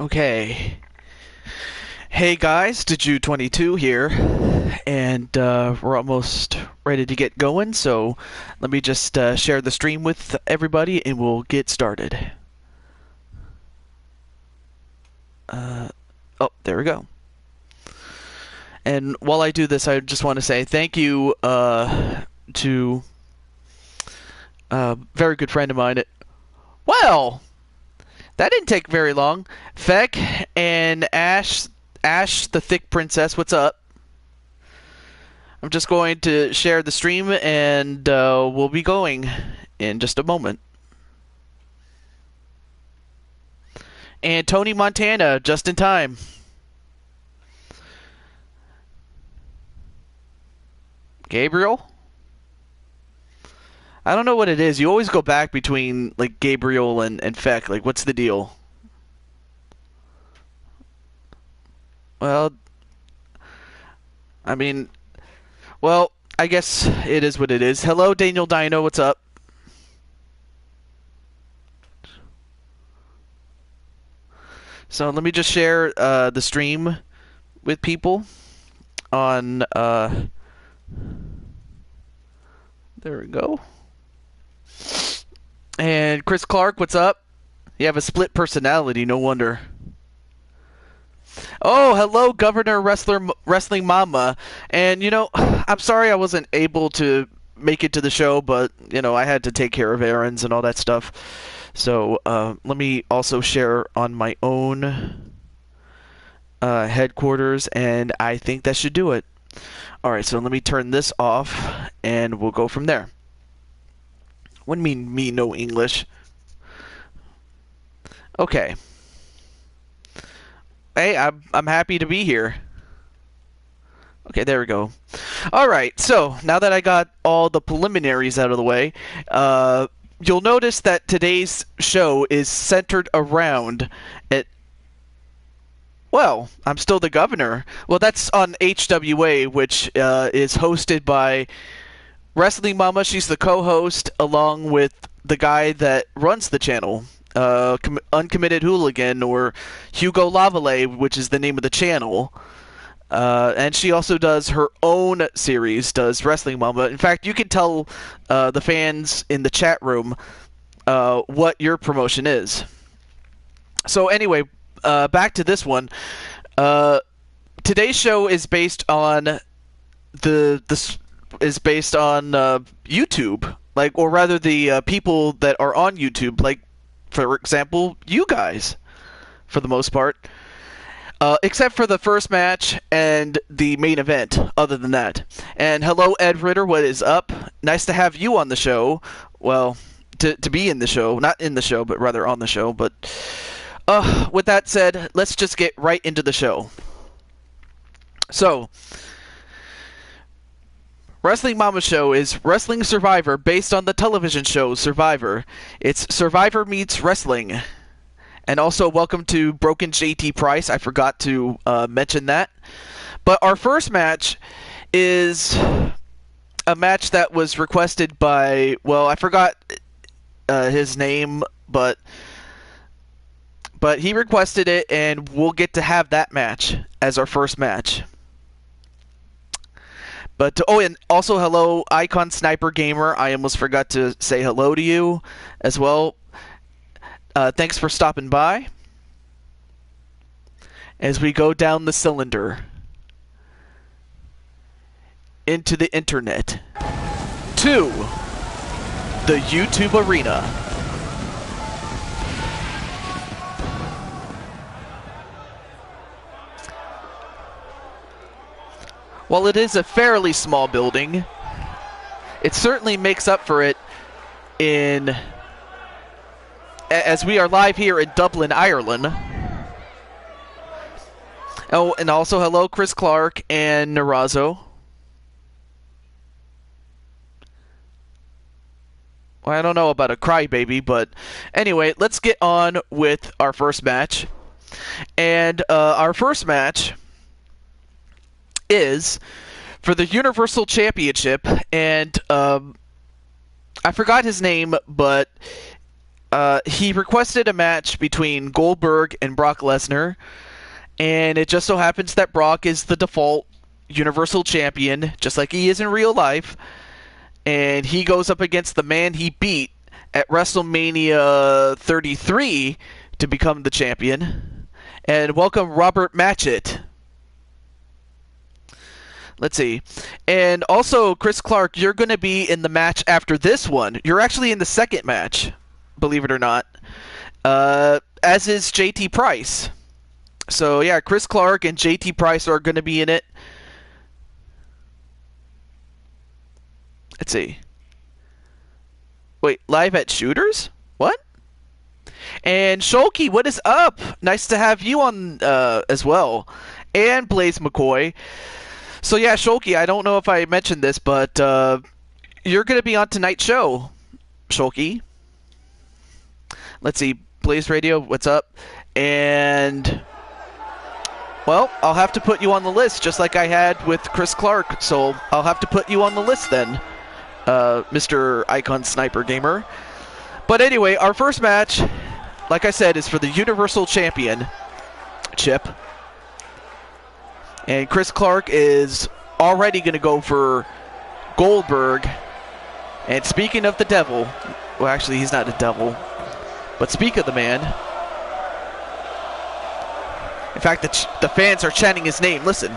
Okay. Hey guys, Did22 here, and we're almost ready to get going, so let me just share the stream with everybody and we'll get started. Oh, there we go. And while I do this, I just want to say thank you to a very good friend of mine. Well, that didn't take very long. Feck and Ash the Thick Princess, what's up? I'm just going to share the stream and we'll be going in just a moment. And Tony Montana, just in time. Gabriel? I don't know what it is. You always go back between like Gabriel and Feck. Like, what's the deal? Well, I mean, well, I guess it is what it is. Hello, Daniel Dino. What's up? So let me just share the stream with people on. There we go. And Chris Clark, what's up? You have a split personality, no wonder. Oh, hello, Governor Wrestling Mama. And, you know, I'm sorry I wasn't able to make it to the show, but, you know, I had to take care of errands and all that stuff. So let me also share on my own headquarters, and I think that should do it. All right, so let me turn this off, and we'll go from there. What do you mean, me no English? Okay. Hey, I'm happy to be here. Okay, there we go. All right, so now that I got all the preliminaries out of the way, you'll notice that today's show is centered around it. Well, I'm still the governor. Well, that's on HWA, which is hosted by Wrestling Mama. She's the co-host, along with the guy that runs the channel, Uncommitted Hooligan, or Hugo Lavallee, which is the name of the channel. And she also does her own series, does Wrestling Mama. In fact, you can tell the fans in the chat room what your promotion is. So anyway, back to this one. Today's show is based on YouTube, like, or rather the people that are on YouTube, like, for example, you guys, for the most part. Except for the first match and the main event, other than that. And hello, Ed Ritter, what is up? Nice to have you on the show. Well, to be in the show. Not in the show, but rather on the show. But with that said, let's just get right into the show. So, Wrestling Mama Show is Wrestling Survivor based on the television show Survivor. It's Survivor meets wrestling. And also, welcome to Broken JT Price. I forgot to mention that. But our first match is a match that was requested by, well, I forgot his name, but he requested it, and we'll get to have that match as our first match. But, oh, and also, hello, Icon Sniper Gamer. I almost forgot to say hello to you as well. Thanks for stopping by. As we go down the cylinder into the internet to the YouTube arena. While it is a fairly small building, it certainly makes up for it as we are live here in Dublin, Ireland. Oh, and also hello, Chris Clark and Narazo. Well, I don't know about a crybaby, but anyway, let's get on with our first match. And our first match is for the Universal Championship, and I forgot his name, but he requested a match between Goldberg and Brock Lesnar, and it just so happens that Brock is the default Universal Champion, just like he is in real life, and he goes up against the man he beat at WrestleMania 33 to become the champion. And welcome Robert Matchett. Let's see. And also, Chris Clark, you're going to be in the match after this one. You're actually in the second match, believe it or not, as is JT Price. So, yeah, Chris Clark and JT Price are going to be in it. Let's see. Wait, live at Shooters? What? And Shulky, what is up? Nice to have you on as well. And Blaze McCoy. So yeah, Shulky, I don't know if I mentioned this, but you're going to be on tonight's show, Shulky. Let's see, Blaze Radio, what's up? And, well, I'll have to put you on the list, just like I had with Chris Clark, so I'll have to put you on the list then, Mr. Icon Sniper Gamer. But anyway, our first match, like I said, is for the Universal Championship. And Chris Clark is already going to go for Goldberg. And speaking of the devil, well, actually, he's not a devil. But speak of the man. In fact, the fans are chanting his name. Listen.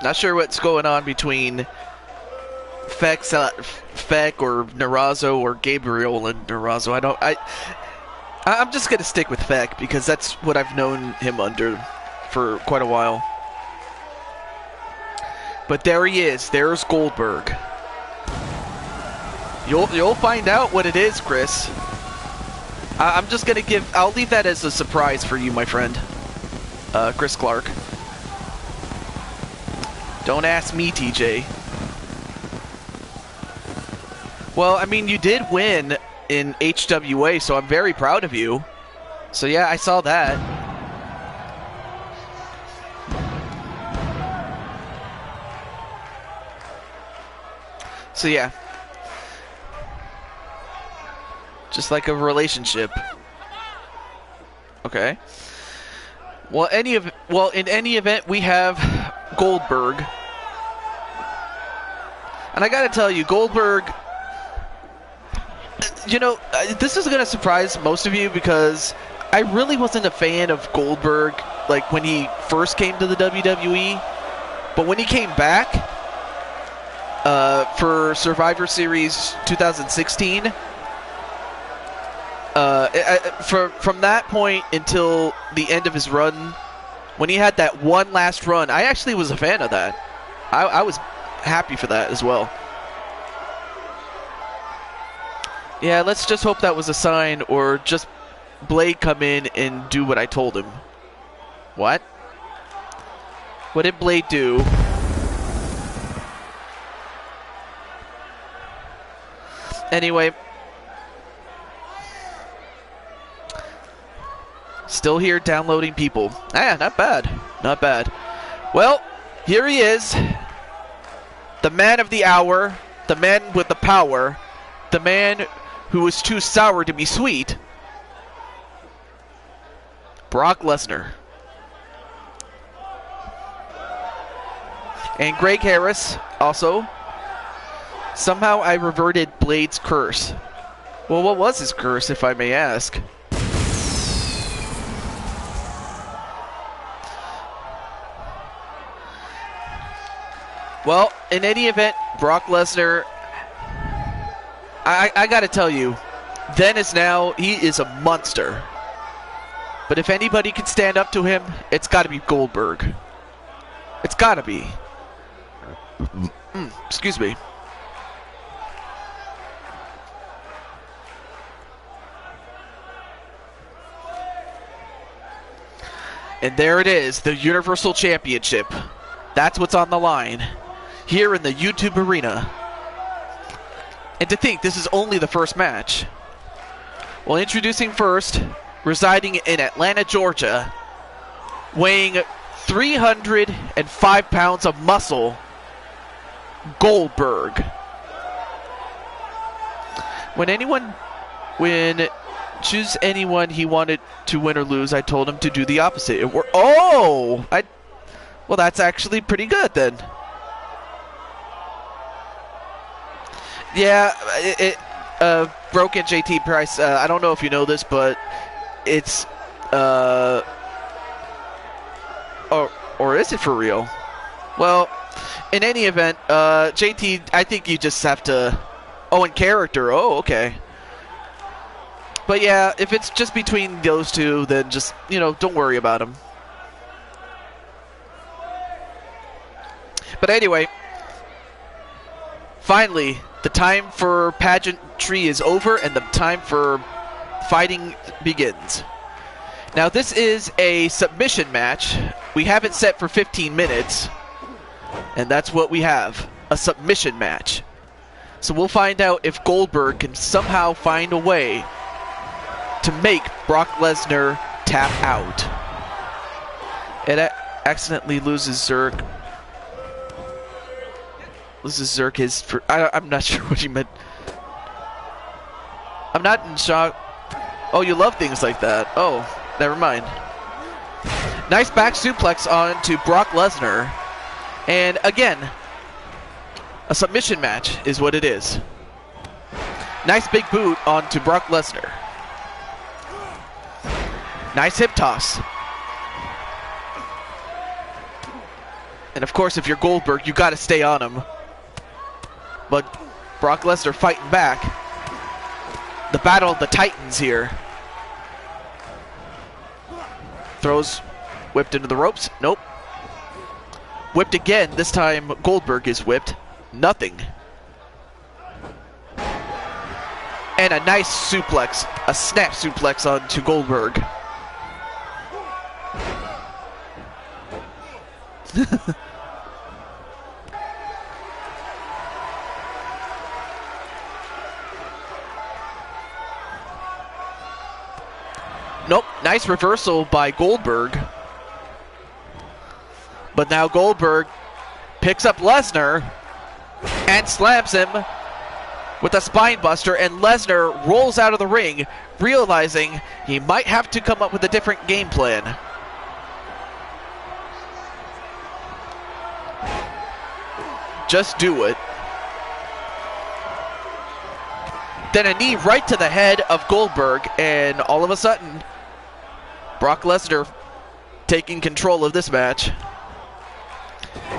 Not sure what's going on between Feck or Narazo or Gabriel and Narazo. I'm just gonna stick with Feck because that's what I've known him under for quite a while. But there he is. There's Goldberg. You'll find out what it is, Chris. I'm just gonna I'll leave that as a surprise for you, my friend, Chris Clark. Don't ask me, TJ. Well, I mean, you did win in HWA, so I'm very proud of you. So yeah, I saw that. So yeah. Just like a relationship. Okay. Well, in any event, we have Goldberg. And I gotta tell you, Goldberg, you know, this is gonna surprise most of you because I really wasn't a fan of Goldberg, like, when he first came to the WWE. But when he came back for Survivor Series 2016, from that point until the end of his run, when he had that one last run, I actually was a fan of that. I was happy for that as well. Yeah, let's just hope that was a sign, or just Blade come in and do what I told him. What? What did Blade do? Anyway. Still here downloading people. Ah, not bad. Not bad. Well, here he is. The man of the hour. The man with the power. The man who was too sour to be sweet. Brock Lesnar. And Greg Harris also. Somehow I reverted Blade's curse. Well, what was his curse, if I may ask? Well, in any event, Brock Lesnar, I gotta tell you, then as now, he is a monster. But if anybody can stand up to him, it's gotta be Goldberg. It's gotta be. Excuse me. And there it is, the Universal Championship. That's what's on the line here in the YouTube arena. And to think, this is only the first match. Well, introducing first, residing in Atlanta, Georgia, weighing 305 pounds of muscle, Goldberg. When choose anyone he wanted to win or lose, I told him to do the opposite. Well, that's actually pretty good then. Yeah, Broken JT Price, I don't know if you know this, but it's, or is it for real? Well, in any event, JT, I think you just have to, in character, okay. But yeah, if it's just between those two, then just, don't worry about them. But anyway, finally, the time for pageantry is over and the time for fighting begins. Now, this is a submission match. We have it set for 15 minutes, and that's what we have, a submission match. So we'll find out if Goldberg can somehow find a way to make Brock Lesnar tap out. It accidentally loses Zerk. I'm not sure what he meant. I'm not in shock. Oh, you love things like that. Oh, never mind. Nice back suplex onto Brock Lesnar. And again, a submission match is what it is. Nice big boot onto Brock Lesnar. Nice hip toss. And of course, if you're Goldberg, you got to stay on him. But Brock Lesnar fighting back. The battle of the Titans here. Throws, whipped into the ropes. Nope. Whipped again. This time Goldberg is whipped. Nothing. And a nice suplex. A snap suplex onto Goldberg. Nope, nice reversal by Goldberg. But now Goldberg picks up Lesnar and slams him with a spine buster, and Lesnar rolls out of the ring, realizing he might have to come up with a different game plan. Just do it. Then a knee right to the head of Goldberg, and all of a sudden, Brock Lesnar taking control of this match.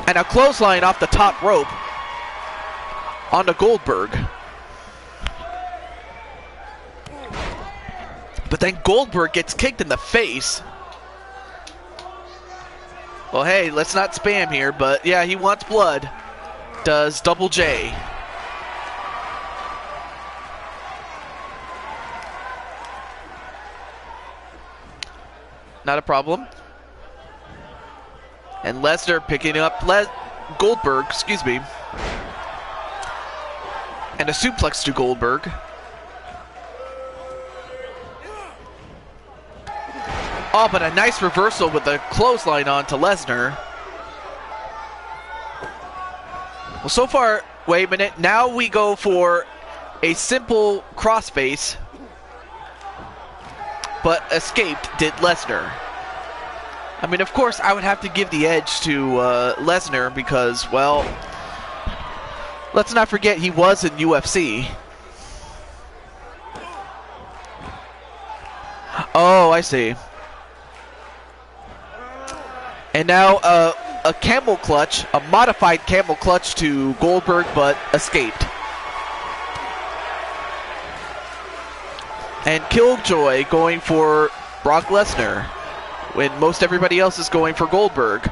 And a clothesline off the top rope onto Goldberg. But then Goldberg gets kicked in the face. Well, hey, let's not spam here, but yeah, he wants blood. Does Double J. Not a problem. And Lesnar picking up Goldberg, excuse me. And a suplex to Goldberg. Oh, but a nice reversal with a clothesline on to Lesnar. Well, so far, wait a minute. Now we go for a simple crossface. But escaped did Lesnar. I mean, of course, I would have to give the edge to Lesnar because, well, let's not forget he was in UFC. Oh, I see. And now a camel clutch, a modified camel clutch to Goldberg, but escaped. And Killjoy going for Brock Lesnar when most everybody else is going for Goldberg.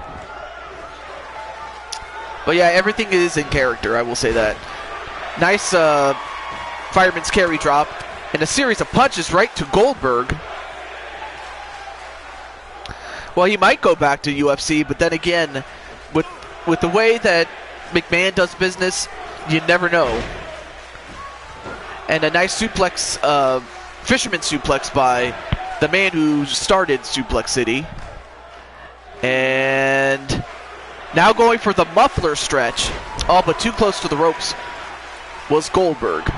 But yeah, everything is in character, I will say that. Nice fireman's carry drop and a series of punches right to Goldberg. Well, he might go back to UFC, but then again, with the way that McMahon does business, you never know. And a nice suplex fisherman suplex by the man who started Suplex City. And now going for the muffler stretch. Oh, but too close to the ropes was Goldberg.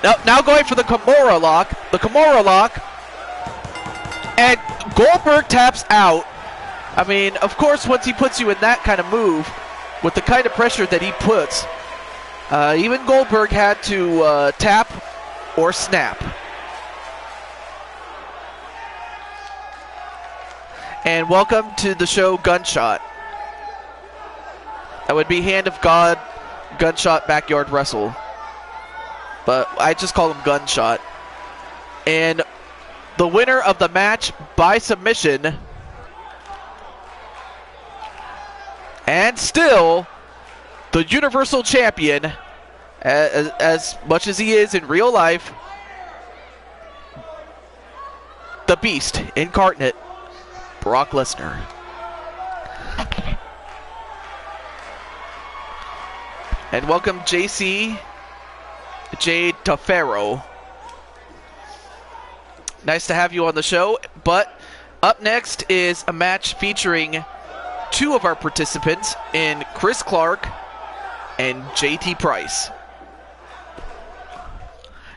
Now going for the Kimura lock. The Kimura lock. And Goldberg taps out. I mean, of course, once he puts you in that kind of move, with the kind of pressure that he puts, even Goldberg had to tap or snap. And welcome to the show, Gunshot. That would be Hand of God, Gunshot, Backyard Wrestle. But I just call him Gunshot. And the winner of the match by submission, and still the Universal Champion, as much as he is in real life, the Beast incarnate, Brock Lesnar. And welcome JC Jade Tafero. Nice to have you on the show. But up next is a match featuring two of our participants in Chris Clark and JT Price.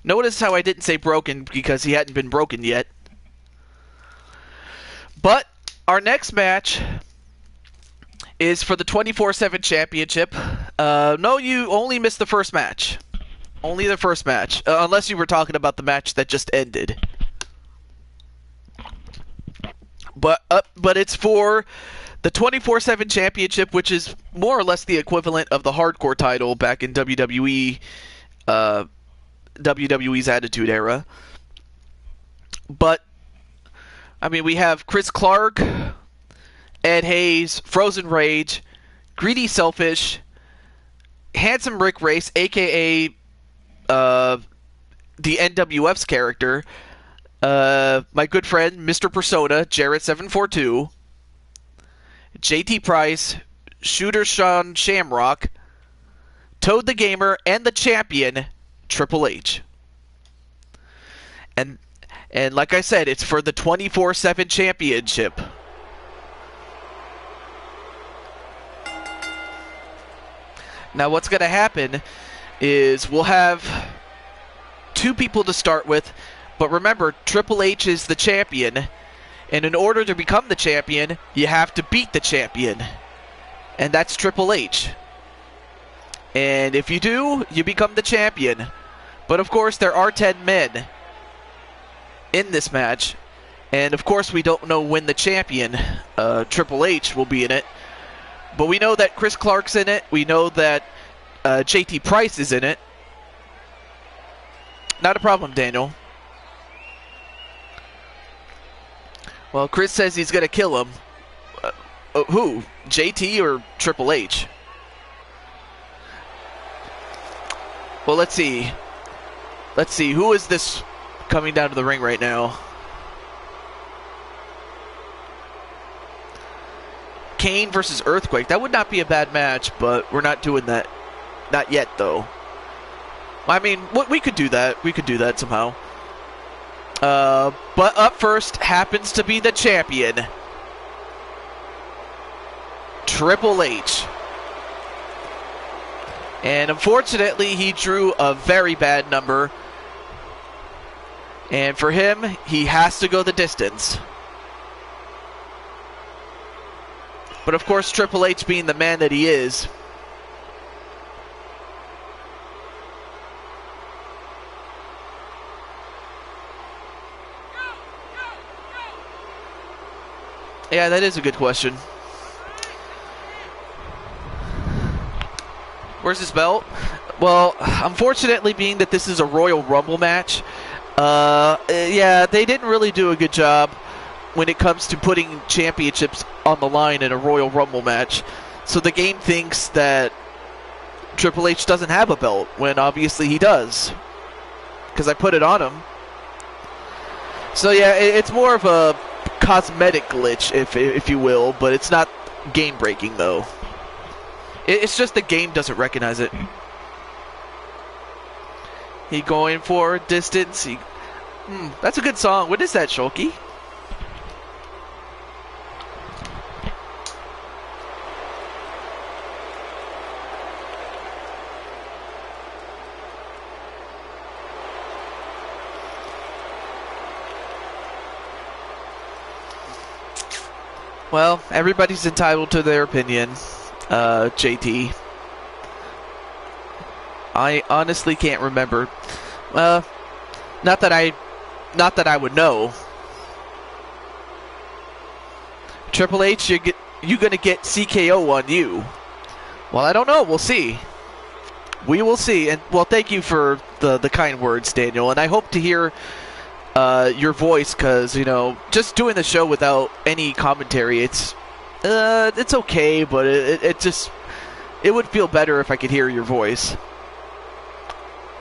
Notice how I didn't say broken because he hadn't been broken yet. But our next match is for the 24/7 championship. No, you only missed the first match. Only the first match. Unless you were talking about the match that just ended. But it's for the 24/7 championship, which is more or less the equivalent of the hardcore title back in WWE, WWE's Attitude Era. But I mean, we have Chris Clark, Ed Hayes, Frozen Rage, Greedy Selfish, Handsome Rick Race, a.k.a. The NWF's character, my good friend, Mr. Persona, Jarrett742, JT Price, Shooter Sean Shamrock, Toad the Gamer, and the champion, Triple H. And like I said, it's for the 24/7 championship. Now what's going to happen is we'll have two people to start with, but remember, Triple H is the champion, and in order to become the champion, you have to beat the champion, and that's Triple H. And if you do, you become the champion. But of course, there are 10 men in this match, and of course we don't know when the champion, Triple H, will be in it, but we know that Chris Clark's in it, we know that JT Price is in it. Not a problem, Daniel. Well, Chris says he's gonna kill him. Who? JT or Triple H? Well, let's see. Who is this coming down to the ring right now? Kane versus Earthquake. That would not be a bad match, but we're not doing that. Not yet, though. I mean, we could do that. We could do that somehow. But up first happens to be the champion, Triple H. And unfortunately, he drew a very bad number. And for him, he has to go the distance. But of course, Triple H, being the man that he is, yeah, that is a good question. Where's his belt? Well, unfortunately, being that this is a Royal Rumble match, yeah, they didn't really do a good job when it comes to putting championships on the line in a Royal Rumble match. So the game thinks that Triple H doesn't have a belt, when obviously he does, because I put it on him. So yeah, it's more of a cosmetic glitch, if you will, but it's not game breaking though. It's just the game doesn't recognize it. He going for distance. That's a good song. What is that, Shulky? Well, everybody's entitled to their opinion, JT. I honestly can't remember. Not that I would know. Triple H, you gonna get CKO on you? Well, I don't know. We'll see. We will see. And well, thank you for the kind words, Daniel. And I hope to hear your voice, because just doing the show without any commentary, it's okay, but it would feel better if I could hear your voice.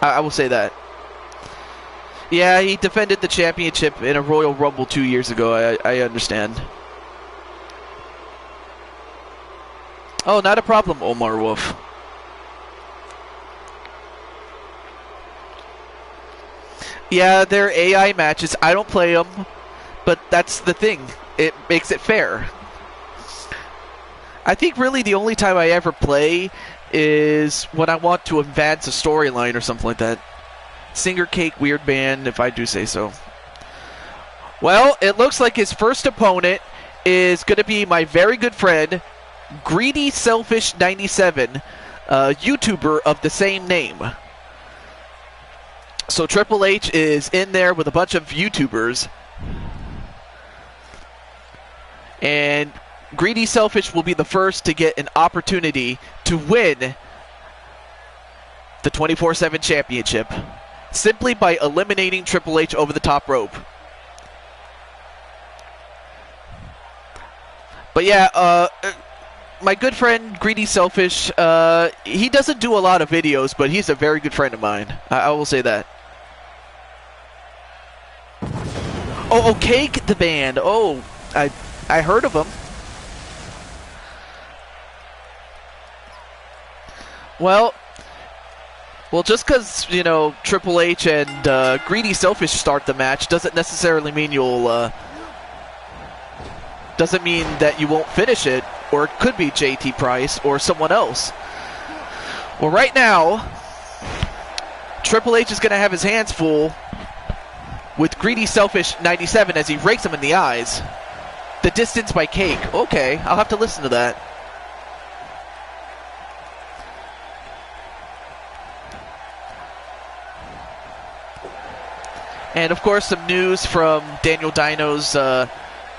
I will say that. Yeah, he defended the championship in a Royal Rumble 2 years ago. I understand. Oh, not a problem, Omar Wolf. Yeah, they're AI matches. I don't play them, but that's the thing. It makes it fair. I think really the only time I ever play is when I want to advance a storyline or something like that. Singer Cake, weird band, if I do say so. Well, it looks like his first opponent is going to be my very good friend, Greedy Selfish 97, YouTuber of the same name. So Triple H is in there with a bunch of YouTubers. And Greedy Selfish will be the first to get an opportunity to win the 24/7 championship simply by eliminating Triple H over the top rope. But yeah, my good friend Greedy Selfish, he doesn't do a lot of videos, but he's a very good friend of mine. I will say that. Oh, Cake the band. Oh, I heard of him. Well, just because, Triple H and Greedy Selfish start the match doesn't necessarily mean doesn't mean that you won't finish it, or it could be JT Price or someone else. Well, right now, Triple H is going to have his hands full with Greedy Selfish 97 as he rakes him in the eyes. The Distance by Cake. Okay, I'll have to listen to that. And of course, some news from Daniel Dino's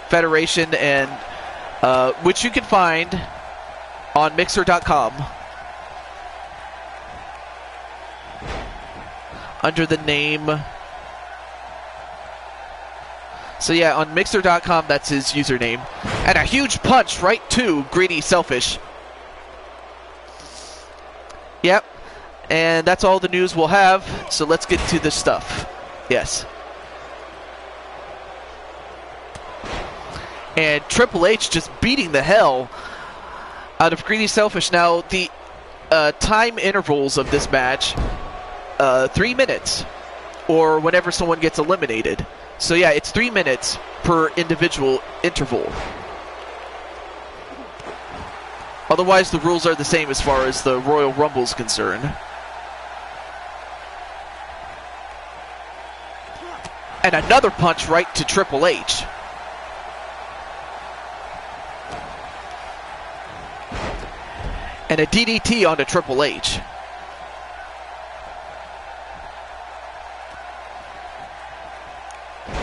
Federation, and which you can find on Mixer.com under the name. So yeah, on Mixer.com, that's his username. And a huge punch right to Greedy Selfish. Yep. And that's all the news we'll have. So let's get to the stuff. Yes. And Triple H just beating the hell out of Greedy Selfish. Now, the time intervals of this match, 3 minutes, or whenever someone gets eliminated. So yeah, it's 3 minutes per individual interval. Otherwise, the rules are the same as far as the Royal Rumble is concerned. And another punch right to Triple H. And a DDT onto Triple H.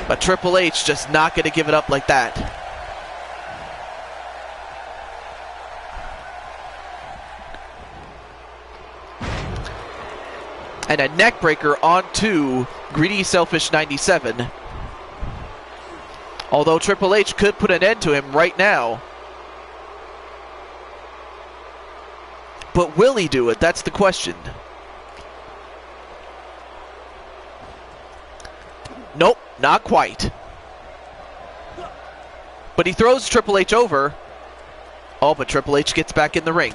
But Triple H just not going to give it up like that. And a neckbreaker onto Greedy Selfish 97. Although Triple H could put an end to him right now. But will he do it? That's the question. Nope, not quite. But he throws Triple H over. Oh, but Triple H gets back in the ring.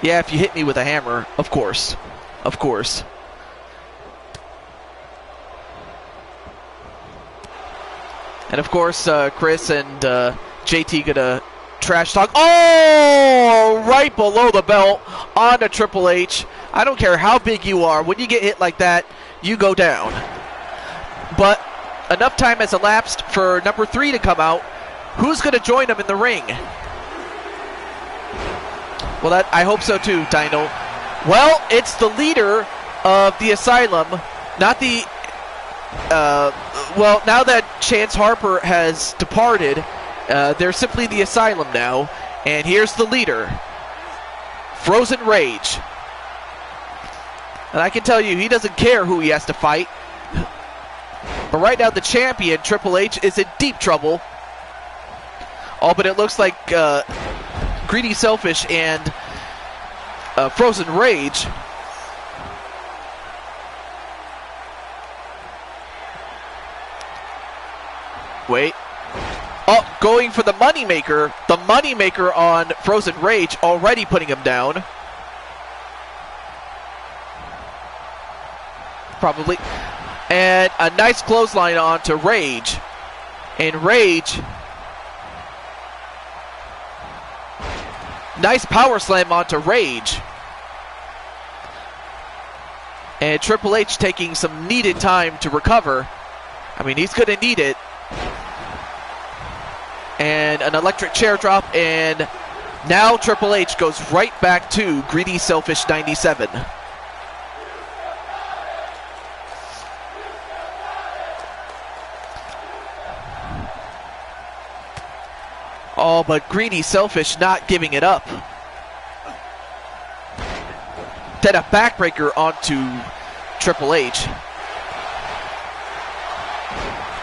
Yeah, if you hit me with a hammer, of course. Of course. And of course, Chris and JT gonna trash talk. Oh, right below the belt onto Triple H. I don't care how big you are. When you get hit like that, you go down. But enough time has elapsed for number 3 to come out. Who's gonna join him in the ring? Well, I hope so too, Dino. Well, it's the leader of the Asylum, not the... well, now that Chance Harper has departed, they're simply the Asylum now. And here's the leader, Frozen Rage. And I can tell you, he doesn't care who he has to fight. But right now, the champion, Triple H, is in deep trouble. Oh, but it looks like Greedy Selfish and Frozen Rage wait. Oh, going for the Moneymaker. The Moneymaker on Frozen Rage, already putting him down. Probably. And a nice clothesline onto Rage. And Rage... Nice power slam onto Rage. And Triple H taking some needed time to recover. I mean, he's going to need it. And an electric chair drop, and now Triple H goes right back to Greedy Selfish 97. Oh, but Greedy Selfish not giving it up. Then a backbreaker onto Triple H.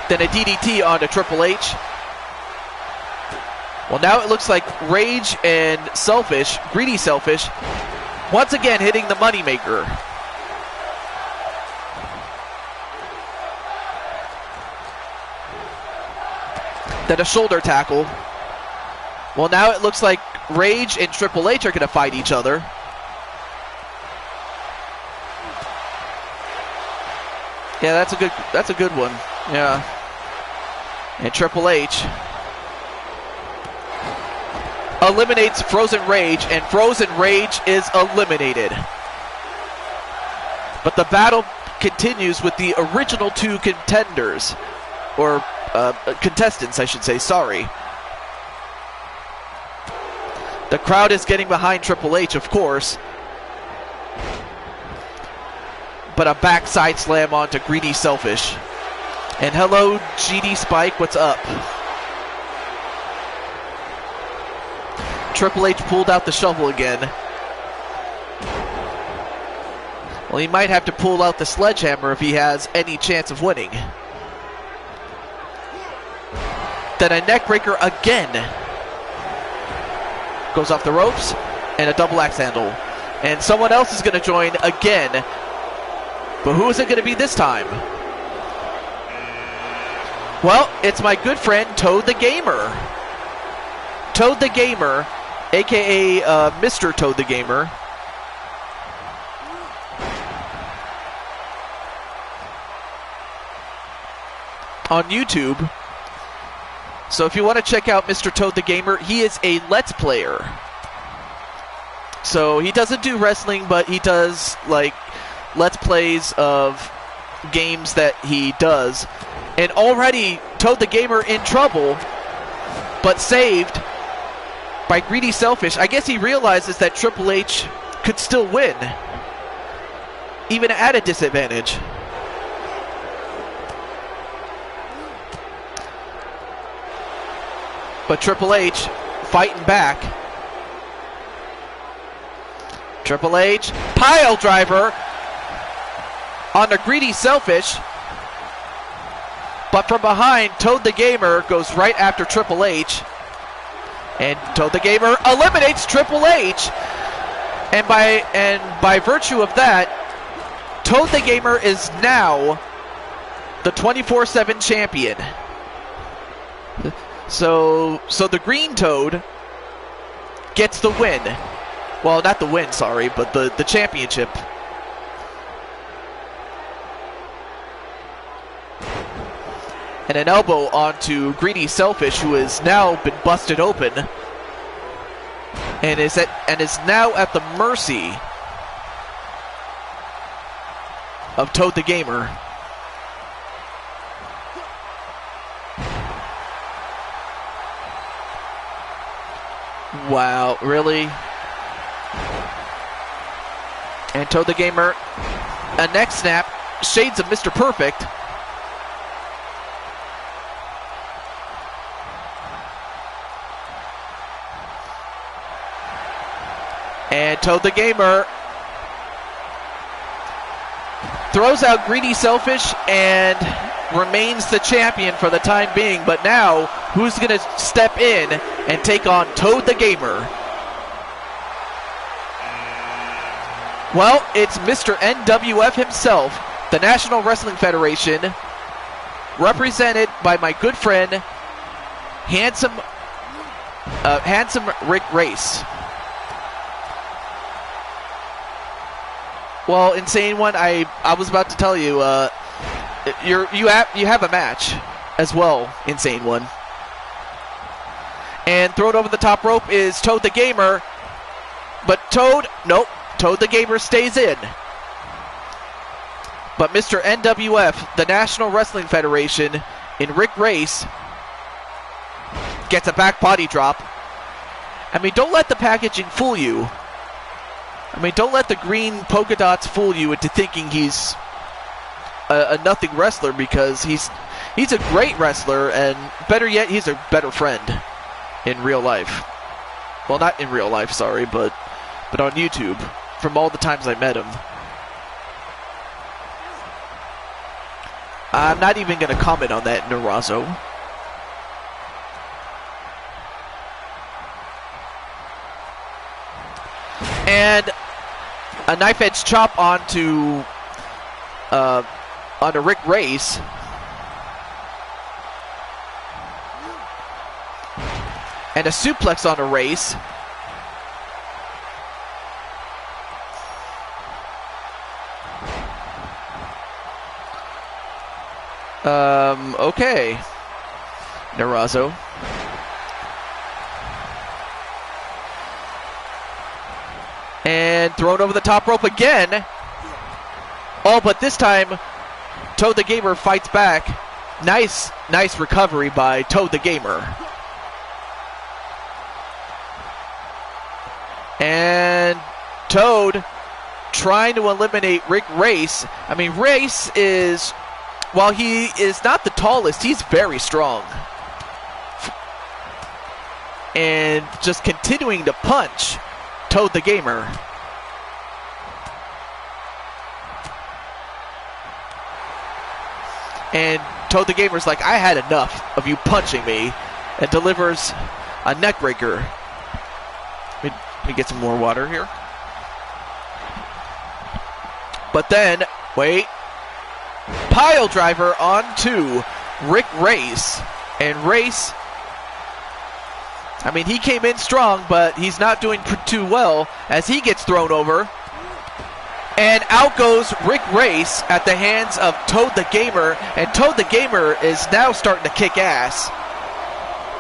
Then a DDT onto Triple H. Well, now it looks like Rage and Selfish, Greedy Selfish, once again hitting the Moneymaker. Then a shoulder tackle. Well, now it looks like Rage and Triple H are going to fight each other. Yeah, that's a good one. Yeah. And Triple H eliminates Frozen Rage, and Frozen Rage is eliminated. But the battle continues with the original 2 contenders, or contestants, I should say, sorry. The crowd is getting behind Triple H, of course. But a backside slam onto Greedy Selfish. And hello, GD Spike, what's up? Triple H pulled out the shovel again. Well, he might have to pull out the sledgehammer if he has any chance of winning. Then a neckbreaker again. Goes off the ropes, and a double axe handle. And someone else is going to join again. But who is it going to be this time? Well, it's my good friend Toad the Gamer. Toad the Gamer, aka Mr. Toad the Gamer. On YouTube. So if you want to check out Mr. Toad the Gamer, he is a Let's Player. So he doesn't do wrestling, but he does like Let's Plays of games that he does. And already Toad the Gamer in trouble, but saved by Greedy Selfish. I guess he realizes that Triple H could still win, even at a disadvantage. But Triple H fighting back. Triple H, pile driver on the Greedy Selfish. But from behind, Toad the Gamer goes right after Triple H. And Toad the Gamer eliminates Triple H. And by virtue of that, Toad the Gamer is now the 24/7 champion. So the Green Toad gets the win. Well, not the win, sorry, but the championship. And an elbow onto Greedy Selfish, who has now been busted open and is now at the mercy of Toad the Gamer. Wow, really? And Toad the Gamer, a neck snap, shades of Mr. Perfect. And Toad the Gamer throws out Greedy Selfish and remains the champion for the time being. But now, who's going to step in and take on Toad the Gamer? Well, it's Mr. NWF himself, the National Wrestling Federation, represented by my good friend, Handsome Rick Race. Well, Insane One, I was about to tell you, you have a match as well, Insane One. And thrown over the top rope is Toad the Gamer, but Toad the Gamer stays in. But Mr. NWF, the National Wrestling Federation, in Rick Race, gets a back body drop. I mean, don't let the packaging fool you. I mean, don't let the green polka dots fool you into thinking he's a nothing wrestler, because he's a great wrestler, and better yet, he's a better friend in real life. Well, not in real life, sorry, but on YouTube, from all the times I met him. I'm not even going to comment on that, Narazo. And a knife edge chop onto Rick Race. And a suplex on a Race. Okay. Narazo. And thrown over the top rope again. Oh, but this time, Toad the Gamer fights back. Nice recovery by Toad the Gamer. And Toad trying to eliminate Rick Race. I mean, Race is, while he is not the tallest, he's very strong. And just continuing to punch Toad the Gamer. And Toad the Gamer's like, I had enough of you punching me, and delivers a neck breaker. Let me get some more water here. But then, wait. Pile driver onto Rick Race. And Race, I mean, he came in strong, but he's not doing too well as he gets thrown over. And out goes Rick Race at the hands of Toad the Gamer. And Toad the Gamer is now starting to kick ass.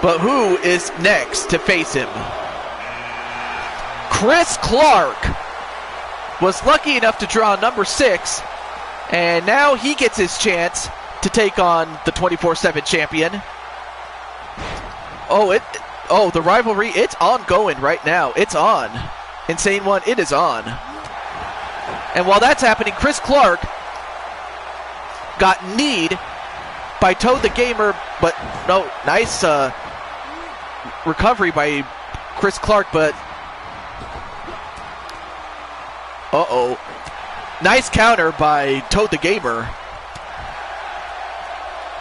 But who is next to face him? Chris Clark was lucky enough to draw number 6. And now he gets his chance to take on the 24/7 champion. Oh, the rivalry, it's ongoing right now. It's on. Insane One, it is on. And while that's happening, Chris Clark got kneed by Toad the Gamer, but no, nice recovery by Chris Clark, but uh-oh. Nice counter by Toad the Gamer.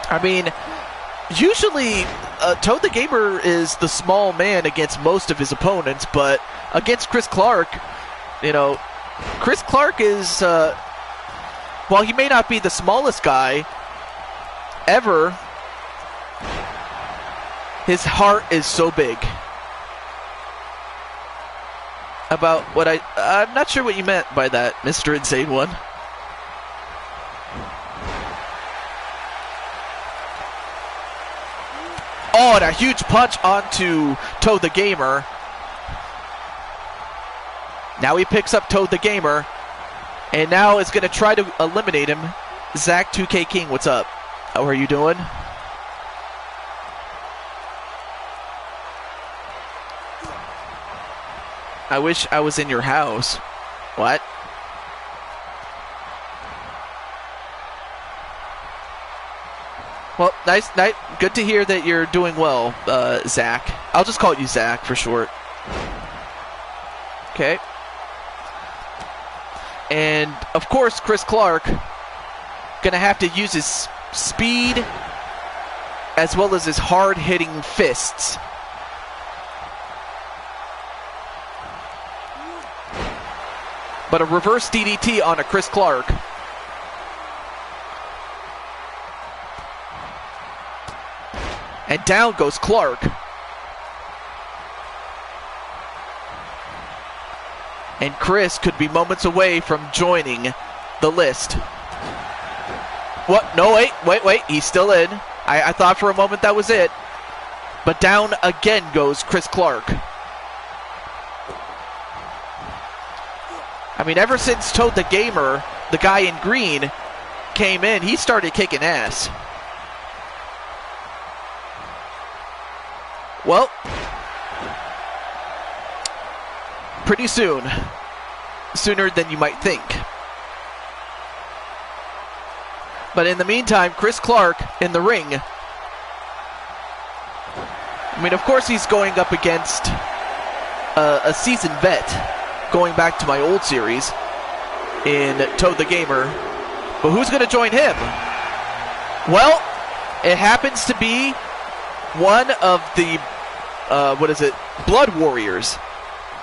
I mean, usually Toad the Gamer is the small man against most of his opponents, but against Chris Clark, you know, Chris Clark is, while he may not be the smallest guy ever, his heart is so big. about what I'm not sure what you meant by that, Mr. Insane One. Oh, and a huge punch onto Toad the Gamer. Now he picks up Toad the Gamer, and now is going to try to eliminate him. Zach 2K King, what's up? How are you doing? I wish I was in your house. What? Well, nice. Good to hear that you're doing well, Zach. I'll just call you Zach for short. Okay. And, of course, Chris Clark gonna have to use his speed as well as his hard-hitting fists. But a reverse DDT on a Chris Clark. And down goes Clark. And Chris could be moments away from joining the list. What? No, wait. He's still in. I thought for a moment that was it. But down again goes Chris Clark. I mean, ever since Toad the Gamer, the guy in green, came in, he started kicking ass. Well, pretty soon. Sooner than you might think. But in the meantime, Chris Clark in the ring. I mean, of course he's going up against a seasoned vet, going back to my old series in Toad the Gamer. But who's going to join him? Well, it happens to be one of the, Blood Warriors.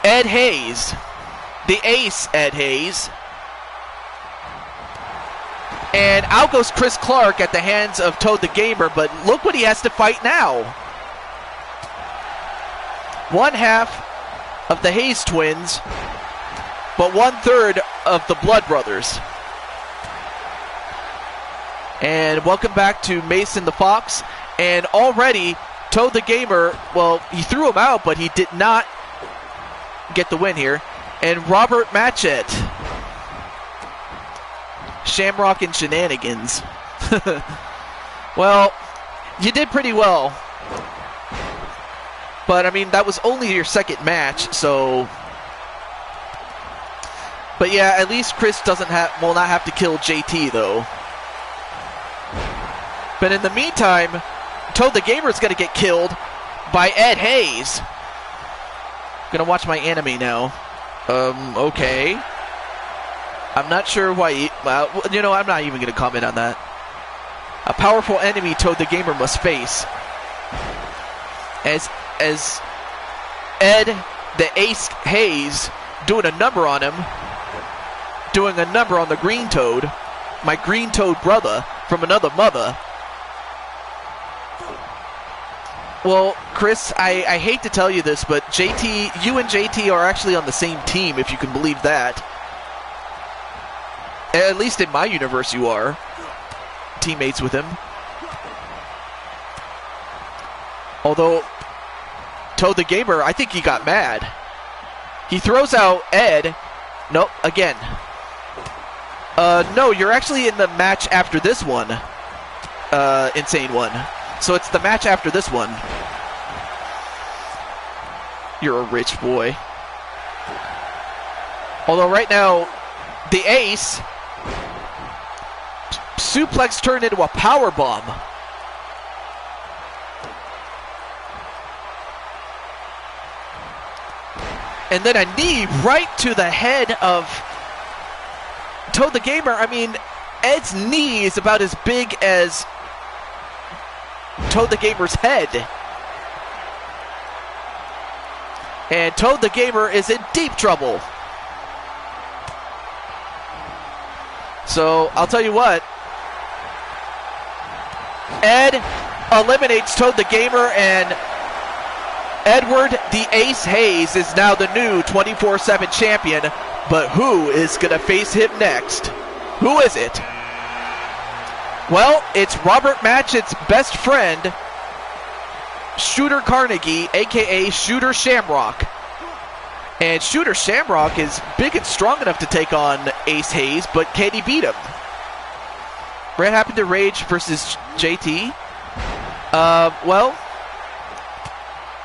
Ed Hayes. The ace, Ed Hayes. And out goes Chris Clark at the hands of Toad the Gamer, but look what he has to fight now. One half of the Hayes twins, but 1/3 of the Blood Brothers. And welcome back to Mason the Fox. And already, Toad the Gamer, well, he threw him out, but he did not get the win here. And Robert Matchett. Shamrock and Shenanigans. Well, you did pretty well. But, I mean, that was only your second match, so... But yeah, at least Chris will not have to kill JT, though. But in the meantime, Toad the Gamer's going to get killed by Ed Hayes. Gonna watch my anime now. Okay. I'm not sure why. Well, you know, I'm not even gonna comment on that. A powerful enemy Toad the Gamer must face. As Ed the Ace Hayes doing a number on him. Doing a number on the Green Toad. My Green Toad brother from another mother. Well, Chris, I hate to tell you this, but JT, you and JT are actually on the same team, if you can believe that. At least in my universe you are. Teammates with him. Although, Toad the Gamer, I think he got mad. He throws out Ed. Nope, again. No, you're actually in the match after this one. Insane One. So it's the match after this one. You're a rich boy. Although right now, the ace suplex turned into a power bomb. And then a knee right to the head of Toad the Gamer. I mean, Ed's knee is about as big as Toad the Gamer's head. And Toad the Gamer is in deep trouble. So, I'll tell you what. Ed eliminates Toad the Gamer, and Edward the Ace Hayes is now the new 24/7 champion, but who is going to face him next? Who is it? Well, it's Robert Matchett's best friend, Shooter Carnegie, a.k.a. Shooter Shamrock. And Shooter Shamrock is big and strong enough to take on Ace Hayes, but can he beat him? What happened to Rage versus JT? Well,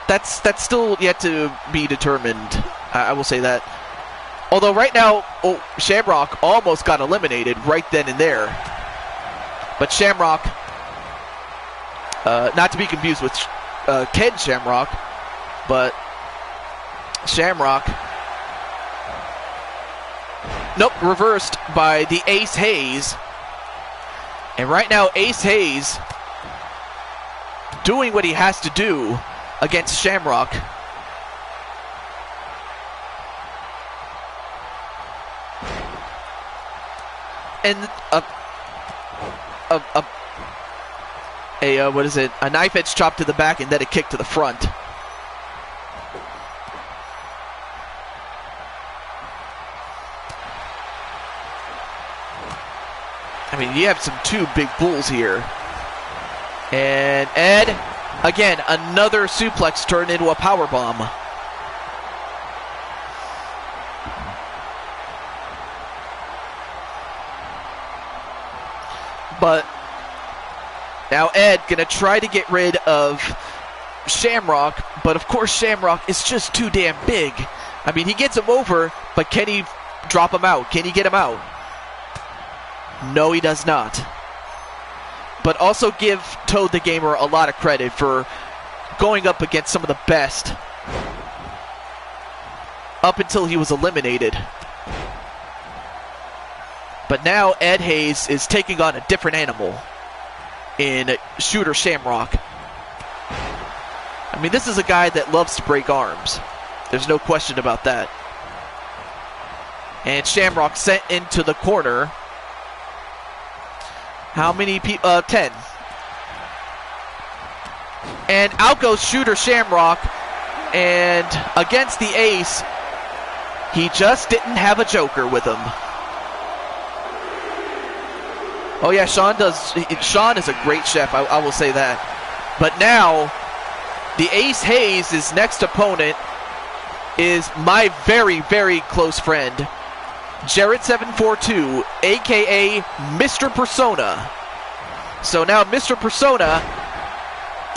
that's still yet to be determined. I will say that. Although right now, Shamrock almost got eliminated right then and there. But Shamrock, not to be confused with Ken Shamrock, but Shamrock, nope, reversed by the Ace Hayes. And right now, Ace Hayes doing what he has to do against Shamrock. And what is it? A knife edge chop to the back and then a kick to the front. I mean, you have two big bulls here. And Ed, again, another suplex turned into a powerbomb. But now Ed gonna try to get rid of Shamrock, but of course Shamrock is just too damn big. I mean, he gets him over, but can he drop him out? Can he get him out? No, he does not. But also give Toad the Gamer a lot of credit for going up against some of the best up until he was eliminated. But now Ed Hayes is taking on a different animal in Shooter Shamrock. I mean, this is a guy that loves to break arms. There's no question about that. And Shamrock sent into the corner. How many people? 10. And out goes Shooter Shamrock. And against the Ace, he just didn't have a joker with him. Oh yeah, Sean is a great chef, I will say that. But now, the Ace Hayes' next opponent is my very, very close friend, Jarrett742, aka Mr. Persona. So now Mr. Persona,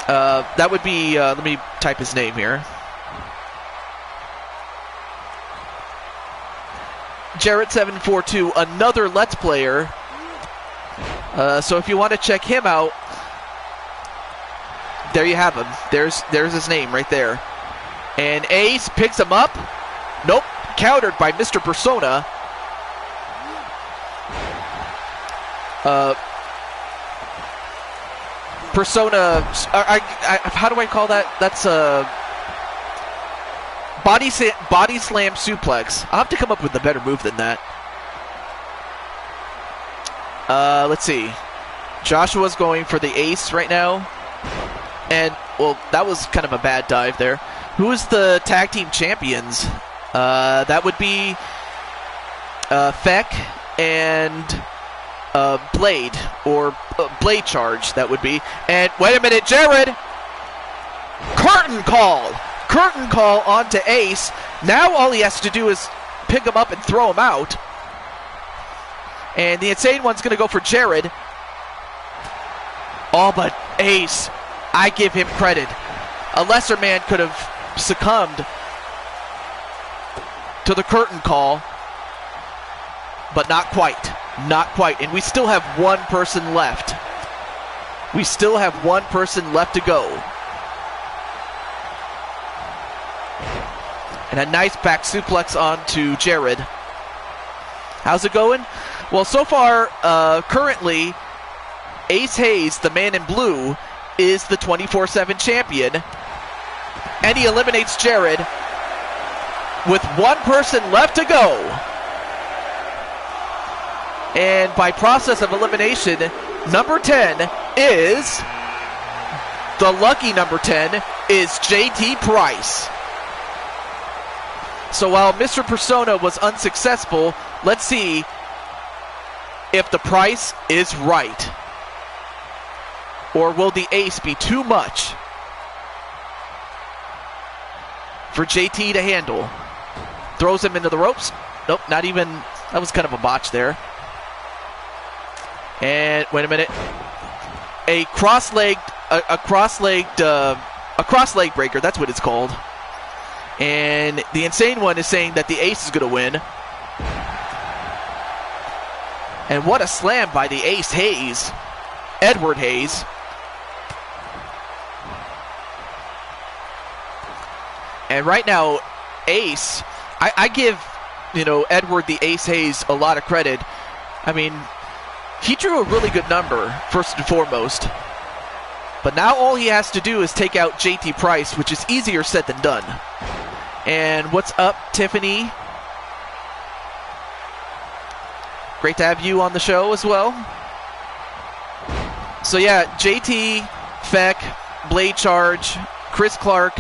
that would be, let me type his name here. Jarrett742, another Let's Player. So if you want to check him out, there you have him. There's his name right there. And Ace picks him up. Nope, countered by Mr. Persona. Persona, how do I call that? That's a body slam suplex. I'll have to come up with a better move than that. Let's see. Joshua's going for the Ace right now. And, well, that was kind of a bad dive there. Who is the tag team champions? That would be Feck and Blade, or Blade Charge, that would be. And wait a minute, Jared! Curtain call! Curtain call onto Ace. Now all he has to do is pick him up and throw him out. And the Insane One's going to go for Jared. Oh, but Ace, I give him credit. A lesser man could have succumbed to the curtain call, but not quite. Not quite. And we still have one person left. We still have one person left to go. And a nice back suplex onto Jared. How's it going? Well, so far, currently, Ace Hayes, the man in blue, is the 24/7 champion. And he eliminates Jared with one person left to go. And by process of elimination, number 10 is the lucky number 10, is JT Price. So while Mr. Persona was unsuccessful, let's see if the price is right. Or will the ace be too much for JT to handle? Throws him into the ropes. Nope, not even. That was kind of a botch there. And wait a minute. A cross-leg breaker. That's what it's called. And the Insane One is saying that the ace is going to win. And what a slam by the ace, Hayes. Edward Hayes. And right now, Ace, I give, Edward the Ace Hayes a lot of credit. I mean, he drew a really good number, first and foremost. But now all he has to do is take out JT Price, which is easier said than done. And what's up, Tiffany? Great to have you on the show as well. So yeah, JT, Feck, Blade Charge, Chris Clark,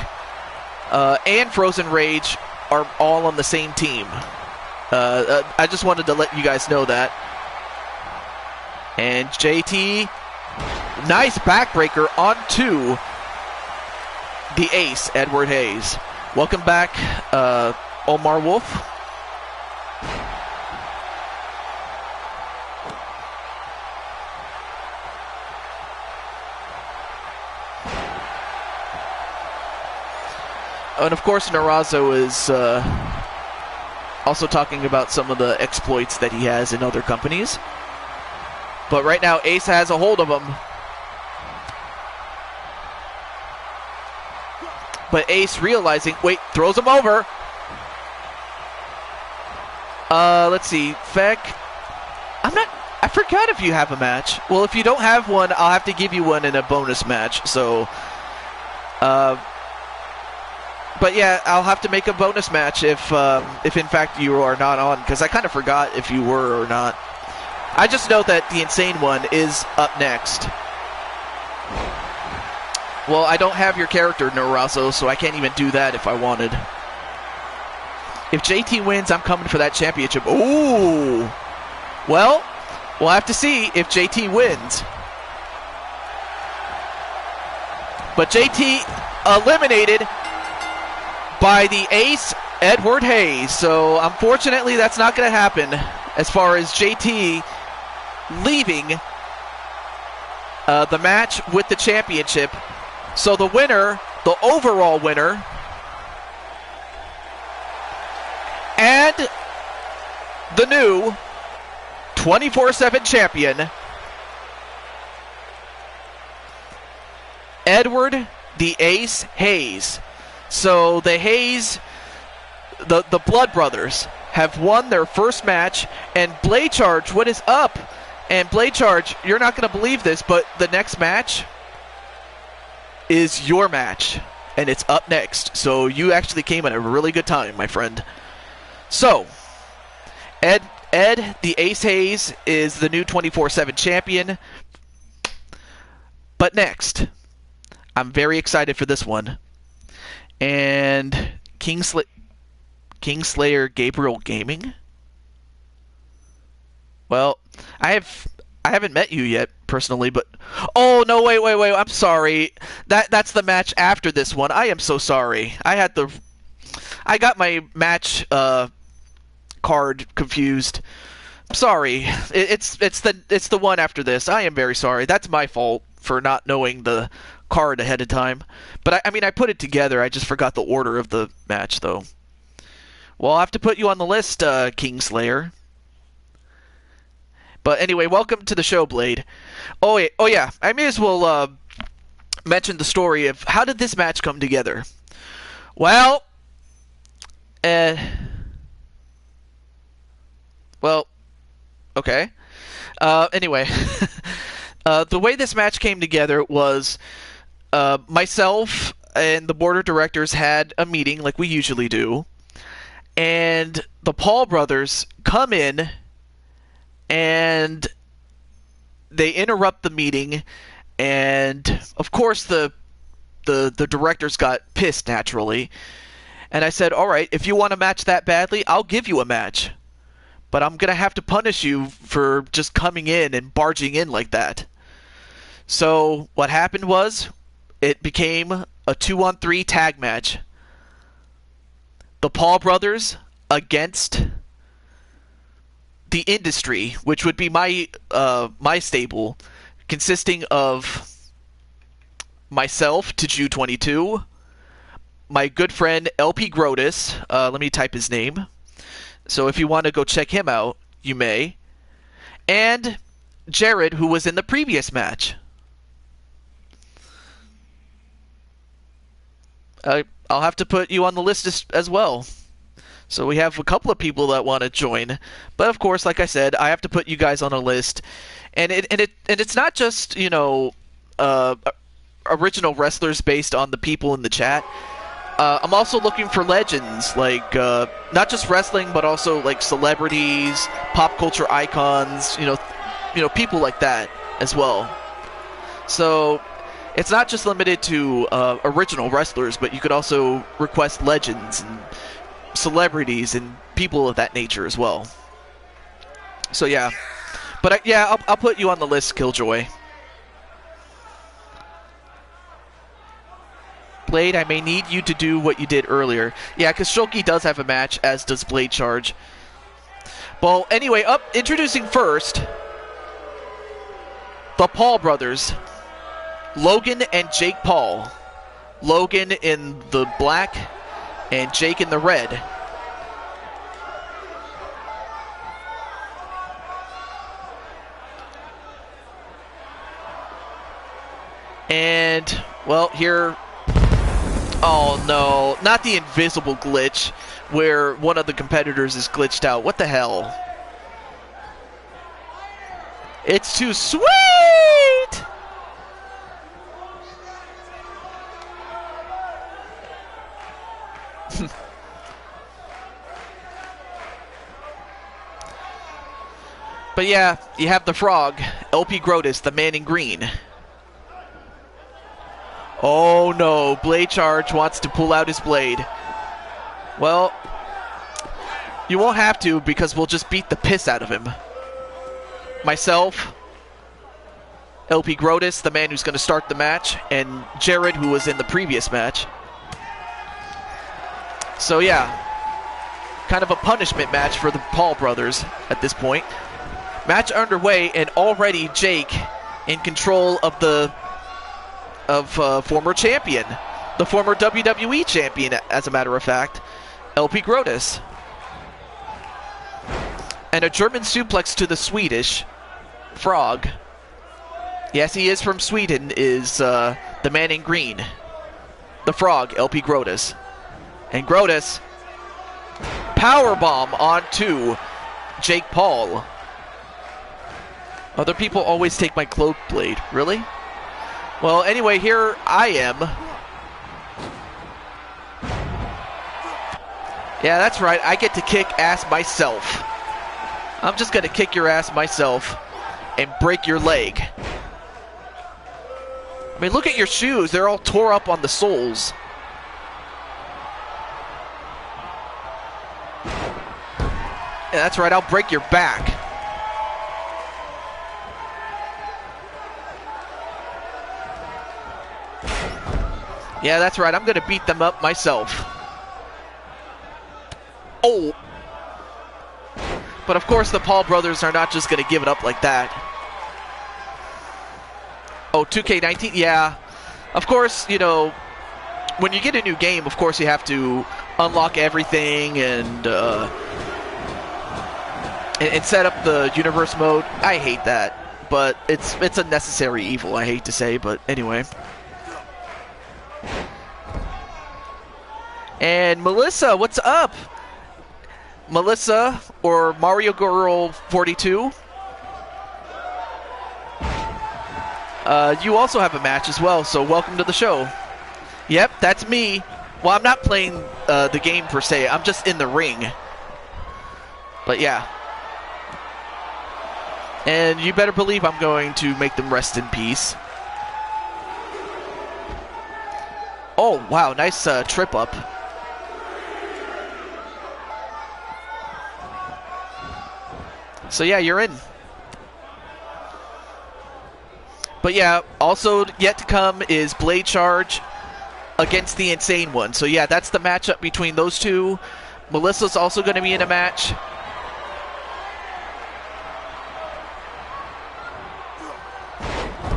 and Frozen Rage are all on the same team. I just wanted to let you guys know that. And JT, nice backbreaker onto the ace, Edward Hayes. Welcome back, Omar Wolf. And of course, Narazo is also talking about some of the exploits that he has in other companies. But right now, Ace has a hold of him. But Ace realizing, throws him over. Let's see, Feck. I forgot if you have a match. Well, if you don't have one, I'll have to give you one in a bonus match. So, but yeah, I'll have to make a bonus match if in fact you are not on, because I kind of forgot if you were or not. I just know that the Insane One is up next. Well, I don't have your character, Narazo, so I can't even do that if I wanted. If JT wins, I'm coming for that championship. Ooh! Well, we'll have to see if JT wins. But JT eliminated by the ace, Edward Hayes. So, unfortunately, that's not going to happen as far as JT leaving the match with the championship. So the winner, the overall winner, and the new 24/7 champion, Edward the Ace Hayes. So the Hayes, the Blood Brothers, have won their first match. And Blade Charge, what is up? And Blade Charge, you're not going to believe this, but the next match is your match, and it's up next. So you actually came at a really good time, my friend. So, Ed the Ace Hayes is the new 24/7 champion. But next, I'm very excited for this one. And Kingslayer Gabriel Gaming? Well, I haven't met you yet personally, but oh no, wait, I'm sorry. That's the match after this one. I am so sorry. I got my match card confused. I'm sorry. It's the one after this. I am very sorry. That's my fault for not knowing the card ahead of time. But I put it together. I just forgot the order of the match though. Well, I'll have to put you on the list, Kingslayer. But anyway, welcome to the show, Blade. Oh yeah. I may as well mention the story of how did this match come together. Well, okay. Anyway, the way this match came together was myself and the board of directors had a meeting like we usually do, and the Paul brothers come in and they interrupt the meeting, and of course the the directors got pissed naturally. And I said, all right, if you want a match that badly, I'll give you a match. But I'm going to have to punish you for just coming in and barging in like that. So what happened was it became a 2-on-3 tag match. The Paul brothers against the Industry, which would be my stable, consisting of myself, Tiju22, my good friend LP Grotus. Let me type his name. So if you want to go check him out, you may. And Jared, who was in the previous match. I'll have to put you on the list as well. So we have a couple of people that want to join. But of course, like I said, I have to put you guys on a list. And it's not just, you know, original wrestlers based on the people in the chat. I'm also looking for legends, like not just wrestling, but also like celebrities, pop culture icons, you know, people like that as well. So it's not just limited to original wrestlers, but you could also request legends and celebrities and people of that nature as well. So yeah, but I'll put you on the list, Killjoy. Blade, I may need you to do what you did earlier. Yeah, because Shulky does have a match, as does Blade Charge. Well, anyway, introducing first, the Paul brothers, Logan and Jake Paul. Logan in the black and Jake in the red. And, well, here... Oh no, not the invisible glitch where one of the competitors is glitched out. What the hell? It's too sweet! But yeah, you have the frog, LP Grotus, the man in green. Oh no, Blade Charge wants to pull out his blade. Well, you won't have to because we'll just beat the piss out of him. Myself, LP Grotus, the man who's going to start the match, and Jared, who was in the previous match. So yeah, kind of a punishment match for the Paul brothers at this point. Match underway, and already Jake in control of the former champion, the former WWE champion, as a matter of fact, LP Grotus. And a German suplex to the Swedish frog. Yes, he is from Sweden, is the man in green. The frog, LP Grotus. And Grotus, powerbomb onto Jake Paul. Other people always take my cloak blade. Really? Well, anyway, here I am. Yeah, that's right. I get to kick ass myself. I'm just going to kick your ass myself and break your leg. I mean, look at your shoes. They're all tore up on the soles. Yeah, that's right. I'll break your back. Yeah, that's right. I'm going to beat them up myself. Oh. But of course, the Paul brothers are not just going to give it up like that. Oh, 2K19? Yeah. Of course, you know, when you get a new game, of course you have to unlock everything and set up the universe mode. I hate that. But it's a necessary evil, I hate to say, but anyway. And Melissa, what's up? Melissa, or Mario Girl 42. You also have a match as well, so welcome to the show. Yep, that's me. Well, I'm not playing the game per se. I'm just in the ring. But yeah. And you better believe I'm going to make them rest in peace. Oh, wow, nice trip up. So yeah, you're in. But yeah, also yet to come is Blade Charge against the Insane One. So yeah, that's the matchup between those two. Melissa's also going to be in a match.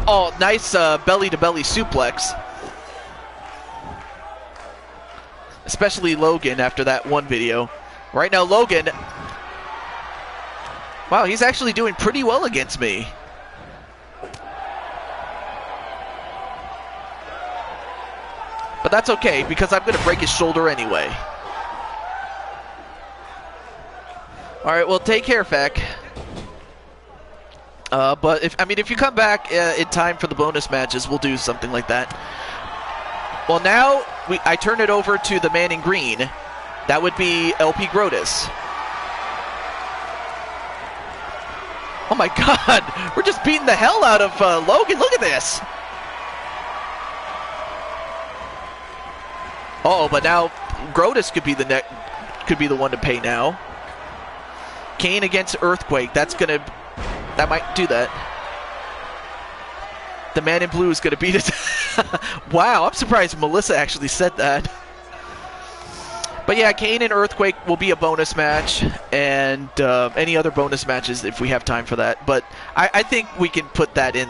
Oh, nice belly-to-belly suplex. Especially Logan after that one video. Right now, Logan... Wow, he's actually doing pretty well against me. But that's okay, because I'm going to break his shoulder anyway. Alright, well, take care, Feck. But if you come back in time for the bonus matches, we'll do something like that. Well, now I turn it over to the man in green. That would be LP Grotus. Oh my God, we're just beating the hell out of Logan. Look at this. Uh-oh, but now Grotus could be the one to pay now. Kane against Earthquake. That might do that. The man in blue is gonna beat it. Wow, I'm surprised Melissa actually said that. But yeah, Kane and Earthquake will be a bonus match, and any other bonus matches if we have time for that. But I think we can put that in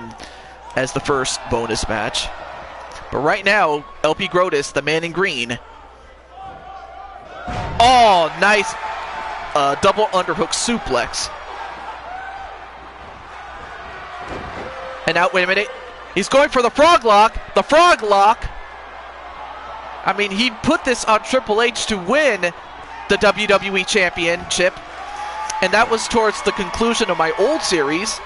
as the first bonus match. But right now, LP Grotus, the man in green. Oh, nice double underhook suplex. And now, wait a minute. He's going for the frog lock. The frog lock. I mean, he put this on Triple H to win the WWE Championship, and that was towards the conclusion of my old series,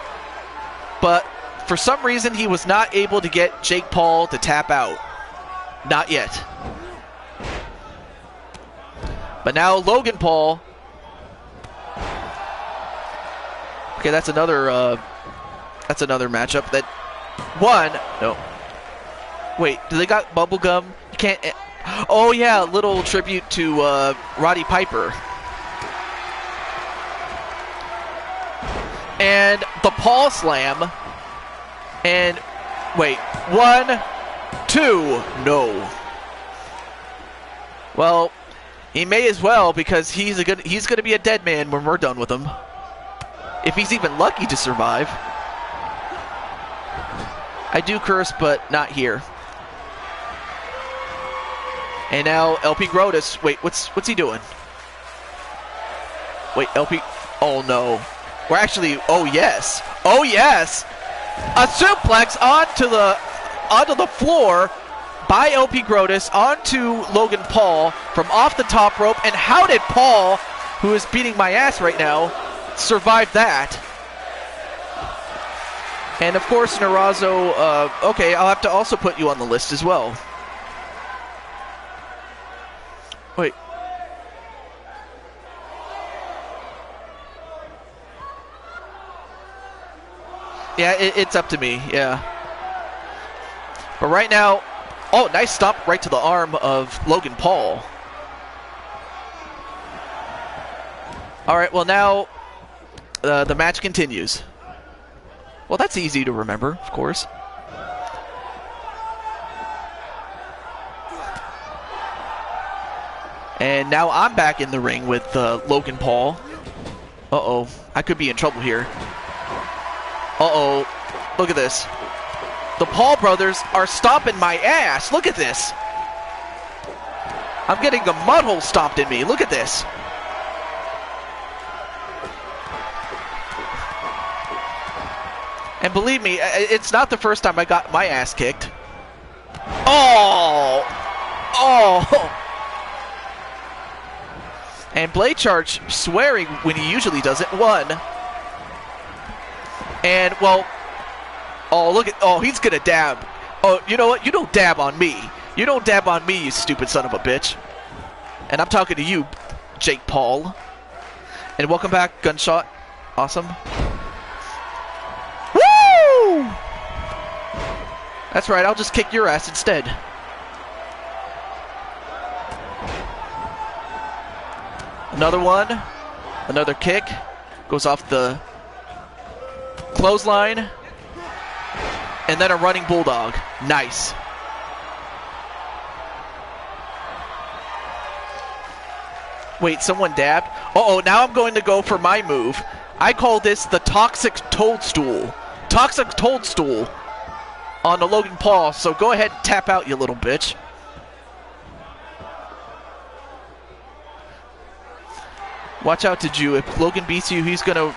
but for some reason he was not able to get Jake Paul to tap out. Not yet. But now Logan Paul. Okay, that's another matchup that one. No. Wait, do they got bubblegum? You can't. Oh yeah, a little tribute to Roddy Piper. And the Paul Slam. And wait, 1, 2, no. Well, he may as well, because he's gonna be a dead man when we're done with him. If he's even lucky to survive. I do curse, but not here. And now LP Grotus. Wait, what's he doing? Wait, LP. Oh no. We're actually. Oh yes. Oh yes. A suplex onto the floor by LP Grotus onto Logan Paul from off the top rope. And how did Paul, who is beating my ass right now, survive that? And of course, Narazo. Okay, I'll have to also put you on the list as well. Wait. Yeah, it's up to me, yeah. But right now, oh, nice stop right to the arm of Logan Paul. Alright, well now, the match continues. Well, that's easy to remember, of course. And now I'm back in the ring with Logan Paul. Uh-oh. I could be in trouble here. Uh-oh. Look at this. The Paul brothers are stomping my ass. Look at this. I'm getting the mud hole stomped in me. Look at this. And believe me, it's not the first time I got my ass kicked. Oh! Oh! And Blade Charge swearing when he usually does it. 1. And, well, oh, look at, oh, he's gonna dab. Oh, you know what? You don't dab on me. You don't dab on me, you stupid son of a bitch. And I'm talking to you, Jake Paul. And welcome back, Gunshot. Awesome. Woo! That's right, I'll just kick your ass instead. Another one. Another kick. Goes off the clothesline. And then a running bulldog. Nice. Wait, someone dabbed? Uh-oh, now I'm going to go for my move. I call this the Toxic Toadstool. Toxic Toadstool on the Logan Paul, so go ahead and tap out, you little bitch. Watch out, Tiju. If Logan beats you, he's going to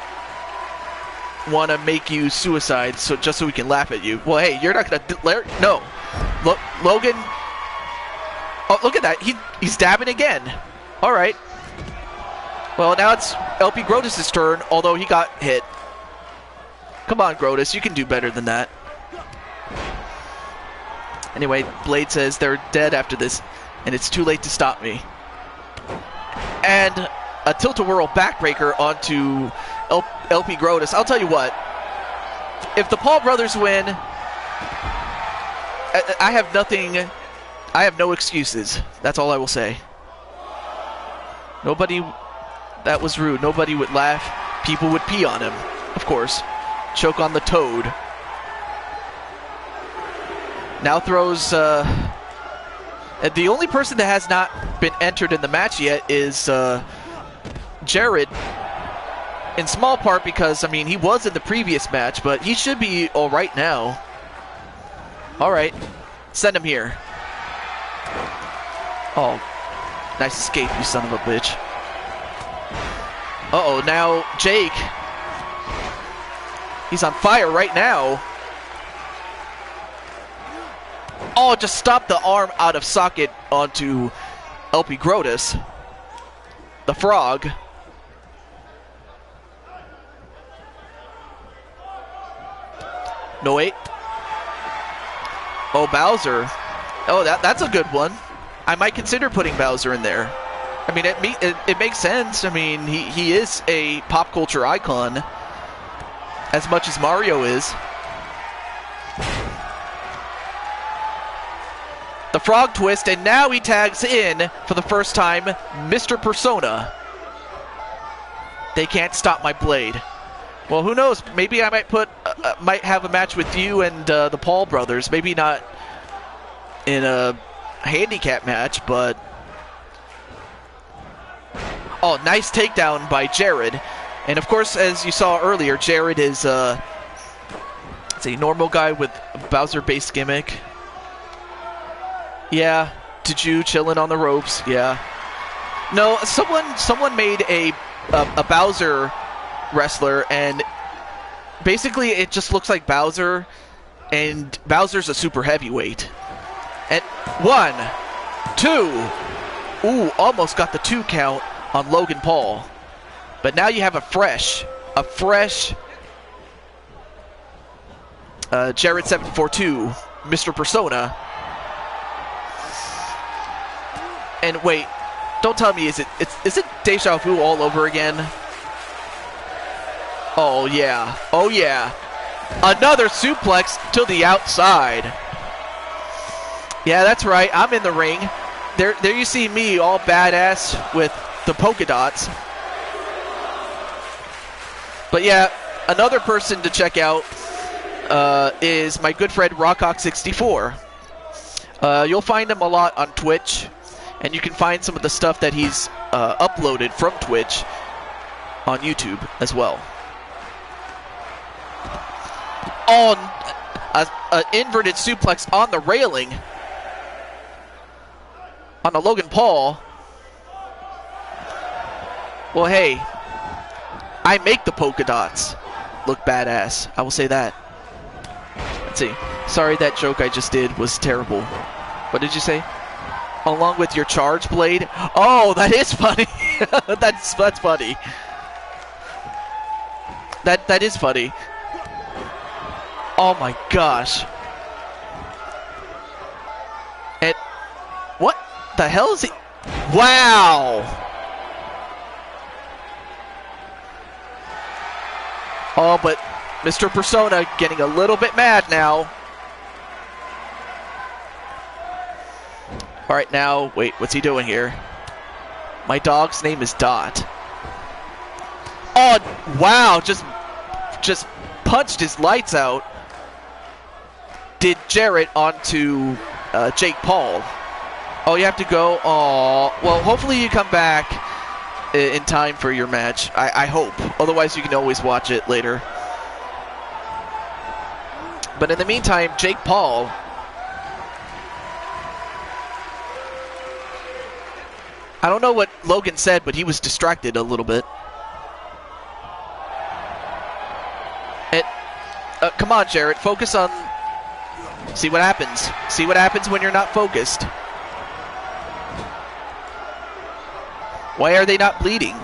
want to make you suicide just so we can laugh at you. Well, hey, you're not going to... No. Logan... Oh, look at that. He's dabbing again. All right. Well, now it's LP Grotus' turn, although he got hit. Come on, Grotus. You can do better than that. Anyway, Blade says they're dead after this, and it's too late to stop me. And a tilt-a-whirl backbreaker onto LP Grotus. I'll tell you what. If the Paul brothers win, I have nothing... I have no excuses. That's all I will say. Nobody... That was rude. Nobody would laugh. People would pee on him, of course. Choke on the toad. Now throws... the only person that has not been entered in the match yet is Jared. In small part because, I mean, he was in the previous match, but he should be all right now. All right. Send him here. Oh, nice escape, you son of a bitch. Uh-oh, now Jake. He's on fire right now. Oh, just stop the arm out of socket onto LP Grotus. The frog. No, wait. Oh, Bowser. Oh, that's a good one. I might consider putting Bowser in there. I mean, it makes sense. I mean, he is a pop culture icon as much as Mario is. The frog twist, and now he tags in for the first time Mr. Persona. They can't stop my blade. Well, who knows? Maybe I might have a match with you and the Paul brothers. Maybe not in a handicap match, but... Oh, nice takedown by Jared. And of course, as you saw earlier, Jared is it's a normal guy with a Bowser-based gimmick. Yeah, Tiju chilling on the ropes. Yeah. No, someone made a Bowser wrestler, and basically it just looks like Bowser, and Bowser's a super heavyweight. And 1, 2. Ooh, almost got the 2 count on Logan Paul. But now you have a fresh Jared 742, Mr. Persona. And wait, don't tell me is it Deja Vu all over again? Oh yeah. Oh yeah. Another suplex to the outside. Yeah, that's right. I'm in the ring. There you see me all badass with the polka dots. But yeah, another person to check out is my good friend Rockhawk64. You'll find him a lot on Twitch, and you can find some of the stuff that he's uploaded from Twitch on YouTube as well. On an inverted suplex on the railing on the Logan Paul. Well, hey, I make the polka dots look badass. I will say that. Let's see. Sorry, that joke I just did was terrible. What did you say? Along with your charge blade? Oh, that is funny. that's funny. That is funny. Oh my gosh. And what the hell is he? Wow. Oh, but Mr. Persona getting a little bit mad now. All right, now, wait, what's he doing here? My dog's name is Dot. Oh, wow. Just punched his lights out. Did Jarrett onto Jake Paul. Oh, you have to go. Oh, well, hopefully you come back in time for your match. I hope. Otherwise, you can always watch it later. But in the meantime, Jake Paul. I don't know what Logan said, but he was distracted a little bit. Come on, Jarrett. Focus on... See what happens. See what happens when you're not focused. Why are they not bleeding?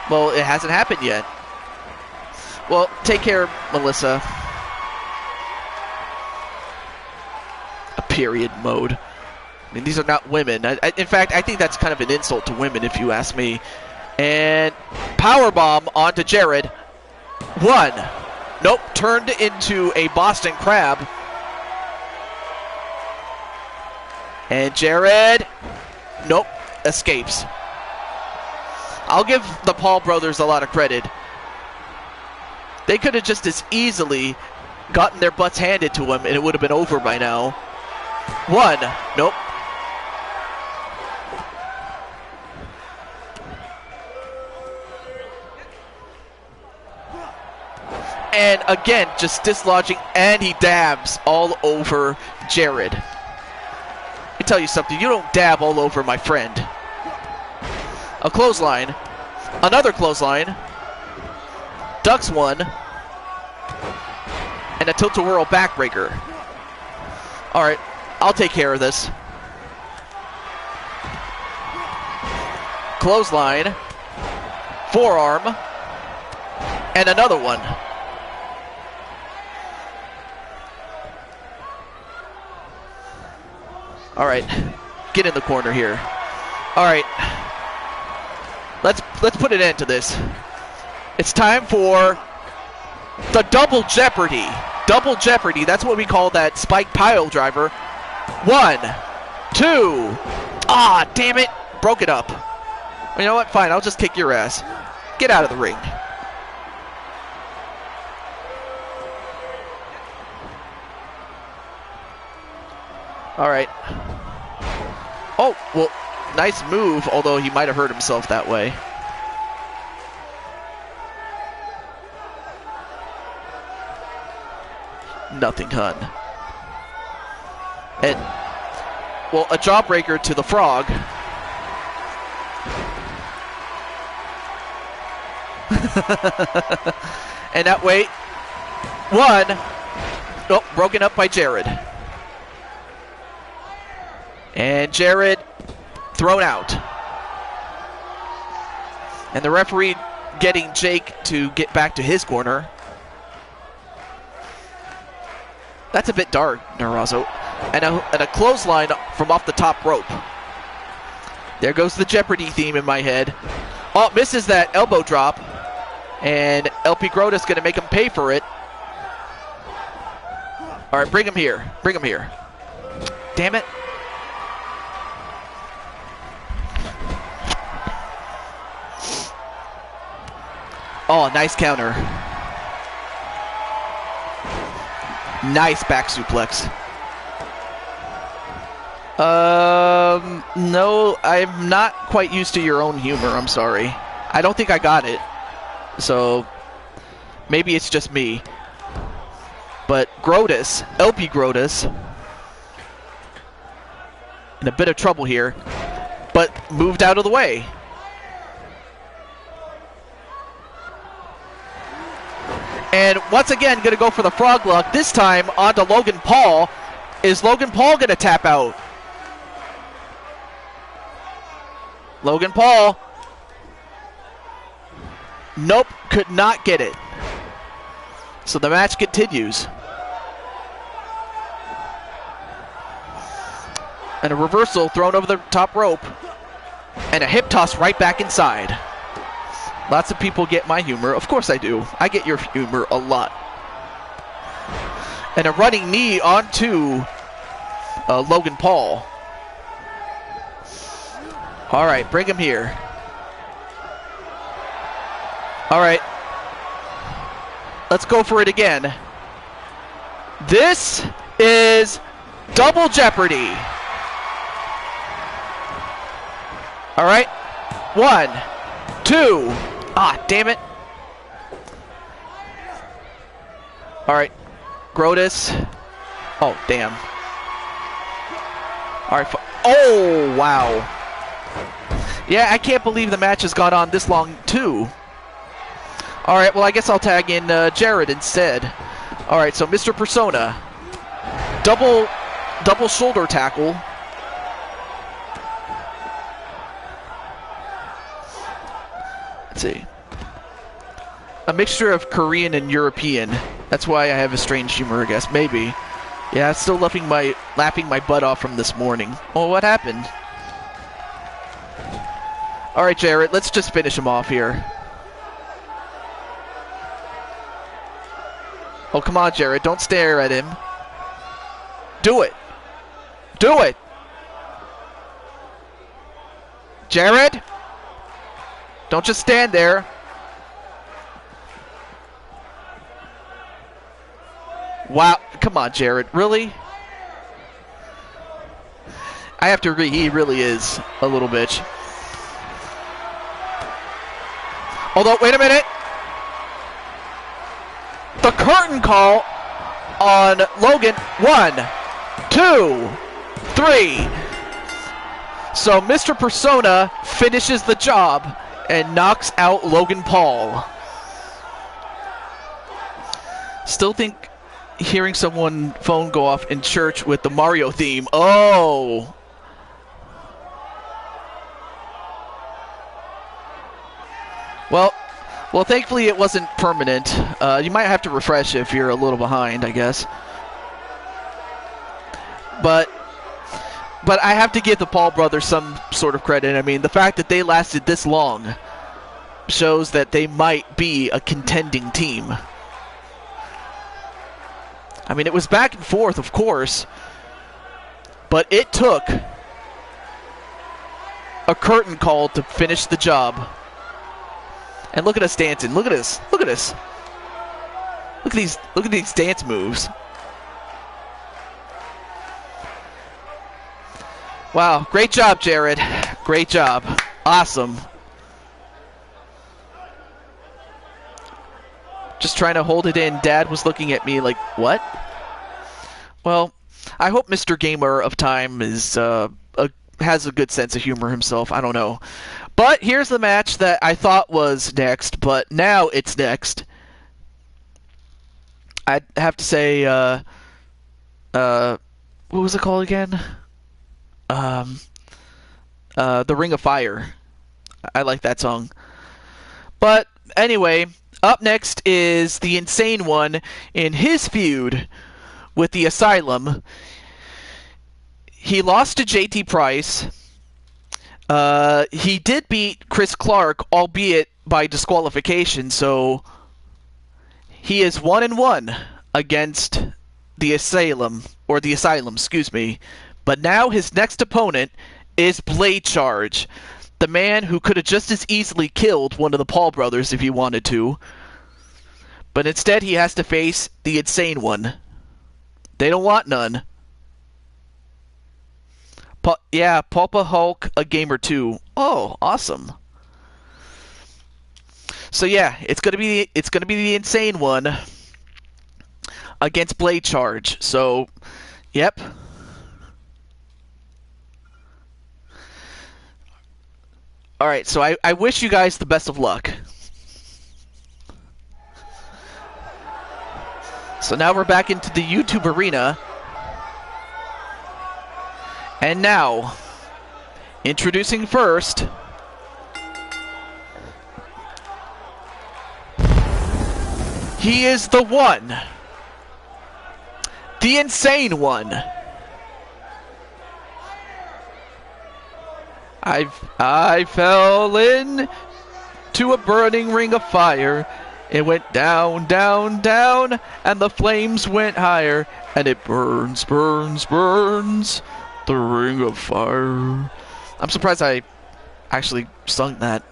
Well, it hasn't happened yet. Well, take care, Melissa. A period mode. I mean, these are not women. In fact, I think that's kind of an insult to women, if you ask me. And powerbomb onto Jared. One. Nope, turned into a Boston Crab. And Jared, nope, escapes. I'll give the Paul brothers a lot of credit. They could have just as easily gotten their butts handed to them, and it would have been over by now. One, nope. And again, just dislodging, and he dabs all over Jared. I tell you something, you don't dab all over my friend. A clothesline, another clothesline, ducks one, and a tilt-a-whirl backbreaker. All right, I'll take care of this. Clothesline, forearm, and another one. All right, get in the corner here. All right, let's put an end to this. It's time for the double jeopardy. Double jeopardy. That's what we call that spike pile driver. 1, 2. Ah, damn it! Broke it up. You know what? Fine. I'll just kick your ass. Get out of the ring. All right. Oh, well, nice move, although he might have hurt himself that way. Nothing, hun. And, well, a jawbreaker to the frog. And that way, 1. Oh, broken up by Jared. And Jared thrown out. And the referee getting Jake to get back to his corner. That's a bit dark, Narazo. And a clothesline from off the top rope. There goes the Jeopardy theme in my head. Oh, misses that elbow drop. And LP Grota's going to make him pay for it. All right, bring him here. Bring him here. Damn it. Oh, nice counter. Nice back suplex. No, I'm not quite used to your own humor. I'm sorry. I don't think I got it. So, maybe it's just me. But Grotus, LP Grotus, in a bit of trouble here, but moved out of the way. And once again, going to go for the frog luck. This time onto Logan Paul. Is Logan Paul going to tap out? Logan Paul. Nope, could not get it. So the match continues. And a reversal thrown over the top rope. And a hip toss right back inside. Lots of people get my humor. Of course I do. I get your humor a lot. And a running knee onto Logan Paul. All right, bring him here. All right. Let's go for it again. This is Double Jeopardy. All right. 1, 2. Ah, damn it. All right. Grotus. Oh, damn. All right. Oh, wow. Yeah, I can't believe the match has gone on this long, too. All right, well, I guess I'll tag in Jared instead. All right, so Mr. Persona. Double shoulder tackle. Let's see. A mixture of Korean and European. That's why I have a strange humor, I guess. Maybe. Yeah, I'm still laughing my butt off from this morning. Oh, what happened? All right, Jared, let's just finish him off here. Oh, come on, Jared. Don't stare at him. Do it. Do it. Jared? Don't just stand there. Wow. Come on, Jared. Really? I have to agree. He really is a little bitch. Although, wait a minute. The curtain call on Logan. 1, 2, 3. So Mr. Persona finishes the job and knocks out Logan Paul. Still think hearing someone phone go off in church with the Mario theme. Oh. Well, thankfully it wasn't permanent. You might have to refresh if you're a little behind, I guess. But I have to give the Paul brothers some sort of credit. I mean, the fact that they lasted this long shows that they might be a contending team. I mean, it was back and forth, of course, but it took a curtain call to finish the job. And look at us dancing. Look at us. Look at us. Look at these dance moves. Wow, great job, Jared. Great job. Awesome. Just trying to hold it in. Dad was looking at me like, what? Well, I hope Mr. Gamer of Time is has a good sense of humor himself. I don't know. But here's the match that I thought was next, but now it's next. I'd have to say, what was it called again? The Ring of Fire. I like that song. But anyway, up next is the Insane One in his feud with the Asylum. He lost to JT Price. He did beat Chris Clark, albeit by disqualification, so he is 1-1 against the Asylum, excuse me. But now his next opponent is Blade Charge, the man who could have just as easily killed one of the Paul brothers if he wanted to. But instead he has to face the Insane One. They don't want none. Yeah, Pulpa Hulk, a gamer too. Oh, awesome. So yeah, it's gonna be the Insane One against Blade Charge. So, yep. All right, so I wish you guys the best of luck. So now we're back into the YouTube arena. And now, introducing first, he is the one, the Insane One. I fell into a burning ring of fire. It went down, down, down, and the flames went higher, and it burns, burns, burns. The Ring of Fire. I'm surprised I actually sung that.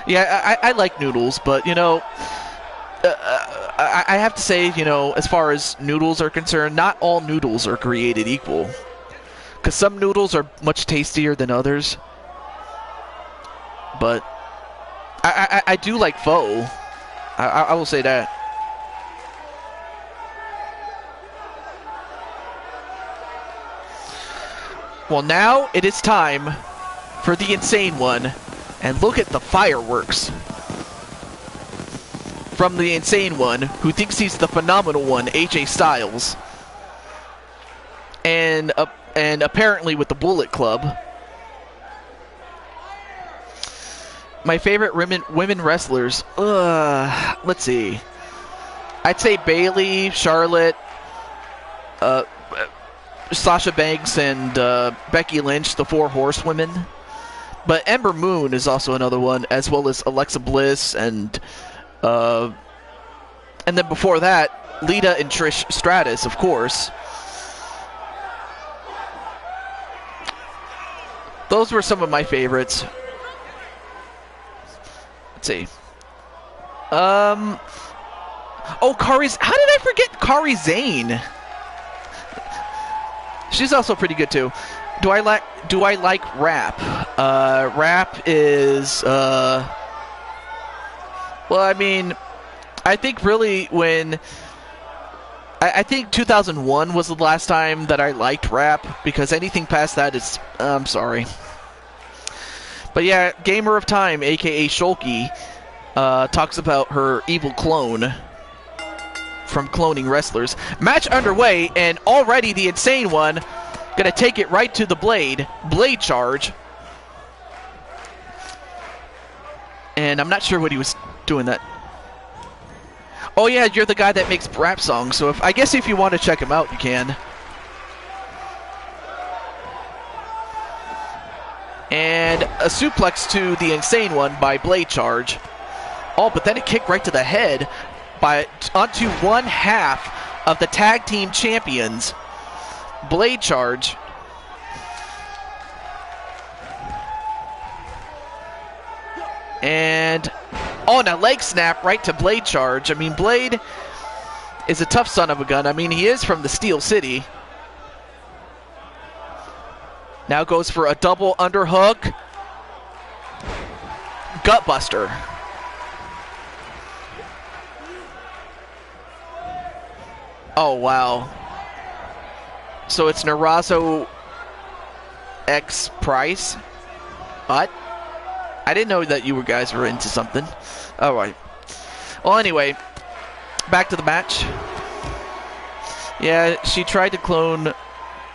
Yeah, I like Noodles, but, you know, I have to say, you know, as far as noodles are concerned, not all noodles are created equal. Because some noodles are much tastier than others. But I do like pho. I will say that. Well, now it is time for the insane one. And look at the fireworks from the insane one, who thinks he's the phenomenal one, AJ Styles. And apparently with the Bullet Club. My favorite women wrestlers. Let's see. I'd say Bayley, Charlotte, Sasha Banks, and Becky Lynch, the Four Horsewomen. But Ember Moon is also another one, as well as Alexa Bliss, and then before that, Lita and Trish Stratus, of course. Those were some of my favorites. Let's see. Oh, Kari's. How did I forget Kari Zane? She's also pretty good too. Do I like rap? Rap is well, I mean, I think really when I think 2001 was the last time that I liked rap, because anything past that is I'm sorry. But yeah, Gamer of Time, aka Shulky, talks about her evil clone from cloning wrestlers. Match underway, and already the insane one gonna take it right to the blade charge. And I'm not sure what he was doing that. Oh yeah, you're the guy that makes rap songs, so I guess if you want to check him out, you can. And a suplex to the insane one by blade charge. Oh, but then a kick right to the head onto one half of the tag team champions. Blade charge. And a leg snap right to blade charge. I mean, Blade is a tough son of a gun. I mean, he is from the Steel City. Now goes for a double underhook. Gutbuster. Oh, wow. So it's Narazo X Price? What? I didn't know that you guys were into something. All right. Well, anyway, back to the match. Yeah, she tried to clone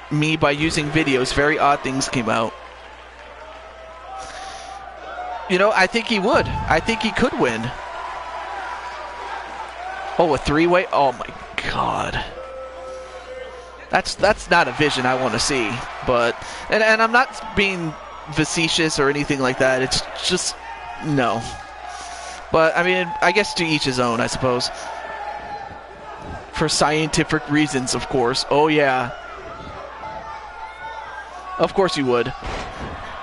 me by using videos. Very odd things came out. You know, I think he would. I think he could win. Oh, a three-way? Oh, my God. That's not a vision I want to see. But, and I'm not being facetious or anything like that. It's just, no. But, I mean, I guess to each his own, I suppose. For scientific reasons, of course. Oh, yeah. Of course you would.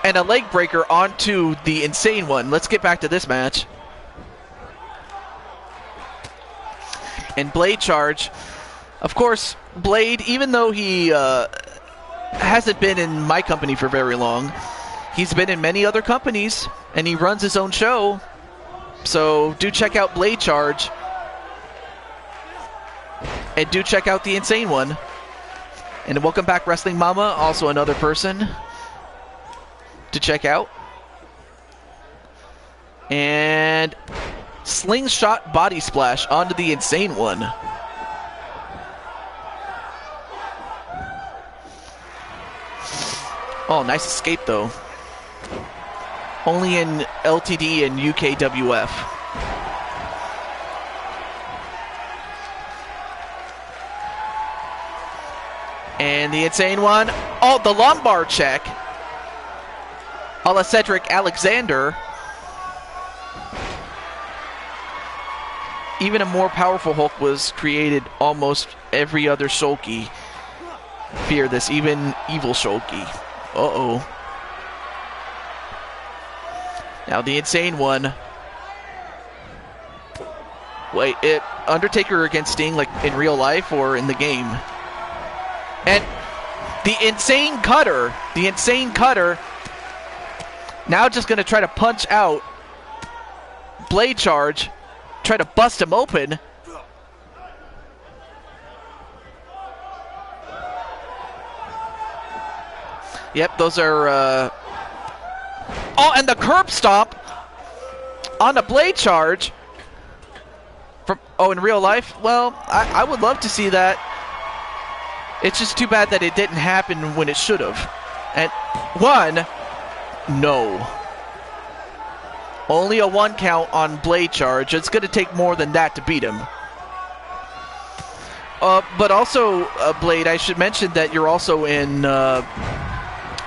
And a leg breaker onto the insane one. Let's get back to this match. And blade charge. Of course, Blade, even though he hasn't been in my company for very long, he's been in many other companies, and he runs his own show. So do check out Blade Charge. And do check out the insane one. And welcome back, Wrestling Mama, also another person to check out. And slingshot body splash onto the insane one. Oh, nice escape though. Only in LTD and UKWF. And the insane one. Oh, the lumbar check. A la Cedric Alexander. Even a more powerful Hulk was created almost every other Shulky. Fear this, even evil Shulky. Uh-oh. Now the Insane One. Wait, Undertaker against Sting, like in real life or in the game? And the Insane Cutter now just going to try to punch out Blade Charge, try to bust him open. Yep, those are... Oh, and the curb stomp on the Blade Charge. In real life? Well, I would love to see that. It's just too bad that it didn't happen when it should have. And one... No. Only a 1 count on Blade Charge. It's going to take more than that to beat him. But also, Blade, I should mention that you're also in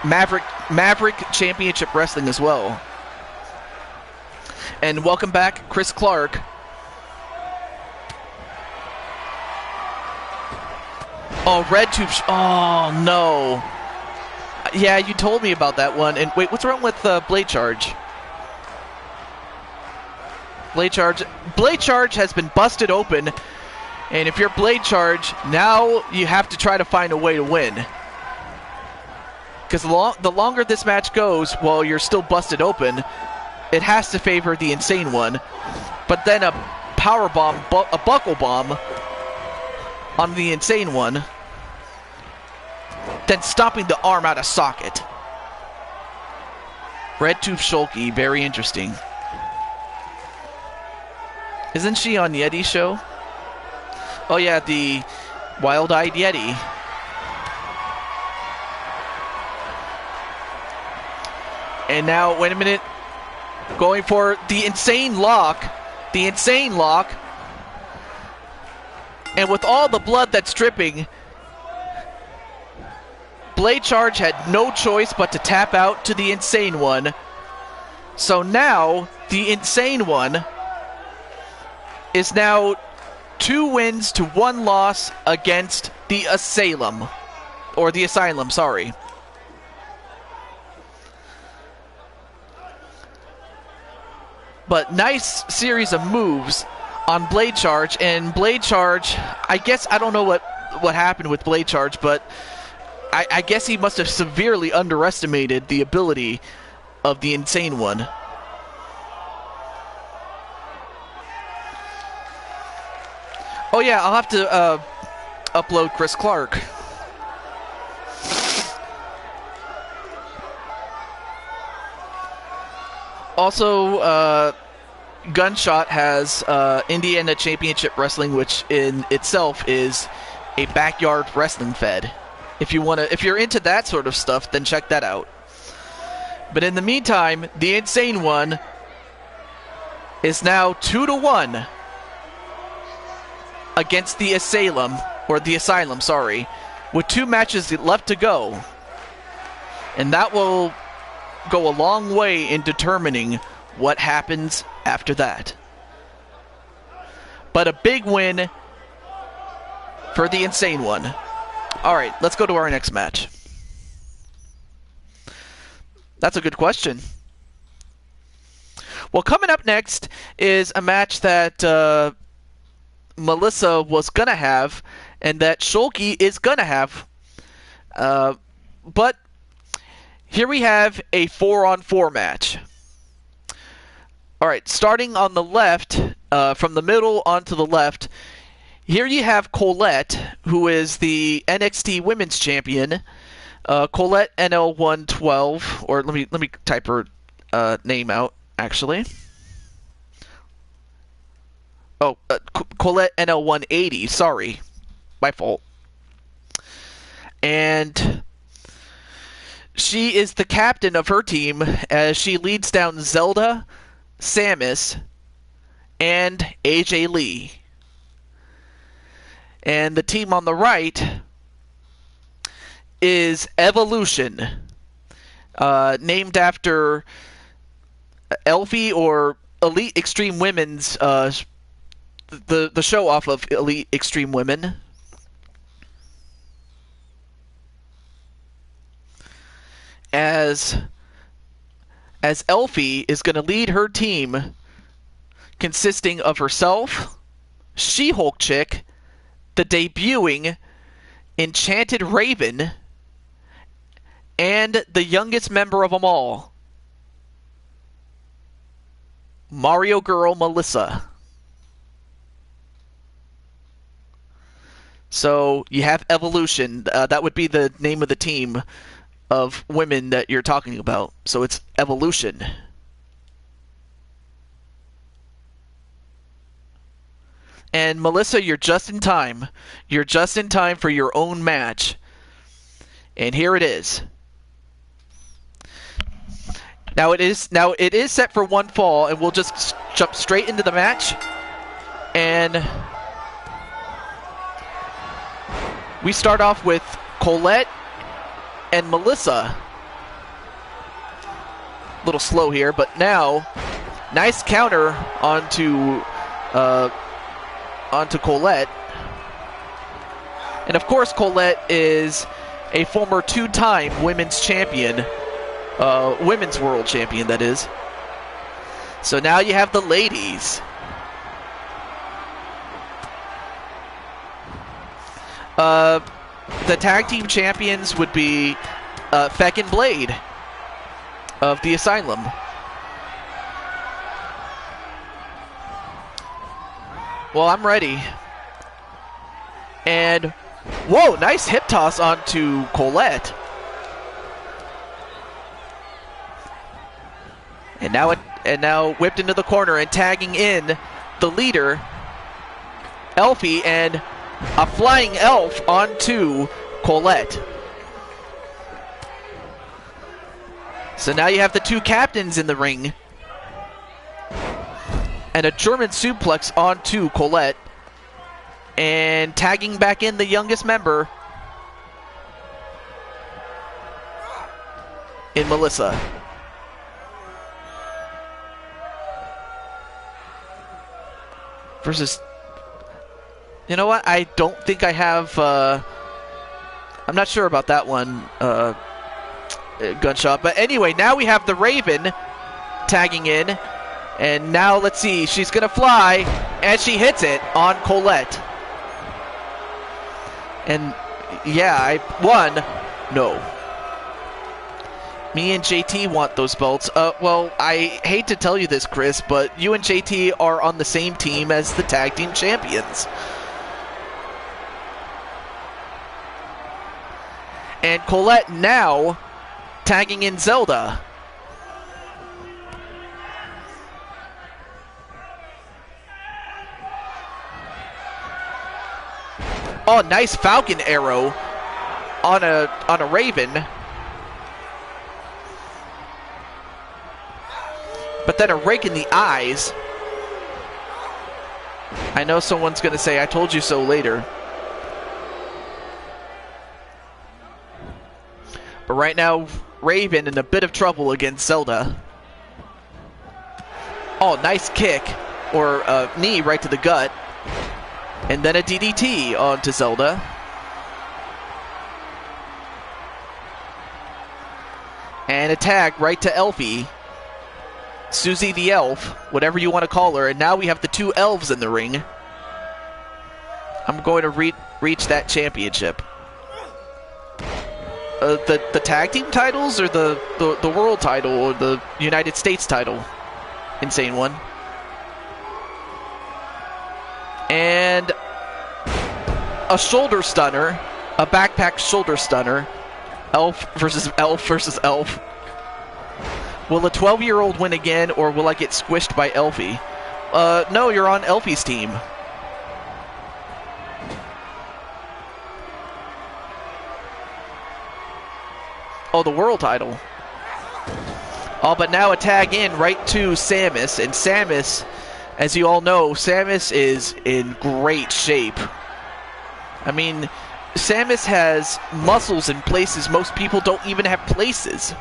Maverick Championship Wrestling as well. And welcome back, Chris Clark. Oh, red tube. Oh, no. Yeah, you told me about that one. And wait, what's wrong with Blade Charge? Blade Charge has been busted open. And if you're Blade Charge, now you have to try to find a way to win. Because the longer this match goes while you're still busted open, it has to favor the Insane One. But then a power bomb, a buckle bomb on the Insane One, then stopping the arm out of socket. Red Tube Shulky, very interesting. Isn't she on Yeti's show? Oh yeah, the Wild-Eyed Yeti. And now, wait a minute, going for the Insane Lock. The Insane Lock. And with all the blood that's dripping, Blade Charge had no choice but to tap out to the Insane One. So now, the Insane One is now 2 wins to 1 loss against the Asylum. Or the Asylum, sorry. But nice series of moves on Blade Charge. And Blade Charge, I guess, I don't know what happened with Blade Charge, but I guess he must have severely underestimated the ability of the Insane One. Oh yeah, I'll have to upload Chris Clark. Also, Gunshot has Indiana Championship Wrestling, which in itself is a backyard wrestling fed. If you're into that sort of stuff, then check that out. But in the meantime, the Insane One is now 2-1 against the Asylum, sorry, with 2 matches left to go. And that will go a long way in determining what happens after that. But a big win for the Insane One. Alright, let's go to our next match. That's a good question. Well, coming up next is a match that Melissa was going to have and that Shulky is going to have. But here we have a 4-on-4 match. Alright, starting on the left, from the middle onto the left, here you have Colette, who is the NXT Women's Champion. Colette NL112, or let me type her name out, actually. Oh, Colette NL180, sorry. My fault. And she is the captain of her team as she leads down Zelda, Samus, and AJ Lee. And the team on the right is Evolution, named after Elfie, or Elite Extreme Women's, the show off of Elite Extreme Women. As as Elfie is going to lead her team consisting of herself, She-Hulk Chick, the debuting Enchanted Raven, and the youngest member of them all, Mario Girl Melissa. So you have Evolution. That would be the name of the team of women that you're talking about. So it's Evolution. And Melissa, you're just in time. You're just in time for your own match. And here it is. Now it is set for one fall, and we'll just jump straight into the match. And we start off with Colette and Melissa. A little slow here, but now nice counter onto Colette. And of course, Colette is a former two-time women's champion, women's world champion, that is. So now you have the ladies. The tag team champions would be Feck and Blade of the Asylum. Well, I'm ready. And whoa, nice hip toss onto Colette. And now whipped into the corner and tagging in the leader, Elfie, and a flying elf onto Colette. So now you have the two captains in the ring. And a German suplex onto Colette. And tagging back in the youngest member in Melissa. Versus, you know what? I don't think I have, I'm not sure about that one, Gunshot. But anyway, now we have the Raven tagging in. And now let's see, she's going to fly, and she hits it on Colette. And yeah, I won. No. Me and JT want those belts. Well, I hate to tell you this, Chris, but you and JT are on the same team as the tag team champions. And Colette now tagging in Zelda. Oh, nice Falcon arrow on a Raven. But then a rake in the eyes. I know someone's going to say, I told you so later. But right now, Raven in a bit of trouble against Zelda. Oh, nice kick. Or a knee right to the gut. And then a DDT onto Zelda. And a tag right to Elfie. Susie the Elf, whatever you want to call her. And now we have the two elves in the ring. I'm going to reach that championship. The tag team titles, or the world title, or the United States title? Insane one. And a shoulder stunner, a backpack shoulder stunner. Elf versus elf versus elf. Will a 12-year-old win again, or will I get squished by Elfie? No, you're on Elfie's team. Oh, the world title. Oh, but now a tag in right to Samus, and Samus, as you all know, Samus is in great shape. I mean, Samus has muscles in places most people don't even have places.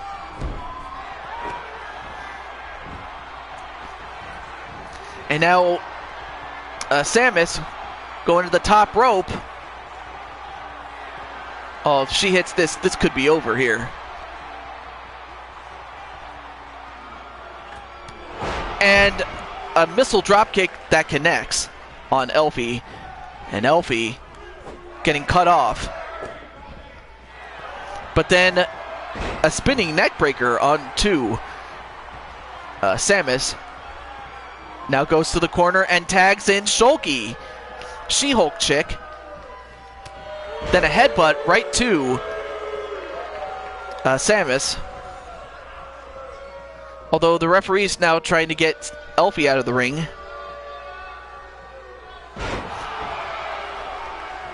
And now, Samus going to the top rope. Oh, if she hits this, this could be over here. And a missile dropkick that connects on Elfie. And Elfie getting cut off. But then a spinning neckbreaker onto Samus. Now goes to the corner and tags in Shulky. She-Hulk chick. Then a headbutt right to Samus. Although the referee's now trying to get Elfie out of the ring.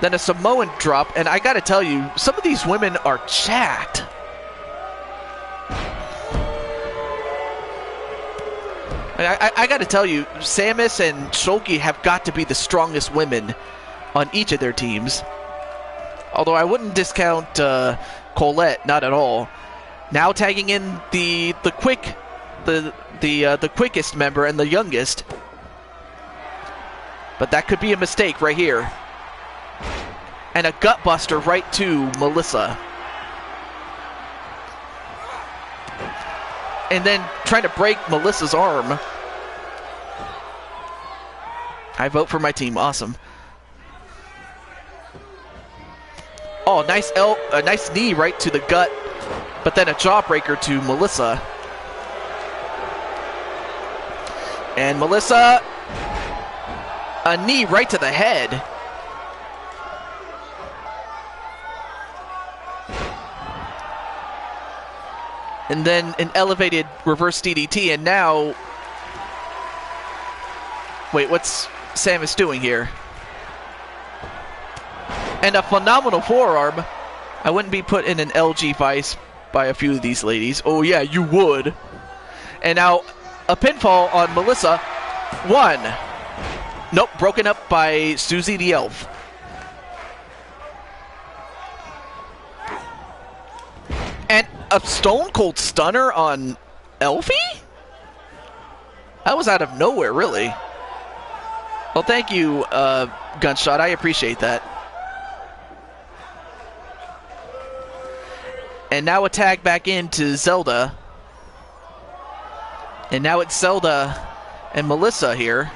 Then a Samoan drop, and I gotta tell you, some of these women are jacked. I gotta tell you, Samus and Shulky have got to be the strongest women on each of their teams. Although I wouldn't discount Colette, not at all. Now tagging in the quickest member and the youngest. But that could be a mistake right here. And a gut buster right to Melissa. And then trying to break Melissa's arm. I vote for my team. Awesome. Oh, a nice knee right to the gut. But then a jawbreaker to Melissa. And Melissa, a knee right to the head. And then an elevated reverse DDT, and now... Wait, what's Samus doing here? And a phenomenal forearm. I wouldn't be put in an LG vice by a few of these ladies. Oh yeah, you would. And now a pinfall on Melissa. 1. Nope, broken up by Susie the Elf. And a Stone Cold Stunner on Elfie? That was out of nowhere, really. Well, thank you, Gunshot. I appreciate that. And now a tag back into Zelda. And now it's Zelda and Melissa here.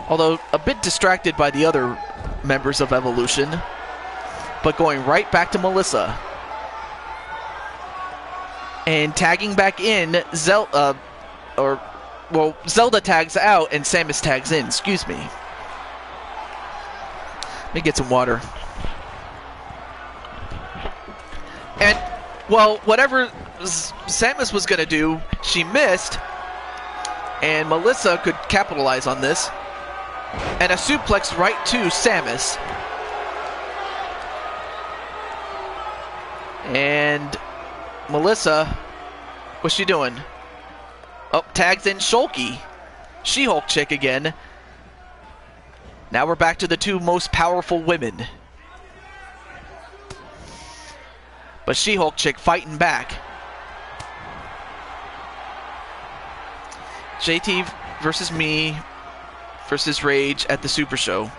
Although a bit distracted by the other members of Evolution. But going right back to Melissa. And tagging back in Zelda tags out and Samus tags in, excuse me. Let me get some water. And, well, whatever Samus was going to do, she missed. And Melissa could capitalize on this. And a suplex right to Samus. And Melissa, what's she doing? Oh, tags in Shulky. She-Hulk chick again. Now we're back to the two most powerful women. But She-Hulk chick fighting back. JT versus me versus Rage at the Super Show.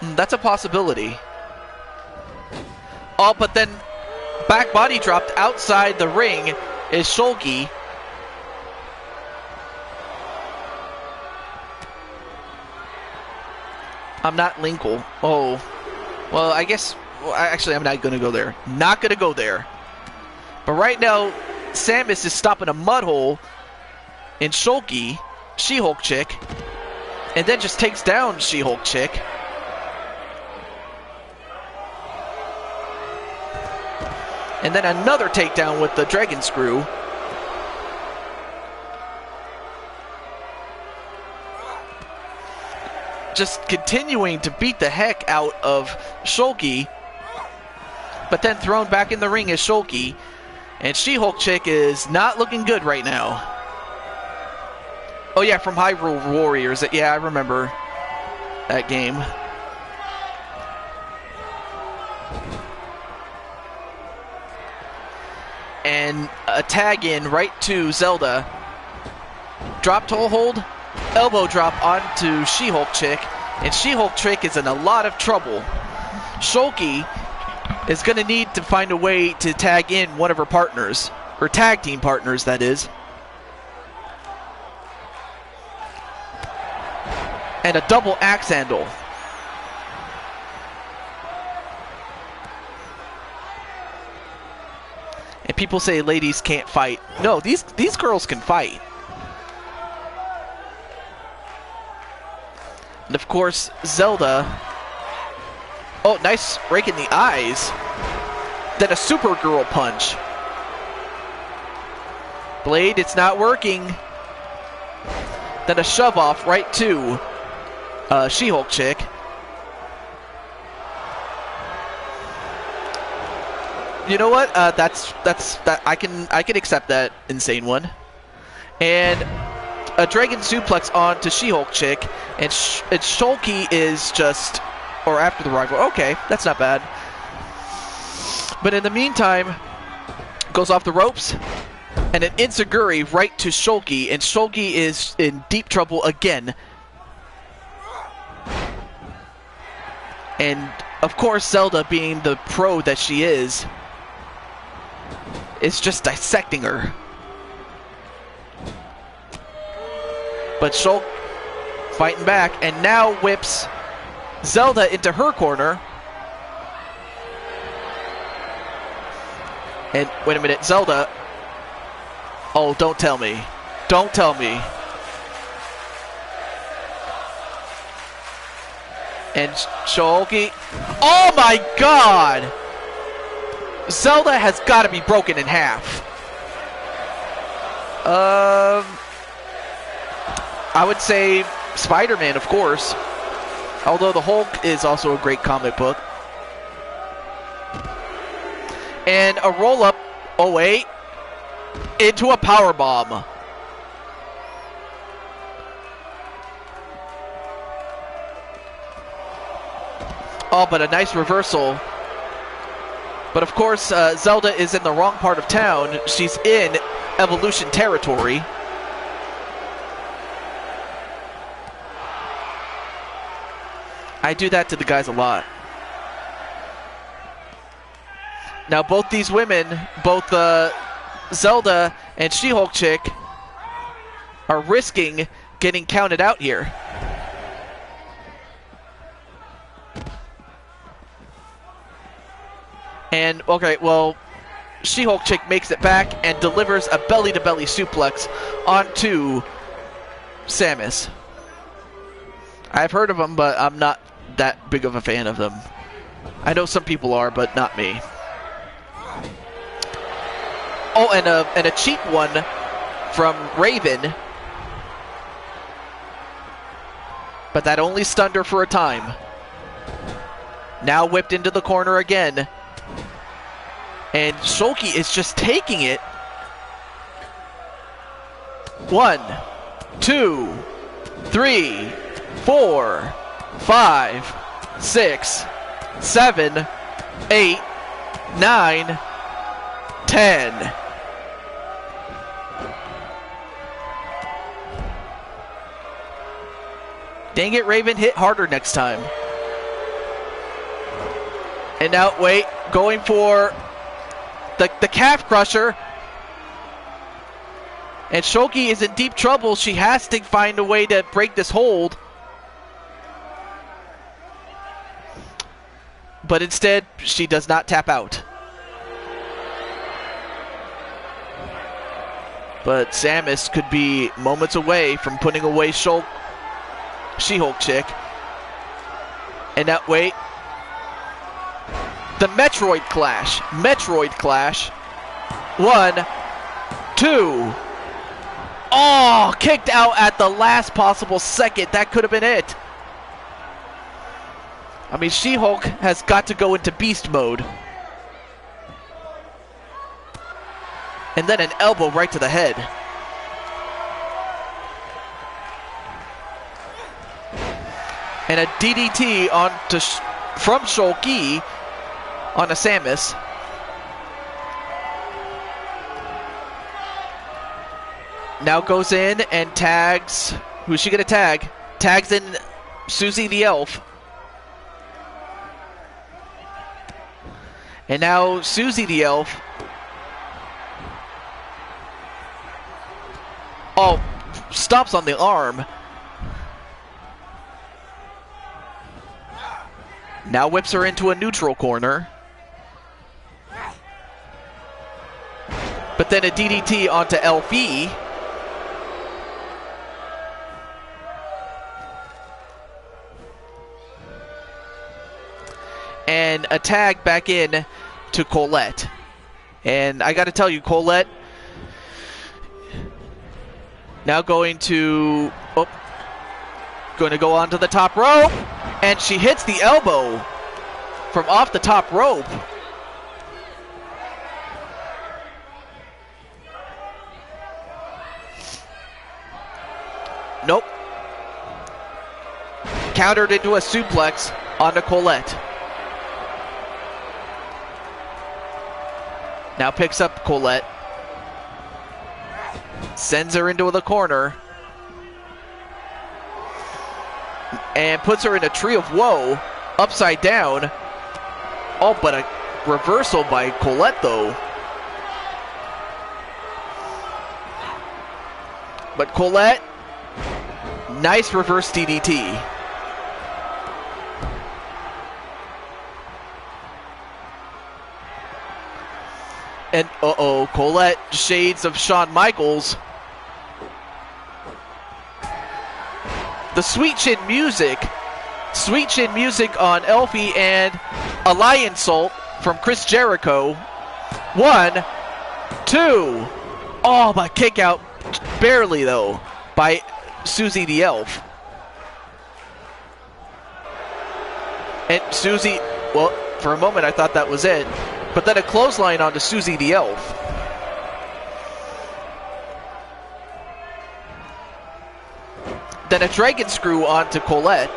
That's a possibility. Oh, but then back body dropped outside the ring is Shulky. I'm not Linkle. Oh. Well, I guess... Well, actually, I'm not going to go there. Not going to go there. But right now, Samus is stopping a mud hole in Shulky, She-Hulk chick, and then just takes down She-Hulk chick. And then another takedown with the Dragon Screw. Just continuing to beat the heck out of Shulky. But then thrown back in the ring is Shulky. And She-Hulk chick is not looking good right now. Oh yeah, from Hyrule Warriors. Yeah, I remember that game. And a tag in right to Zelda. Drop toe hold, elbow drop onto She-Hulk chick, and She-Hulk chick is in a lot of trouble. Shulky is going to need to find a way to tag in one of her partners, her tag team partners, that is. And a double axe handle. And people say ladies can't fight. No, these girls can fight. And of course, Zelda. Oh, nice rake in the eyes. Then a Supergirl punch. Blade, it's not working. Then a shove off right to She-Hulk chick. You know what? That's I can accept that insane one. And a dragon suplex on to She-Hulk chick, and Shulky is just, or after the rival. Okay, that's not bad. But in the meantime, goes off the ropes, and an enziguri right to Shulky, and Shulky is in deep trouble again. And of course, Zelda, being the pro that she is just dissecting her. But Shulk fighting back, and now whips Zelda into her corner. And wait a minute, Zelda. Oh, don't tell me. Don't tell me. And Shulky. Oh my god! Zelda has got to be broken in half. I would say Spider-Man, of course. Although the Hulk is also a great comic book. And a roll-up, oh wait, into a powerbomb. Oh, but a nice reversal. But of course, Zelda is in the wrong part of town. She's in Evolution territory. I do that to the guys a lot. Now both these women, both Zelda and She-Hulk chick, are risking getting counted out here. And, okay, well, She-Hulk chick makes it back and delivers a belly-to-belly suplex onto Samus. I've heard of them, but I'm not that big of a fan of them. I know some people are, but not me. Oh, and a cheap one from Raven. But that only stunned her for a time. Now whipped into the corner again. And Shulky is just taking it. 1, 2, 3, 4, 5, 6, 7, 8, 9, 10. Dang it, Raven, hit harder next time. And now, wait, going for the calf crusher. And Shulky is in deep trouble. She has to find a way to break this hold. But instead, she does not tap out. But Samus could be moments away from putting away She-Hulk chick. And now, wait. The Metroid Clash. Metroid Clash. 1, 2. Oh, kicked out at the last possible second. That could have been it. I mean, She-Hulk has got to go into beast mode. And then an elbow right to the head. And a DDT from Shulky on a Samus. Now goes in and tags. Who's she gonna tag? Tags in Susie the Elf. And now Susie the Elf. Oh, stops on the arm. Now whips her into a neutral corner. But then a DDT onto LV. And a tag back in to Colette. And I got to tell you, Colette now going to go onto the top rope, and she hits the elbow from off the top rope. Nope. Countered into a suplex onto Colette. Now picks up Colette. Sends her into the corner. And puts her in a tree of woe. Upside down. Oh, but a reversal by Colette, though. But Colette, nice reverse DDT. And Colette, shades of Shawn Michaels. The Sweet Chin Music on Elfie, and a lion salt from Chris Jericho. 1, 2. Oh, but kick out, barely though, by Susie the Elf. And Susie, well, for a moment I thought that was it. But then a clothesline onto Susie the Elf. Then a dragon screw onto Colette.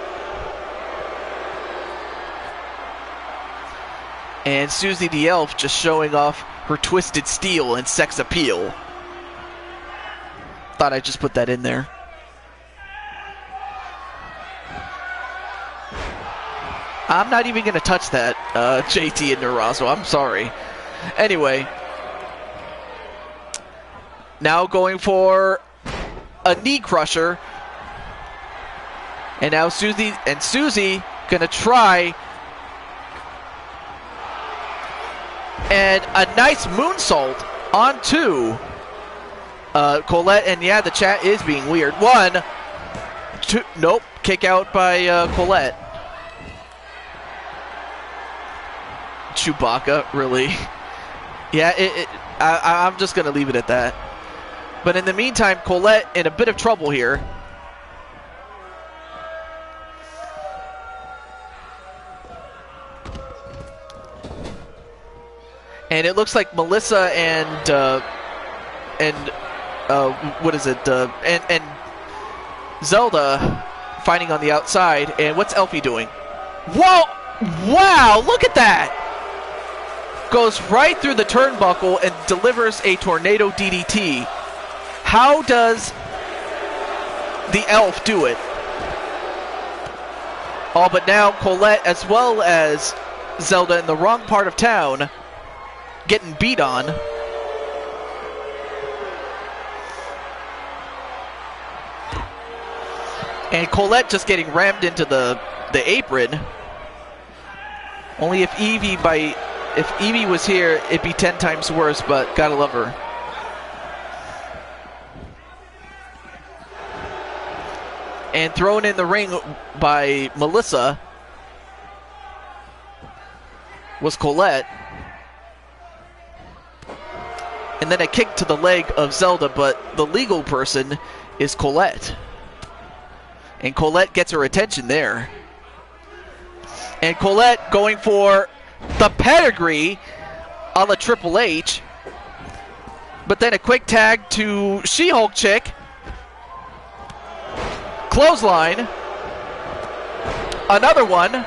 And Susie the Elf just showing off her twisted steel and sex appeal. Thought I'd just put that in there. I'm not even going to touch that, JT and Narazo. I'm sorry. Anyway. Now going for a knee crusher. And now Susie going to try. And a nice moonsault onto Colette. And yeah, the chat is being weird. 1, 2, nope. Kick out by Colette. Chewbacca, really? Yeah, I'm just going to leave it at that. But in the meantime, Colette in a bit of trouble here. And it looks like Melissa and what is it? And Zelda fighting on the outside. And what's Elfie doing? Whoa! Wow! Look at that! Goes right through the turnbuckle and delivers a tornado DDT. How does the Elf do it? Oh, but now Colette, as well as Zelda, in the wrong part of town, getting beat on. And Colette just getting rammed into the apron. Only if Evie was here, it'd be 10 times worse, but gotta love her. And thrown in the ring by Melissa was Colette. And then a kick to the leg of Zelda, but the legal person is Colette. And Colette gets her attention there. And Colette going for the pedigree a la Triple H. But then a quick tag to She-Hulk chick. Clothesline. Another one.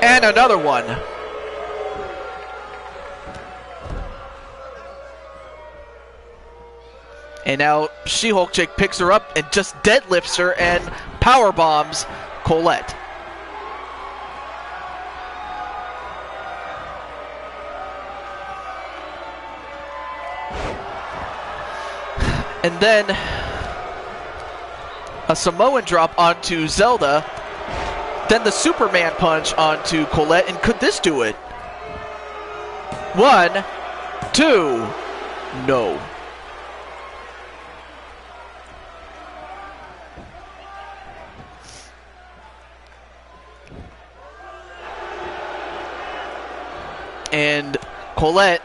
And another one. And now She-Hulk chick picks her up and just deadlifts her and power bombs Colette. And then a Samoan drop onto Zelda. Then the Superman punch onto Colette, and could this do it? 1, 2, no. And Colette,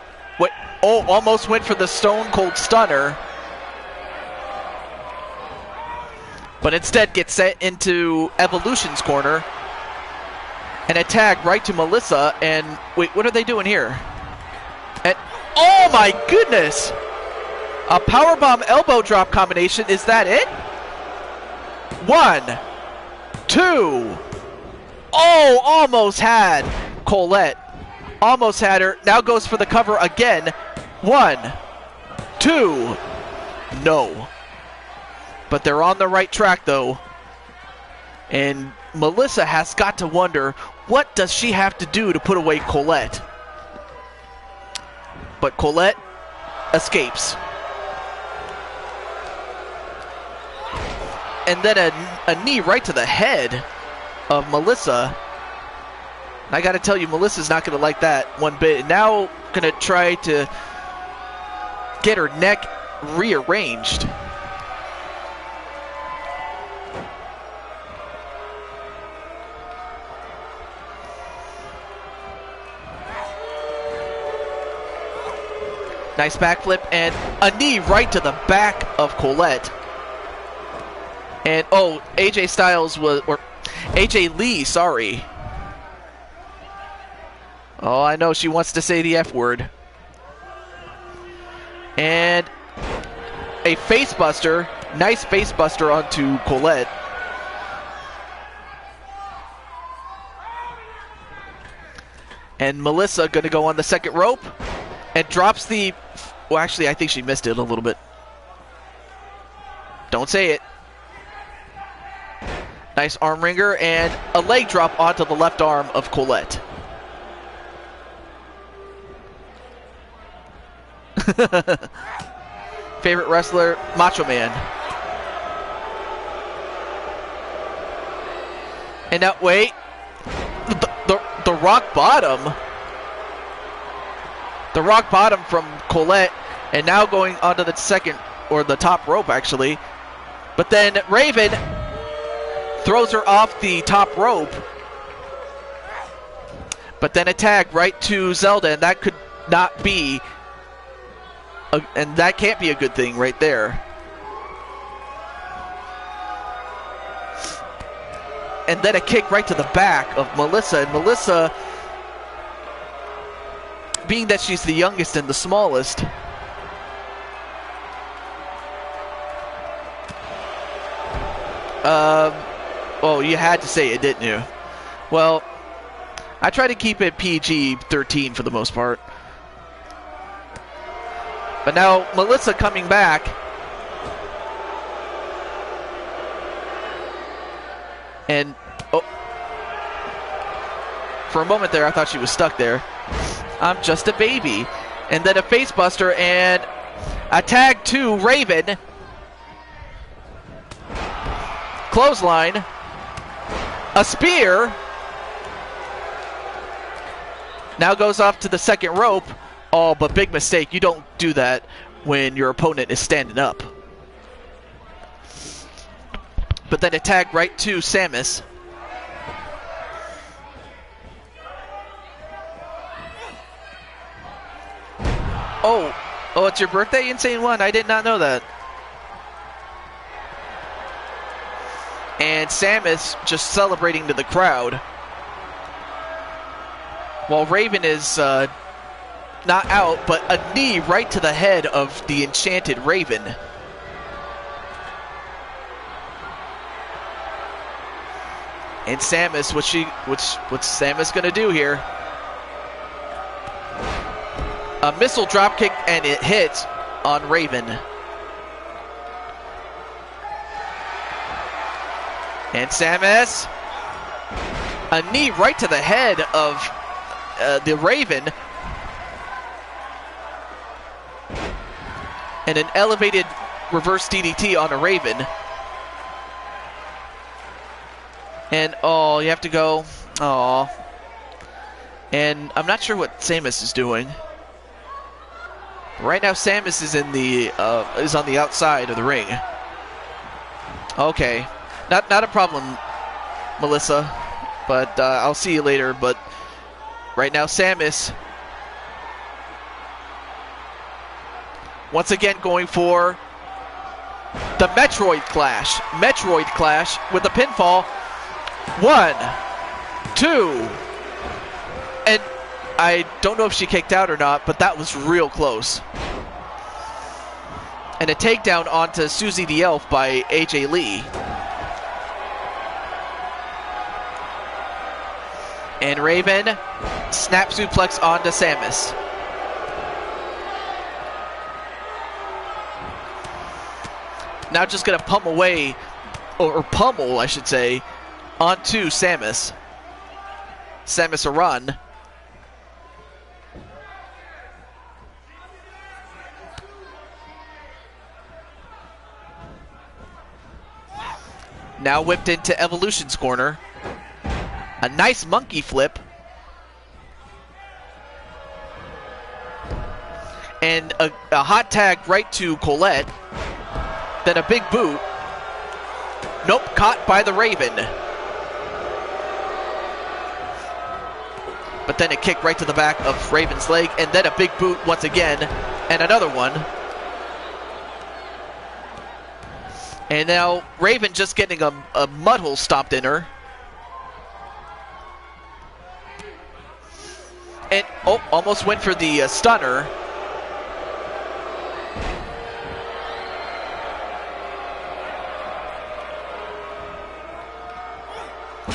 almost went for the Stone Cold Stunner, but instead gets set into Evolution's corner. And a tag right to Melissa, and wait, what are they doing here? And oh my goodness! A powerbomb elbow drop combination, is that it? 1, 2, oh, almost had Colette. Almost had her, now goes for the cover again. 1, 2, no. But they're on the right track though. And Melissa has got to wonder, what does she have to do to put away Colette? But Colette escapes. And then a knee right to the head of Melissa. I gotta tell you, Melissa's not gonna like that one bit. Now gonna try to get her neck rearranged. Nice backflip and a knee right to the back of Colette. And oh, AJ Styles was, or AJ Lee, sorry. Oh, I know she wants to say the F word. And a facebuster, nice facebuster onto Colette. And Melissa gonna go on the second rope and drops the, well actually I think she missed it a little bit. Don't say it. Nice arm wringer and a leg drop onto the left arm of Colette. Favorite wrestler, Macho Man. And now, wait, the rock bottom. The rock bottom from Colette, and now going onto the second, or the top rope actually. But then Raven throws her off the top rope. But then a tag right to Zelda, and that could not be, and that can't be a good thing right there. And then a kick right to the back of Melissa, and Melissa, being that she's the youngest and the smallest, well, you had to say it, didn't you? Well, I try to keep it PG-13 for the most part. But now Melissa coming back. And, oh, for a moment there I thought she was stuck there. I'm just a baby. And then a facebuster and a tag to Raven. Clothesline. A spear. Now goes off to the second rope. Oh, but big mistake. You don't do that when your opponent is standing up. But then a tag right to Samus. Oh, it's your birthday, Insane One? I did not know that. And Samus just celebrating to the crowd. While Raven is not out, but a knee right to the head of the enchanted Raven. And Samus, what's Samus gonna do here? A missile dropkick, and it hits on Raven. And Samus, a knee right to the head of the Raven. And an elevated reverse DDT on a Raven. And, oh, you have to go. Oh. And I'm not sure what Samus is doing. Right now, Samus is in the is on the outside of the ring. Okay, not a problem, Melissa. But I'll see you later. But right now, Samus once again going for the Metroid Clash. Metroid Clash with a pinfall. 1, 2, and I don't know if she kicked out or not, but that was real close. And a takedown onto Susie the Elf by AJ Lee. And Raven, snap suplex onto Samus. Now just going to pump away, or pummel, I should say, onto Samus. Samus Aran. Now whipped into Evolution's corner. A nice monkey flip. And a hot tag right to Colette. Then a big boot. Nope, caught by the Raven. But then a kick right to the back of Raven's leg. And then a big boot once again. And another one. And now Raven just getting a mud hole stomped in her. And, oh, almost went for the stunner.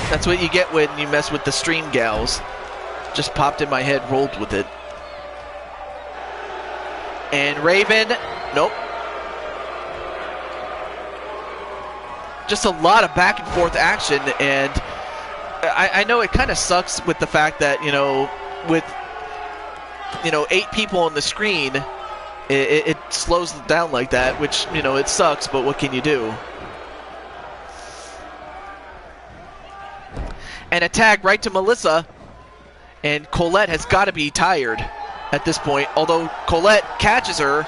That's what you get when you mess with the stream gals. Just popped in my head, rolled with it. And Raven, nope. Just a lot of back and forth action, and I know it kind of sucks with the fact that, you know, with, you know, 8 people on the screen, it slows it down like that, which, you know, it sucks, but what can you do? And a tag right to Melissa, and Colette has got to be tired at this point, although Colette catches her,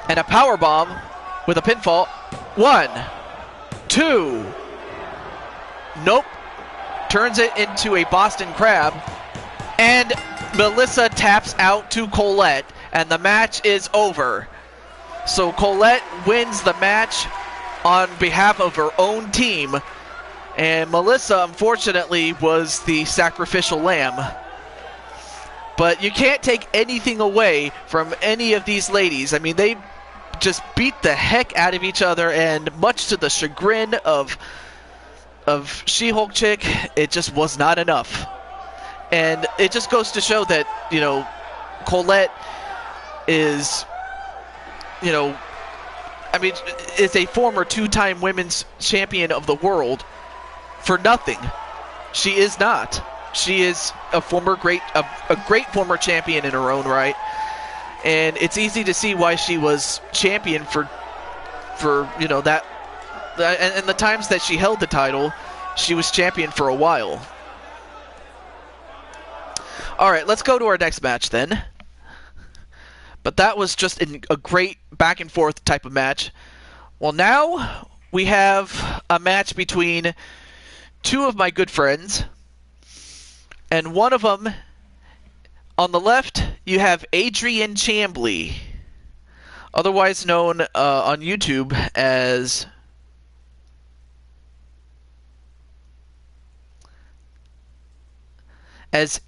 and a powerbomb with a pinfall. 1, 2, nope, turns it into a Boston Crab, and Melissa taps out to Colette, and the match is over. So Colette wins the match on behalf of her own team, and Melissa, unfortunately, was the sacrificial lamb. But you can't take anything away from any of these ladies. I mean, they just beat the heck out of each other, and much to the chagrin of She-Hulk Chick, it just was not enough. And it just goes to show that, you know, Colette is, you know, I mean, is a former 2-time women's champion of the world for nothing. She is not. She is a great former champion in her own right. And it's easy to see why she was champion for you know, that, and the times that she held the title, she was champion for a while. All right, let's go to our next match then. But that was just a great back and forth type of match. Well, now we have a match between 2 of my good friends, and one of them, on the left, you have Adrian Chambly, otherwise known on YouTube as A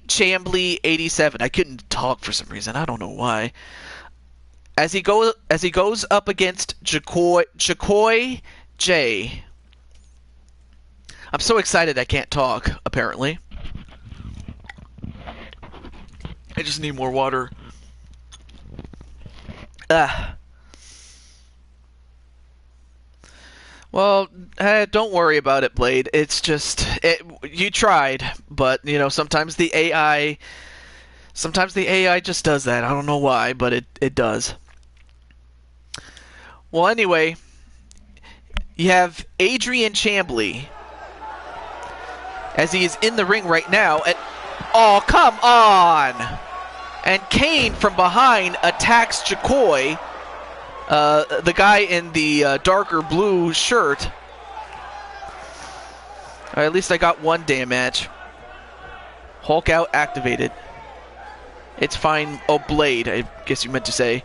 Chambly 87. I couldn't talk for some reason. I don't know why. As he goes up against Chakoi J. I'm so excited I can't talk, apparently. I just need more water. Well, don't worry about it, Blade. It's just, you tried, but, you know, sometimes the AI just does that. I don't know why, but it does. Well, anyway, you have Adrian Chambly as he is in the ring right now. And oh, come on! And Kane from behind attacks Jacoy, the guy in the darker blue shirt. Or at least I got one damn match. Hulk out activated. It's fine. Oh, Blade, I guess you meant to say.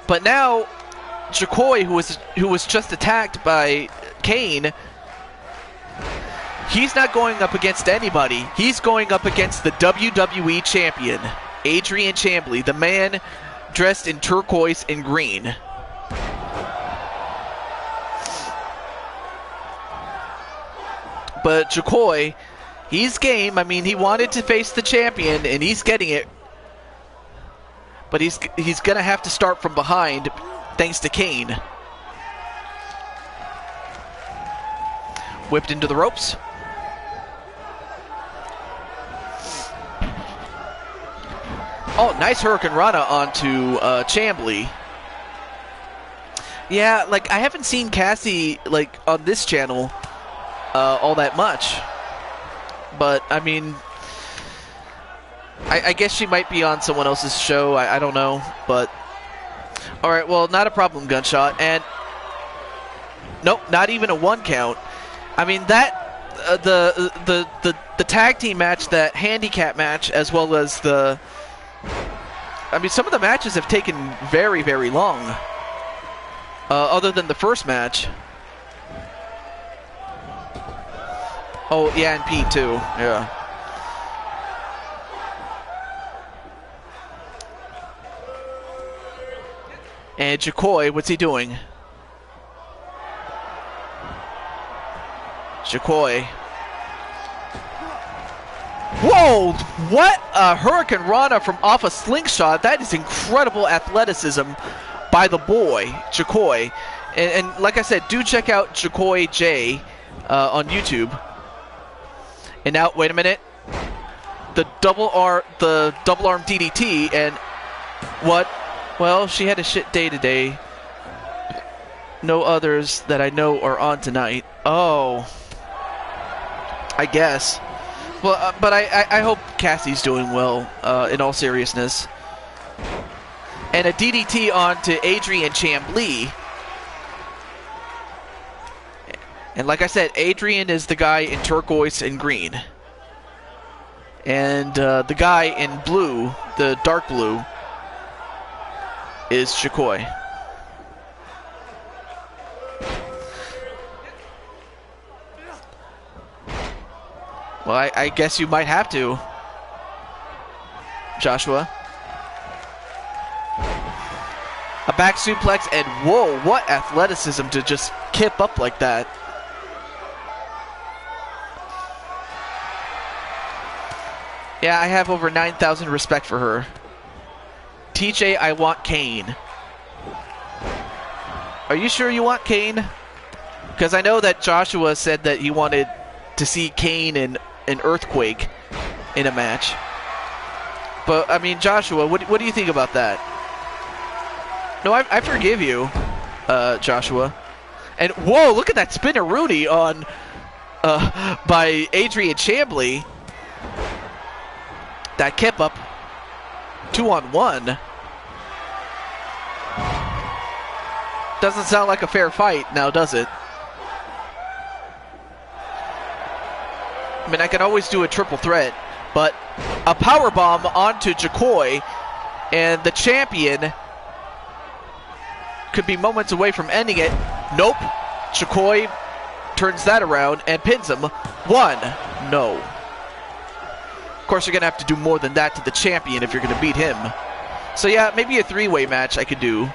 But now, Jacoy, who was just attacked by Kane, he's not going up against anybody. He's going up against the WWE champion, Adrian Chambly, the man dressed in turquoise and green. But Jacoy, he's game. I mean, he wanted to face the champion, and he's getting it. But he's going to have to start from behind, thanks to Kane. Whipped into the ropes. Oh, nice Hurricane Rana onto Chambly. Yeah, like, I haven't seen Cassie, like, on this channel all that much. But, I mean, I guess she might be on someone else's show. I don't know. But, alright, well, not a problem, Gunshot. And, nope, not even a 1 count. I mean, that, the tag team match, that handicap match, as well as the... I mean, some of the matches have taken very, very long. Other than the first match. Oh, yeah, and Pete, too. Yeah. And Jacoy, what's he doing? Jacoy. Whoa! What a Hurricane Rana from off a slingshot. That is incredible athleticism by the boy, Jacoy. And like I said, do check out Jacoy J on YouTube. And now, wait a minute. The double arm DDT, and what? Well, she had a shit day today. No others that I know are on tonight. Oh. I guess. Well, but I hope Cassie's doing well, in all seriousness. And a DDT onto Adrian Chambly. And like I said, Adrian is the guy in turquoise and green. And the guy in blue, the dark blue, is Jacoy. Well, I guess you might have to, Joshua. A back suplex, and whoa, what athleticism to just kip up like that. Yeah, I have over 9,000 respect for her. TJ, I want Kane. Are you sure you want Kane? Because I know that Joshua said that he wanted to see Kane and an Earthquake in a match. But, I mean, Joshua, what do you think about that? No, I forgive you, Joshua. And, whoa, look at that spinneroonie on, by Adrian Chambly. That kip up. 2-on-1. Doesn't sound like a fair fight now, does it? I mean, I can always do a triple threat, but a powerbomb onto Jacoy, and the champion could be moments away from ending it. Nope. Jacoy turns that around and pins him. 1. No. Of course, you're going to have to do more than that to the champion if you're going to beat him. So, yeah, maybe a 3-way match I could do.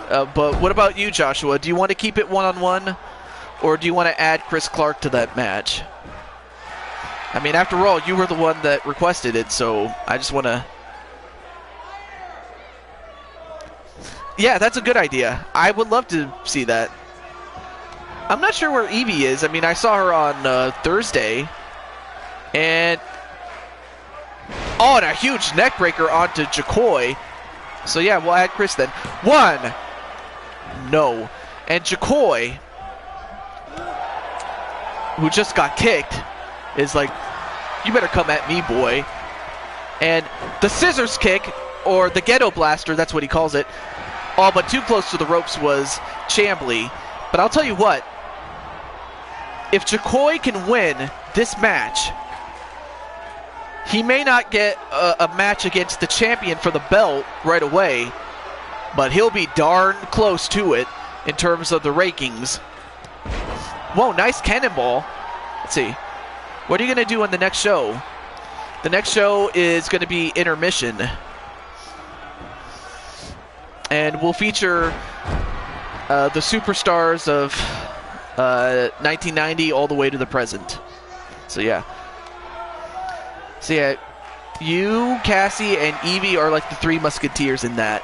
But what about you, Joshua? Do you want to keep it 1-on-1? Or do you want to add Chris Clark to that match? I mean, after all, you were the one that requested it, so I just want to... Yeah, that's a good idea. I would love to see that. I'm not sure where Evie is. I mean, I saw her on Thursday. And... Oh, and a huge neck breaker onto Jacoy. So yeah, we'll add Chris then. 1. No. And Jacoy, who just got kicked, is like, you better come at me, boy. And the scissors kick, or the ghetto blaster, that's what he calls it, all but too close to the ropes was Chambly. But I'll tell you what, if Jacoy can win this match, he may not get a match against the champion for the belt right away, but he'll be darn close to it in terms of the rankings. Whoa, nice cannonball. Let's see. What are you going to do on the next show? The next show is going to be Intermission. And we'll feature the superstars of 1990 all the way to the present. So yeah. So yeah, you, Cassie, and Evie are like the 3 musketeers in that.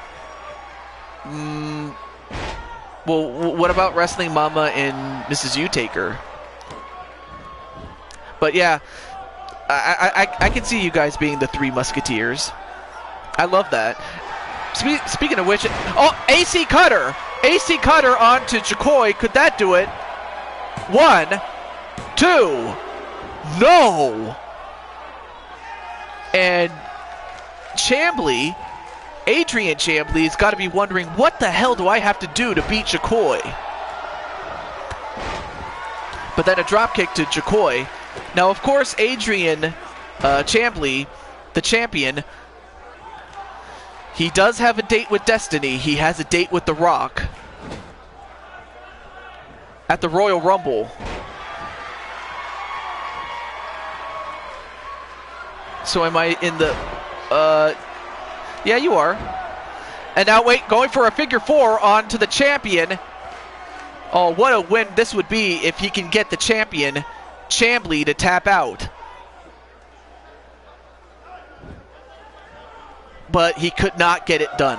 Well, what about Wrestling Mama and Mrs. U-Taker? But yeah, I can see you guys being the 3 musketeers. I love that. Speaking of which, oh, AC Cutter! AC Cutter onto Jacoy. Could that do it? 1, 2, no! And Chambly, Adrian Chambly, has got to be wondering, what the hell do I have to do to beat Jacoy? But then a dropkick to Jacoy. Now, of course, Adrian Chambly, the champion, he does have a date with Destiny. He has a date with The Rock at the Royal Rumble. So am I in the... yeah, you are. And now, wait, going for a figure 4 onto the champion. Oh, what a win this would be if he can get the champion, Chambly, to tap out. But he could not get it done.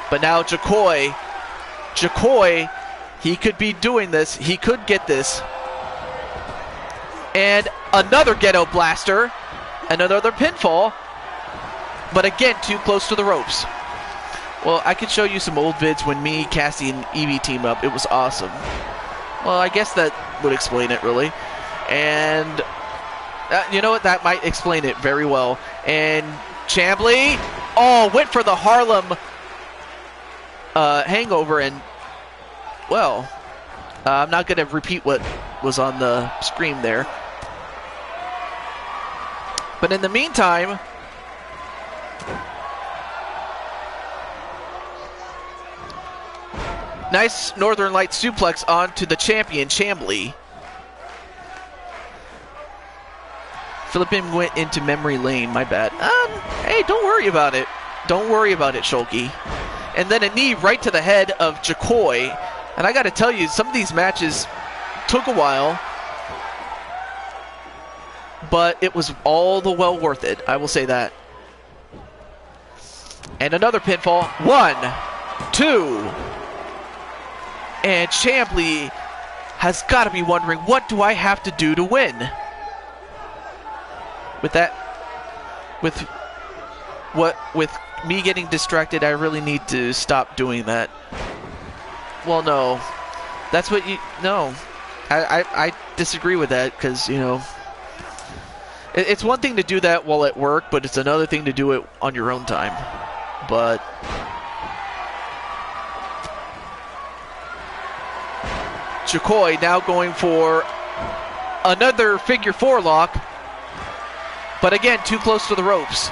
But now Jacoy, he could be doing this. He could get this. And another ghetto blaster. And another pinfall. But again, too close to the ropes. Well, I could show you some old vids when me, Cassie, and Evie team up. It was awesome. Well, I guess that would explain it, really. And you know what? That might explain it very well. And Chambly, oh, went for the Harlem hangover, and, well, I'm not going to repeat what was on the screen there. But in the meantime, nice Northern Light suplex onto the champion, Chambly. Philippine went into memory lane, my bad. Hey, don't worry about it. Don't worry about it, Shulky. And then a knee right to the head of Jacoy. And I gotta tell you, some of these matches took a while, but it was all the well worth it. I will say that. And another pinfall. 1, 2. And Chambly has got to be wondering, what do I have to do to win? With that, with me getting distracted, I really need to stop doing that. Well, no. That's what you... No. I disagree with that, because, you know... It's one thing to do that while at work, but it's another thing to do it on your own time. But... Jacoy now going for another figure 4 lock. But again, too close to the ropes.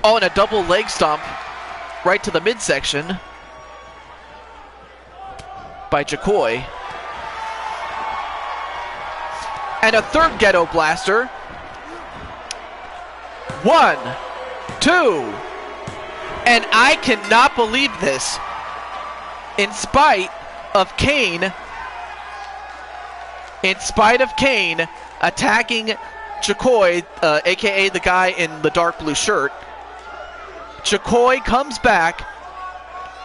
Oh, and a double leg stomp right to the midsection by Jacoy. And a third ghetto blaster. 1, 2. And I cannot believe this. In spite of Kane attacking Jacoy, a.k.a. the guy in the dark blue shirt, Jacoy comes back.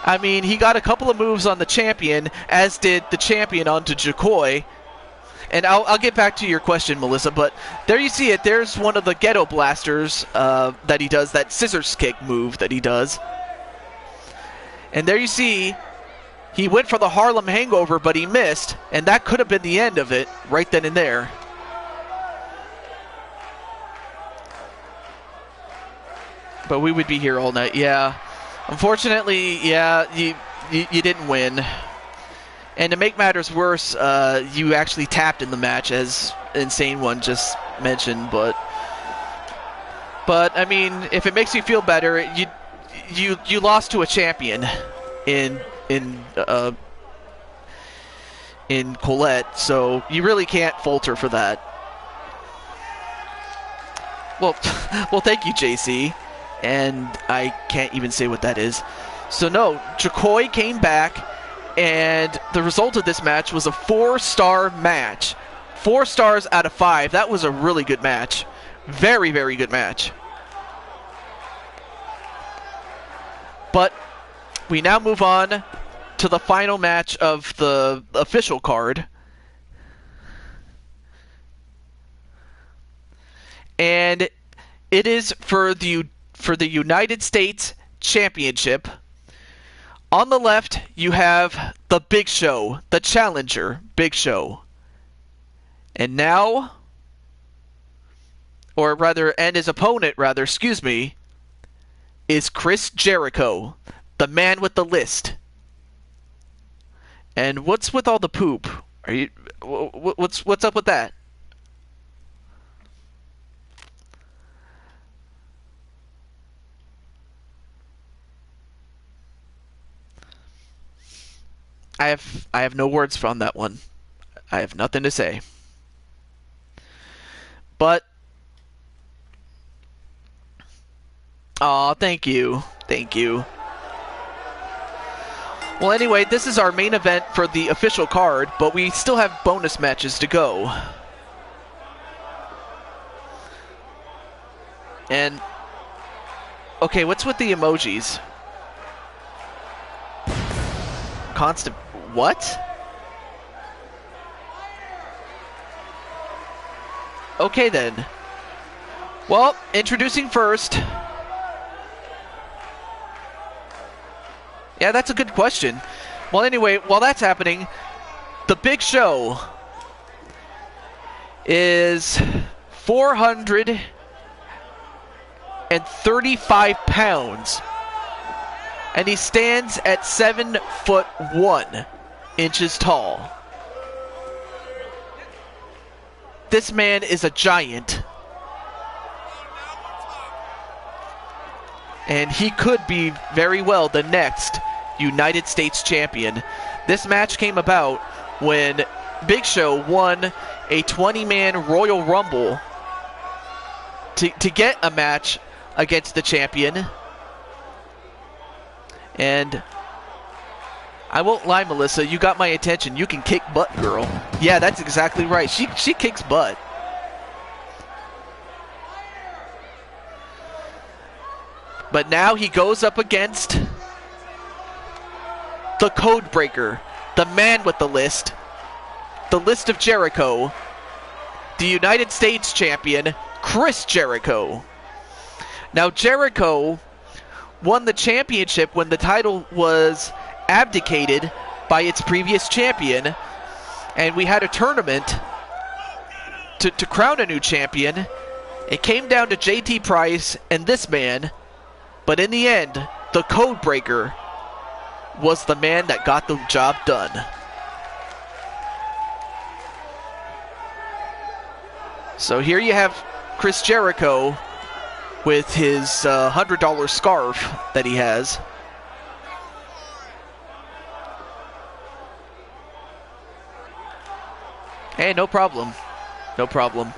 I mean, he got a couple of moves on the champion, as did the champion onto Jacoy. And I'll get back to your question, Melissa, but there you see it. There's one of the ghetto blasters that he does, that scissors kick move that he does. And there you see, he went for the Harlem Hangover, but he missed, and that could have been the end of it right then and there. But we would be here all night, yeah. Unfortunately, yeah, you didn't win. And to make matters worse, you actually tapped in the match, as Insane One just mentioned. But I mean, if it makes you feel better, you lost to a champion in Colette, so you really can't falter for that. Well, thank you, JC. And I can't even say what that is. So no, Jacoy came back. And the result of this match was a 4-star match. 4 stars out of 5. That was a really good match. Very, very good match. But we now move on to the final match of the official card. And it is for the United States Championship. On the left, you have the Big Show, the challenger, Big Show. And now, and his opponent, is Chris Jericho, the man with the list. And what's with all the poop? What's up with that? I have no words on that one. I have nothing to say. But thank you. Thank you. Well, anyway, this is our main event for the official card, but we still have bonus matches to go. And okay, what's with the emojis? Constant what? Okay then. Well, introducing first. Yeah, that's a good question. Well, anyway, while that's happening, the Big Show is 435 pounds. And he stands at 7'1" tall. This man is a giant. And he could be very well the next United States champion. This match came about when Big Show won a 20-man Royal Rumble to get a match against the champion. And I won't lie, Melissa, you got my attention. You can kick butt, girl. Yeah, that's exactly right. She kicks butt. But now he goes up against the Code Breaker, the man with the list of Jericho, the United States champion, Chris Jericho. Now, Jericho won the championship when the title was abdicated by its previous champion, and we had a tournament to crown a new champion. It came down to JT Price and this man, but in the end, the Code Breaker was the man that got the job done. So here you have Chris Jericho with his $100 scarf that he has. Hey, no problem. No problem.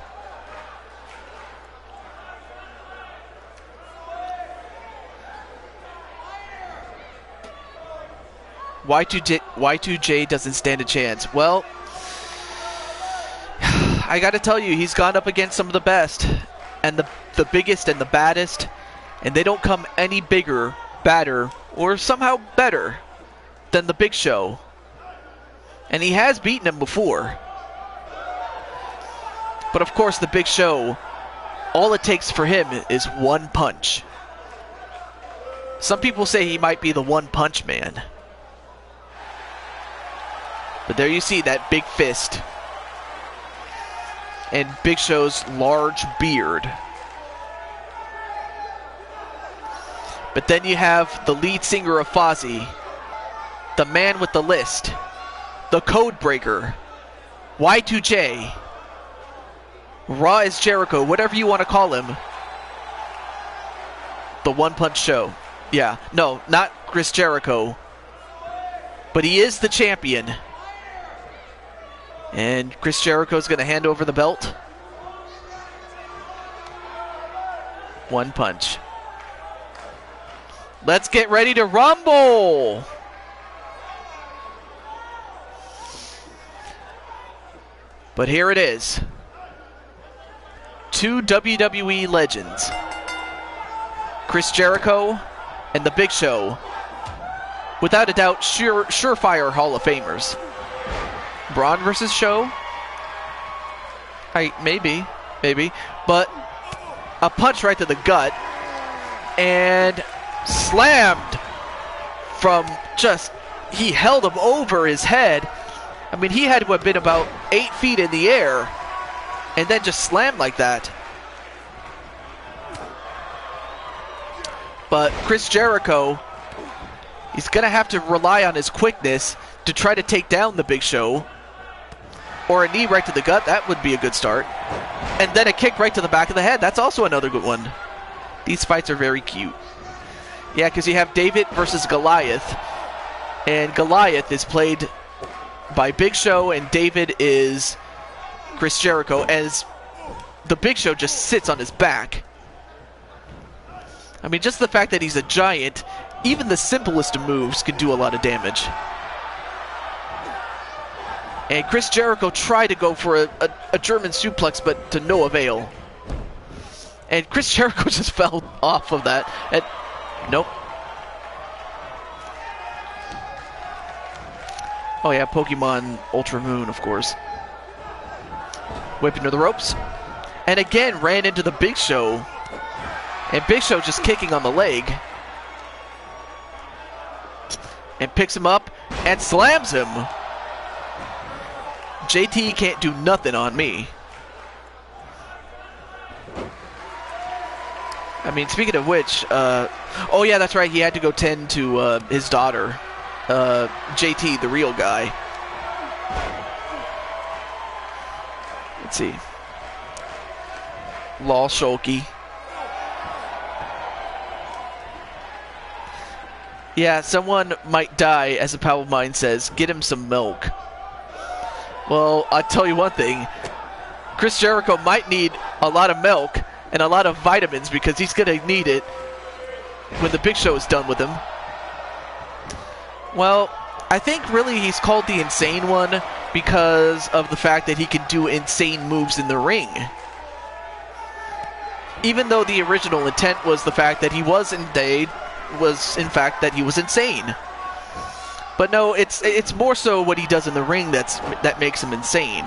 Y2J doesn't stand a chance. Well, I gotta tell you, he's gone up against some of the best, and the biggest and the baddest, and they don't come any bigger, badder, or somehow better than the Big Show. And he has beaten him before. But of course, the Big Show, all it takes for him is one punch. Some people say he might be the One Punch Man. But there you see that big fist. And Big Show's large beard. But then you have the lead singer of Fozzy, the man with the list, the code breaker, Y2J, Raw as Jericho, whatever you want to call him. The One Punch Show. Yeah, no, not Chris Jericho. But he is the champion. And Chris Jericho's going to hand over the belt. One punch. Let's get ready to rumble! But here it is. Two WWE legends. Chris Jericho and the Big Show. Without a doubt, surefire Hall of Famers. Braun versus Show? Maybe. But a punch right to the gut. And slammed from just... He held him over his head. I mean, he had to have been about 8 feet in the air. And then just slammed like that. But Chris Jericho, he's going to have to rely on his quickness to try to take down the Big Show. Or a knee right to the gut, that would be a good start. And then a kick right to the back of the head, that's also another good one. These fights are very cute. Yeah, because you have David versus Goliath. And Goliath is played by Big Show, and David is Chris Jericho, as the Big Show just sits on his back. I mean, just the fact that he's a giant, even the simplest of moves can do a lot of damage. And Chris Jericho tried to go for a German suplex, but to no avail. And Chris Jericho just fell off of that. And nope. Oh yeah, Pokemon Ultra Moon, of course. Whip into the ropes. And again, ran into the Big Show. And Big Show just kicking on the leg. And picks him up and slams him. JT can't do nothing on me. I mean, speaking of which, oh yeah, that's right, he had to go tend to his daughter. JT, the real guy. Let's see. Lol Shulky. Yeah, someone might die, as a pal of mine says. Get him some milk. Well, I'll tell you one thing. Chris Jericho might need a lot of milk and a lot of vitamins, because he's going to need it when the Big Show is done with him. Well, I think really he's called the Insane One because of the fact that he can do insane moves in the ring. Even though the original intent was the fact that he was in fact that he was insane. But no, it's more so what he does in the ring that makes him insane.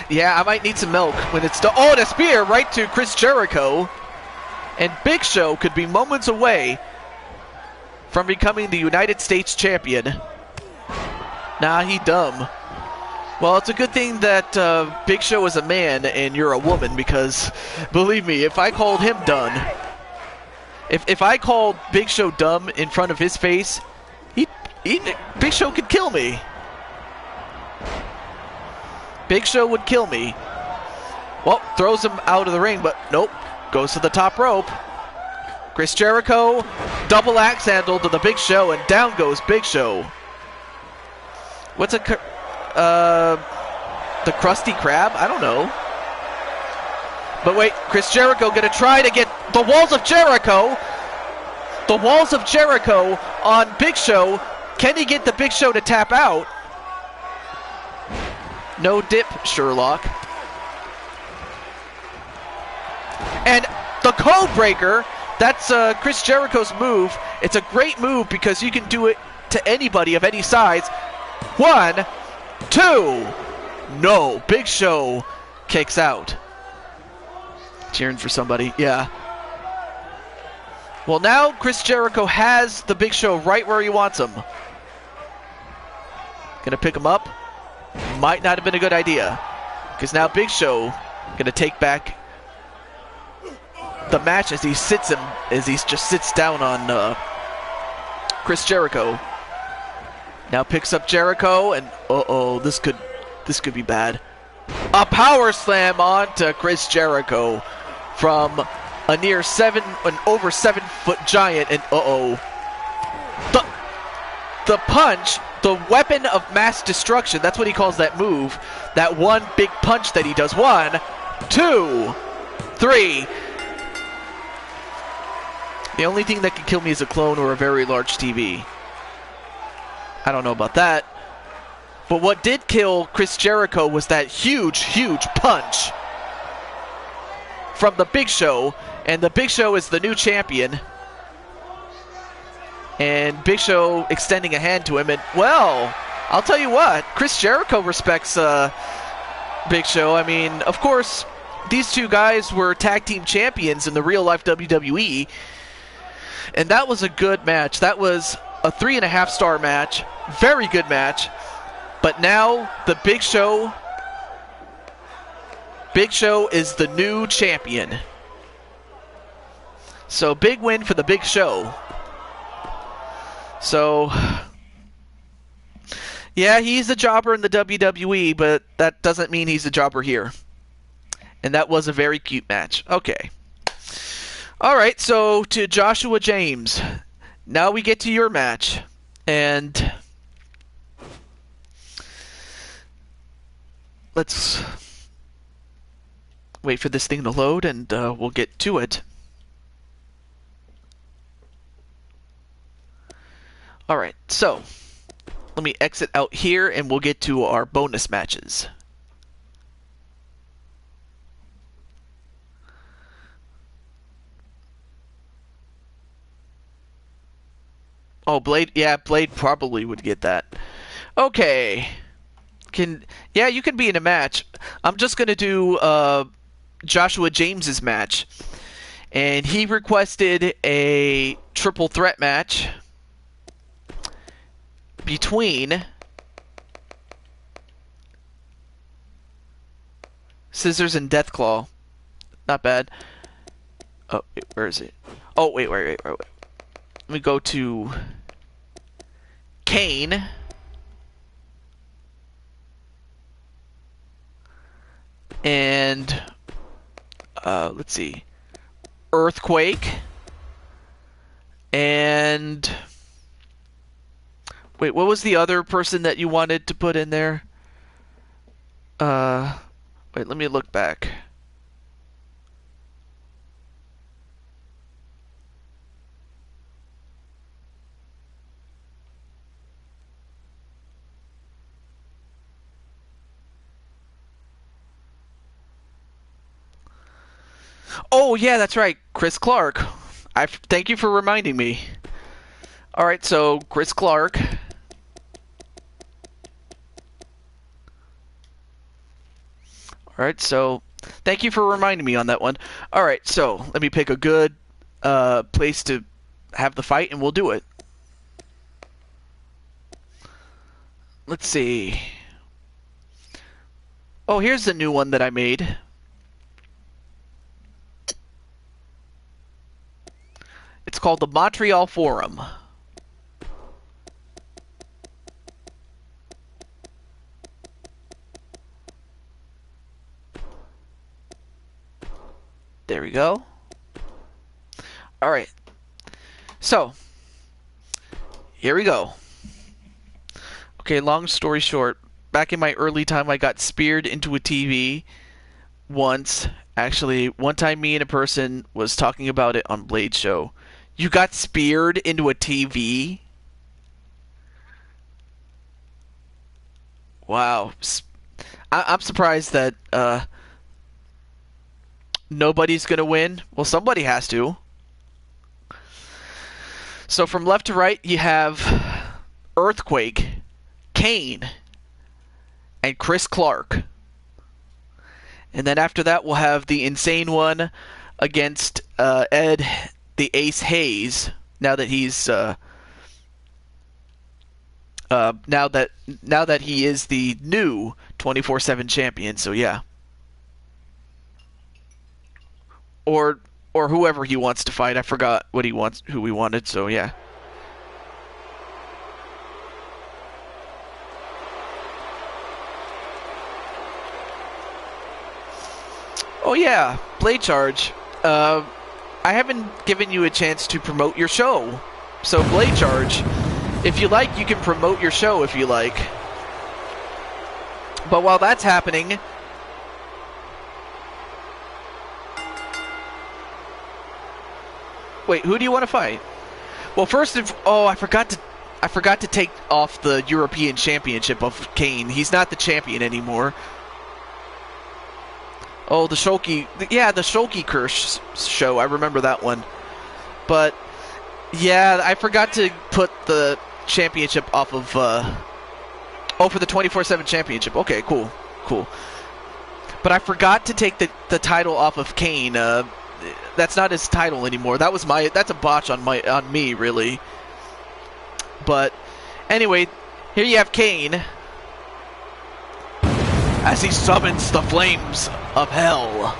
Yeah, I might need some milk when it's done. Oh, and a spear right to Chris Jericho. And Big Show could be moments away from becoming the United States champion. Nah, he dumb. Well, it's a good thing that Big Show is a man and you're a woman, because believe me, if I called him done, if I called Big Show dumb in front of his face, Big Show could kill me. Big Show would kill me. Well, throws him out of the ring, but nope. Goes to the top rope. Chris Jericho, double axe handle to the Big Show, and down goes Big Show. What's the Krusty Krab? I don't know. But wait, Chris Jericho gonna try to get the Walls of Jericho. The Walls of Jericho on Big Show. Can he get the Big Show to tap out? No dip, Sherlock. And the Code Breaker, that's Chris Jericho's move. It's a great move because you can do it to anybody of any size. 1, 2, No, Big Show kicks out. Cheering for somebody, yeah. Well, now Chris Jericho has the Big Show right where he wants him. Gonna pick him up. Might not have been a good idea, because now Big Show gonna take back the match as he just sits down on Chris Jericho. Now picks up Jericho, and this could be bad. A power slam onto Chris Jericho from an over 7 foot giant, and the punch, the weapon of mass destruction. That's what he calls that move. That one big punch that he does. 1, 2, 3. The only thing that can kill me is a clone or a very large TV. I don't know about that. But what did kill Chris Jericho was that huge, huge punch from the Big Show. And the Big Show is the new champion. And Big Show extending a hand to him. And, well, I'll tell you what. Chris Jericho respects Big Show. I mean, of course, these two guys were tag team champions in the real-life WWE. And that was a good match. That was a 3.5-star match. Very good match. But now the Big Show is the new champion. So big win for the Big Show. So, yeah, he's a jobber in the WWE, but that doesn't mean he's a jobber here. And that was a very cute match. Okay. All right, so to Joshua James. Now we get to your match. And let's wait for this thing to load, and we'll get to it. All right, so let me exit out here, and we'll get to our bonus matches. Oh, Blade, yeah, Blade probably would get that. Okay. You can be in a match. I'm just going to do Joshua James's match. And he requested a triple threat match between Scissors and Deathclaw. Not bad. Oh, wait, where is it? Oh, wait. Let me go to Kane. And let's see. Earthquake. And wait, what was the other person that you wanted to put in there? Wait, let me look back. Oh, yeah, that's right. Chris Clark. Thank you for reminding me. All right, so Chris Clark. All right, so thank you for reminding me on that one. All right, so let me pick a good place to have the fight, and we'll do it. Let's see. Oh, here's the new one that I made. It's called the Montreal Forum. There we go. All right. So, here we go. Okay, long story short, back in my early time, I got speared into a TV once. Actually, one time me and a person was talking about it on Blade's show. You got speared into a TV? Wow. I'm surprised that nobody's going to win. Well, somebody has to. So from left to right, you have Earthquake, Kane, and Chris Clark. And then after that, we'll have the insane one against Ed the Ace Hayes. Now that he's now that he is the new 24/7 champion. So yeah, or whoever he wants to fight. I forgot who he wanted. So yeah. Oh yeah, Blade Charge. I haven't given you a chance to promote your show. So Blade Charge, if you like, you can promote your show if you like. But while that's happening, wait, who do you want to fight? Well, first, I forgot to take off the European Championship of Kane. He's not the champion anymore. Oh, the Shulky... Yeah, the Shulky Curse show. I remember that one. But, yeah, I forgot to put the championship off of... Oh, for the 24/7 championship. Okay, cool. Cool. But I forgot to take the title off of Kane. That's not his title anymore. That's a botch on me, really. But, anyway, here you have Kane as he summons the flames of hell.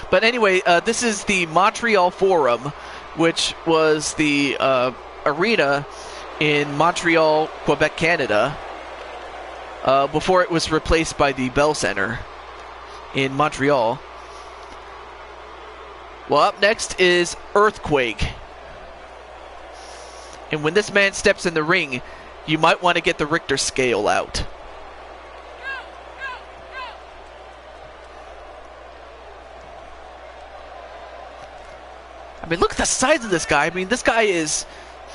But anyway, this is the Montreal Forum, which was the arena in Montreal, Quebec, Canada, before it was replaced by the Bell Center in Montreal. Well, up next is Earthquake. And when this man steps in the ring, you might want to get the Richter scale out. I mean, look at the size of this guy. I mean, this guy is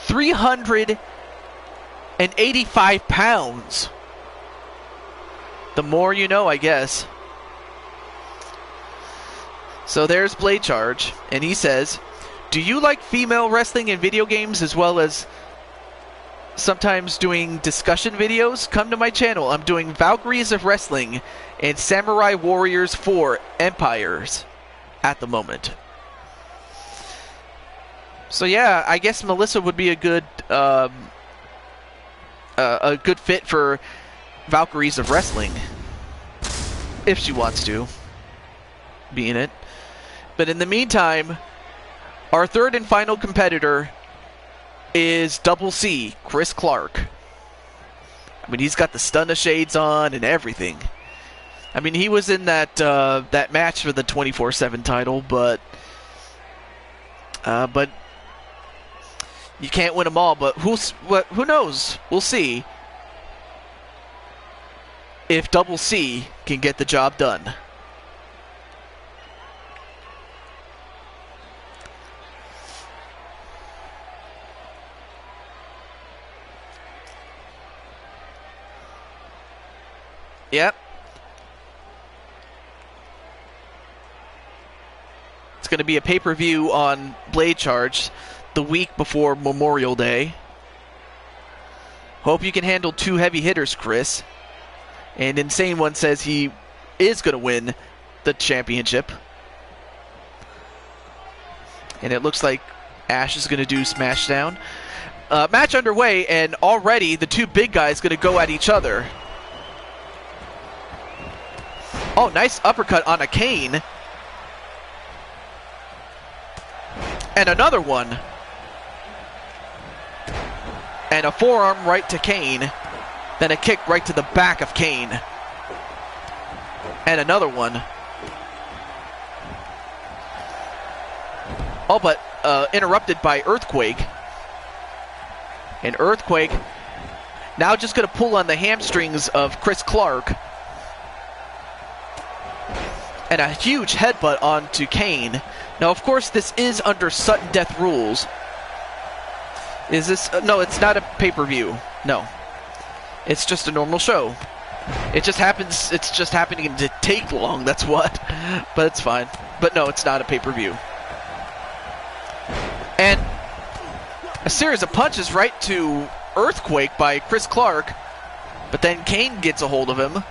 385 pounds. The more you know, I guess. So there's Blade Charge, and he says, do you like female wrestling in video games as well as sometimes doing discussion videos? Come to my channel. I'm doing Valkyries of Wrestling and Samurai Warriors 4 Empires at the moment. So yeah, I guess Melissa would be a good fit for Valkyries of Wrestling if she wants to be in it. But in the meantime, our third and final competitor is Double C, Chris Clark. I mean, he's got the stunner shades on and everything. I mean, he was in that that match for the 24/7 title, but you can't win them all. But who knows? We'll see if Double C can get the job done. Yep. It's going to be a pay-per-view on Blade Charge the week before Memorial Day. Hope you can handle two heavy hitters, Chris. And Insane One says he is going to win the championship. And it looks like Ash is going to do Smashdown. Match underway, and already the two big guys going to go at each other. Oh, nice uppercut on a Kane. And another one. And a forearm right to Kane. Then a kick right to the back of Kane. And another one. Oh, but interrupted by Earthquake. And Earthquake now just going to pull on the hamstrings of Chris Clark. And a huge headbutt onto Kane. Now, of course, this is under sudden death rules. Is this... no, it's not a pay-per-view. No. It's just a normal show. It just happens... it's just happening to take long, that's what. But it's fine. But no, it's not a pay-per-view. And A series of punches right to Earthquake by Chris Clark, but then Kane gets a hold of him,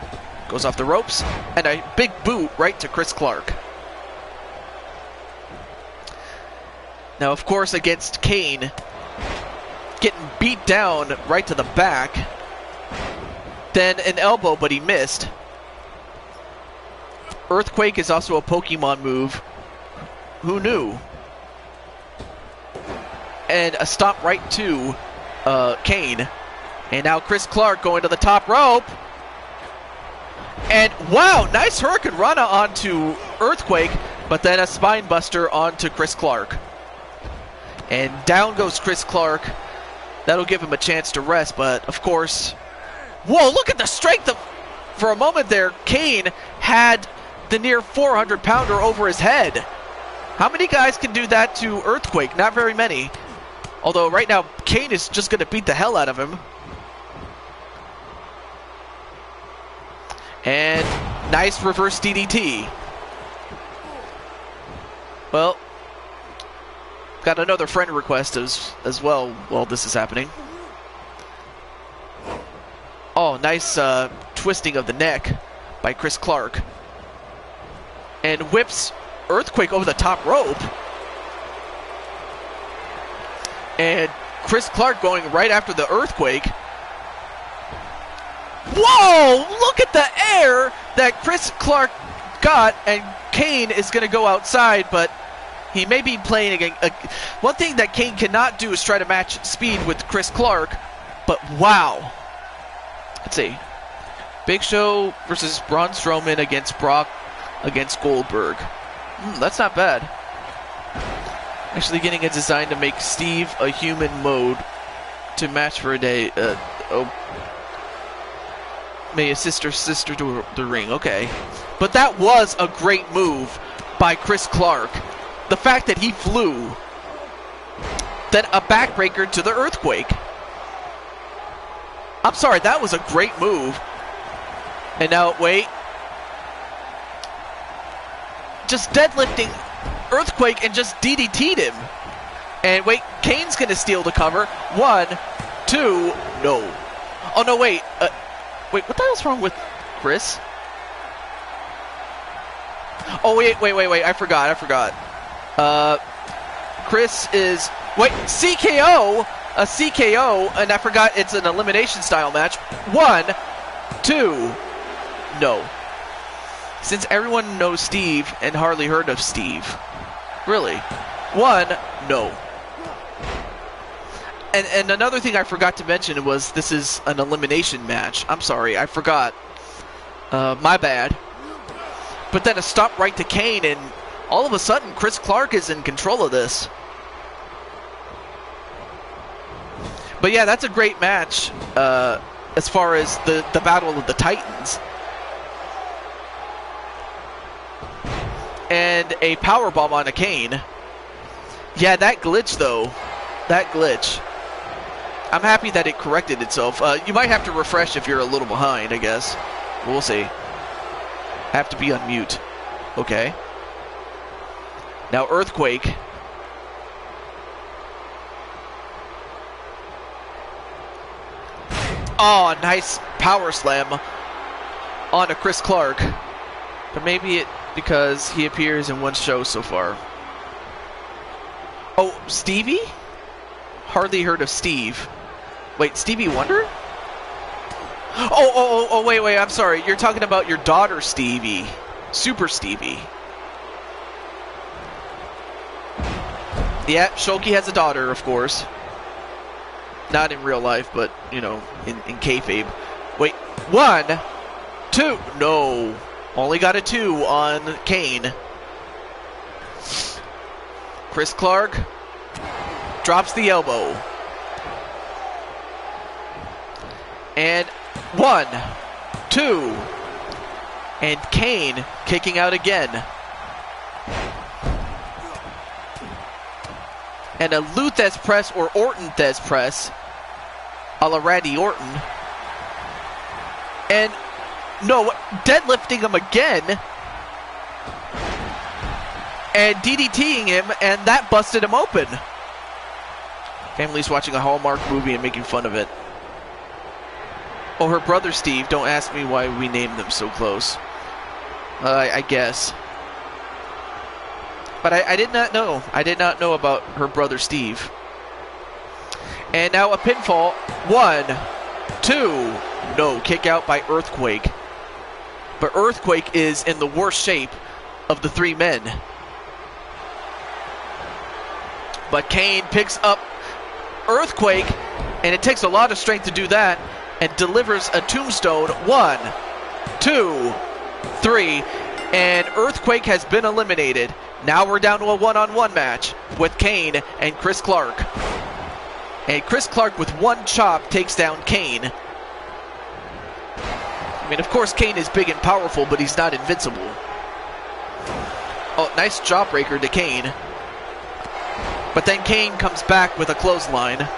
goes off the ropes, and a big boot right to Chris Clark. Now, of course, against Kane, getting beat down right to the back, then an elbow, but he missed. Earthquake is also a Pokemon move. Who knew? And a stop right to Kane. And now Chris Clark going to the top rope. And wow, nice Hurricane Rana onto Earthquake, but then a spine buster onto Chris Clark. And down goes Chris Clark. That'll give him a chance to rest, but of course... Whoa, look at the strength of... For a moment there, Kane had the near 400-pounder over his head. How many guys can do that to Earthquake? Not very many. Although right now, Kane is just going to beat the hell out of him. And nice reverse DDT. Well, got another friend request as well while this is happening. Oh, nice twisting of the neck by Chris Clark. And whips Earthquake over the top rope. And Chris Clark going right after the Earthquake. Whoa! Look at the air that Chris Clark got, and Kane is going to go outside, but he may be playing again. One thing that Kane cannot do is try to match speed with Chris Clark, but wow. Let's see. Big Show versus Braun Strowman against Brock against Goldberg. That's not bad. Actually getting a design to make Steve a human mode to match for a day. May a sister to the ring. Okay. But that was a great move by Chris Clark. The fact that he flew. Then a backbreaker to the Earthquake. I'm sorry, that was a great move. And now, wait. Just deadlifting Earthquake and just DDT'd him. And wait, Kane's going to steal the cover. 1, 2, no. Oh, no, wait. Wait, what the hell's wrong with Chris? Oh, wait, I forgot. Chris is... Wait, CKO! A CKO, and I forgot it's an elimination style match. 1, 2, no. Since everyone knows Steve and hardly heard of Steve. Really. 1, no. And another thing I forgot to mention was this is an elimination match. I'm sorry, I forgot. My bad. But then a stop right to Kane, and all of a sudden Chris Clark is in control of this. But yeah, that's a great match as far as the Battle of the Titans. And a powerbomb on a Kane. Yeah, that glitch though. That glitch. I'm happy that it corrected itself. You might have to refresh if you're a little behind, I guess. We'll see. Have to be on mute. Okay. Now Earthquake. Oh, nice power slam onto Chris Clark. But maybe it because he appears in one show so far. Oh, Stevie? Hardly heard of Steve. Wait, Stevie Wonder? Oh, wait, I'm sorry. You're talking about your daughter, Stevie. Super Stevie. Yeah, Shulky has a daughter, of course. Not in real life, but, you know, in kayfabe. Wait, 1, 2, no. Only got a 2 on Kane. Chris Clark drops the elbow. And 1, 2. And Kane kicking out again. And a Luthez press or Orton-Thez press a la Randy Orton. And no, deadlifting him again. And DDTing him, and that busted him open. Family's watching a Hallmark movie and making fun of it. Oh, her brother Steve. Don't ask me why we named them so close. I guess. But I did not know. I did not know about her brother Steve. And now a pinfall. 1, 2. No, kick out by Earthquake. But Earthquake is in the worst shape of the 3 men. But Kane picks up Earthquake, and it takes a lot of strength to do that, and delivers a tombstone. 1, 2, 3, and Earthquake has been eliminated. Now we're down to a one-on-one match with Kane and Chris Clark. And Chris Clark with one chop takes down Kane. I mean, of course, Kane is big and powerful, but he's not invincible. Oh, nice jawbreaker to Kane. But then Kane comes back with a clothesline.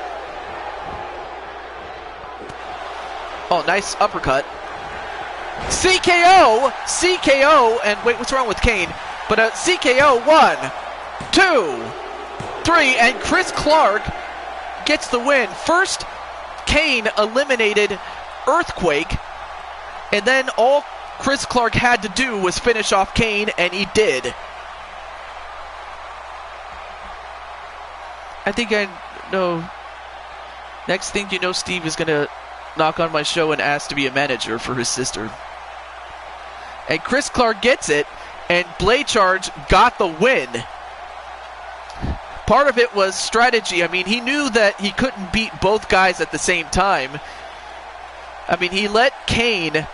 Oh, nice uppercut. CKO! CKO! And wait, what's wrong with Kane? But a CKO, 1, 2, 3, and Chris Clark gets the win. First, Kane eliminated Earthquake, and then all Chris Clark had to do was finish off Kane, and he did. I think I know. Next thing you know, Steve is going to knock on my show and ask to be a manager for his sister. And Chris Clark gets it, and Blade Charge got the win. Part of it was strategy. I mean, he knew that he couldn't beat both guys at the same time. I mean, he let Kane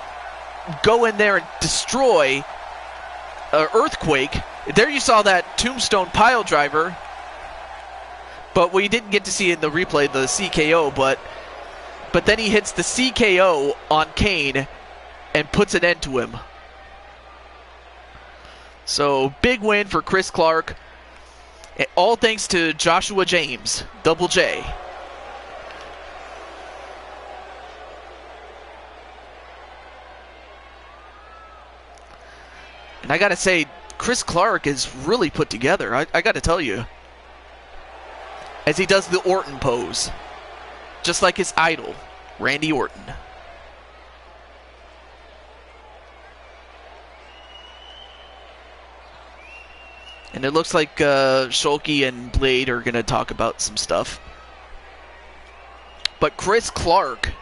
go in there and destroy Earthquake. There you saw that tombstone pile driver. But we didn't get to see in the replay the CKO, but then he hits the CKO on Kane and puts an end to him. So, big win for Chris Clark. All thanks to Joshua James, Double J. And I gotta say, Chris Clark is really put together, I gotta tell you. As he does the Orton pose. Just like his idol, Randy Orton. And it looks like Shulky and Blade are going to talk about some stuff. But Chris Clark,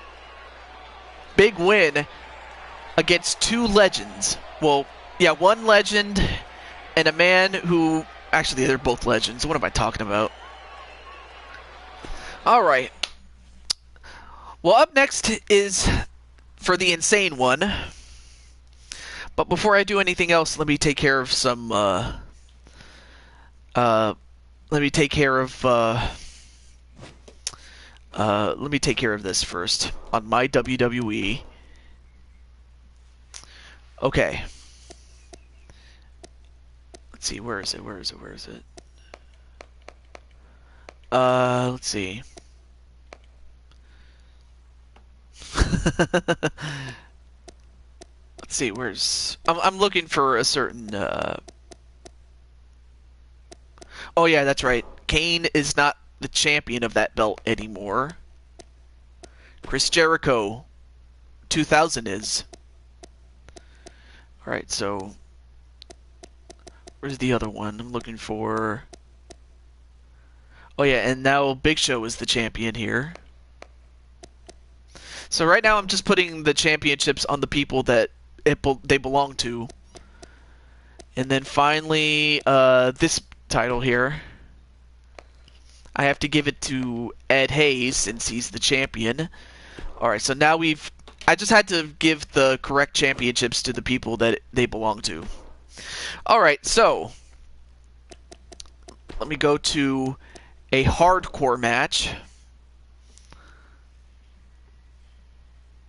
big win against 2 legends. Well, yeah, 1 legend and a man who... Actually, they're both legends. What am I talking about? All right. Well, up next is for the insane one. But before I do anything else, let me take care of some... let me take care of this first on my WWE. Okay. Let's see, where is it? Let's see. Let's see, I'm looking for a certain Oh yeah, that's right. Kane is not the champion of that belt anymore. Chris Jericho 2000 is. Alright, so where's the other one? I'm looking for... Oh yeah, and now Big Show is the champion here. So right now I'm just putting the championships on the people that they belong to. And then finally, this title here, I have to give it to Ed Hayes since he's the champion. Alright, so now I just had to give the correct championships to the people that they belong to. Alright, so let me go to a hardcore match.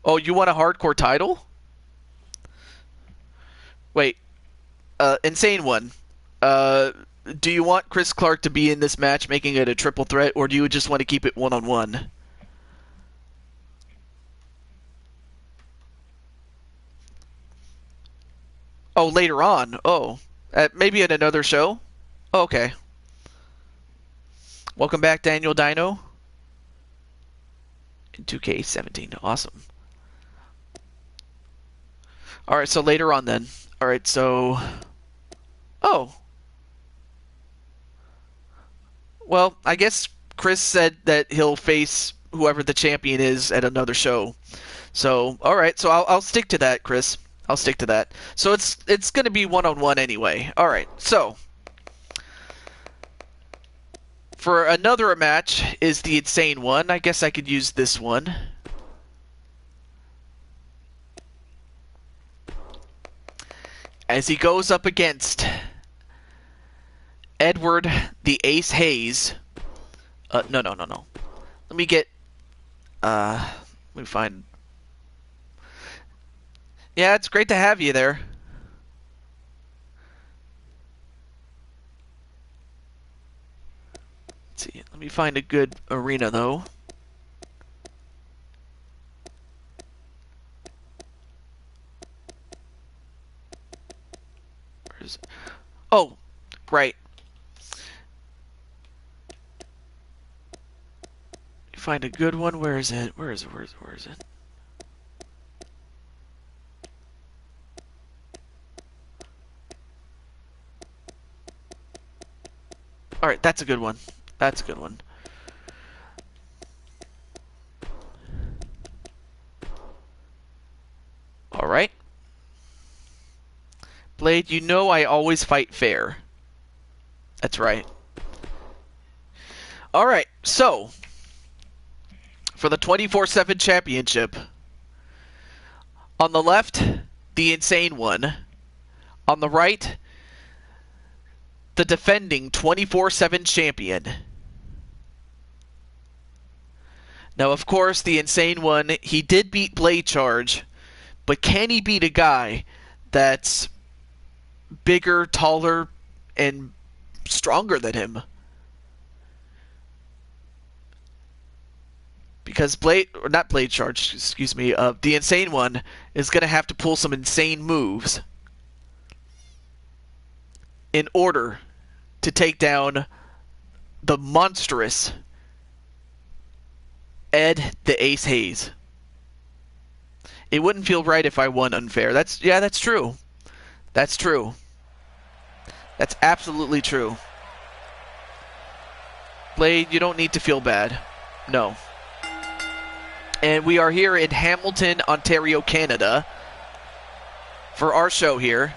Oh, you want a hardcore title? Wait. Insane one. Do you want Chris Clark to be in this match, making it a triple threat, or do you just want to keep it one-on-one? Oh, later on. Oh. Maybe at another show? Oh, okay. Welcome back, Daniel Dino. in 2K17. Awesome. Alright, so later on then. Alright, so... Oh. Well, I guess Chris said that he'll face whoever the champion is at another show. So, alright, so I'll stick to that, Chris. I'll stick to that. So it's going to be one-on-one anyway. Alright, so... For another match is the Insane One. I guess I could use this one. As he goes up against Edward the Ace Hayes. No. Let me get... let me find... Yeah, it's great to have you there. Let's see. Let me find a good arena, though. Where is it? Oh, right. Find a good one. Where is it? Where is it? Alright, that's a good one. That's a good one. Alright. Blade, you know I always fight fair. That's right. Alright, so... For the 24/7 championship. On the left, the Insane One. On the right, the defending 24/7 champion. Now, of course, the Insane One, he did beat Blade Charge, but can he beat a guy that's bigger, taller, and stronger than him? Because the Insane One is going to have to pull some insane moves in order to take down the monstrous Ed the Ace Hayes. It wouldn't feel right if I won unfair. That's true. That's true. That's absolutely true. Blade, you don't need to feel bad. No. And we are here in Hamilton, Ontario, Canada for our show here.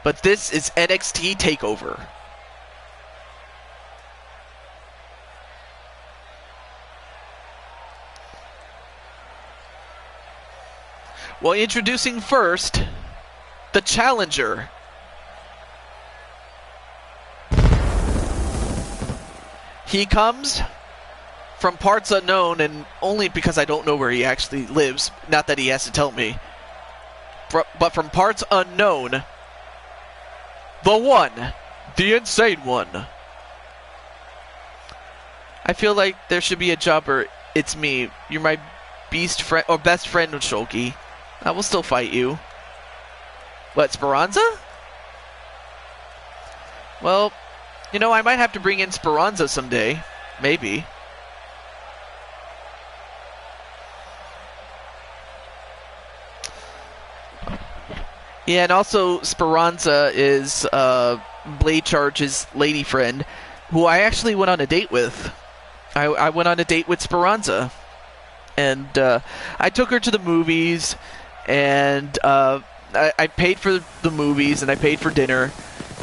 But this is NXT TakeOver. Well, introducing first, the challenger. He comes from parts unknown, and only because I don't know where he actually lives, not that he has to tell me, but from parts unknown, the one, the Insane One. I feel like there should be a jobber. It's me. You're my beast friend, or best friend, Shulky. I will still fight you. What, Speranza? Well, you know, I might have to bring in Speranza someday. Maybe. Yeah, and also Speranza is Blade Charge's lady friend, who I actually went on a date with. I went on a date with Speranza. And I took her to the movies, and I paid for the movies, and I paid for dinner.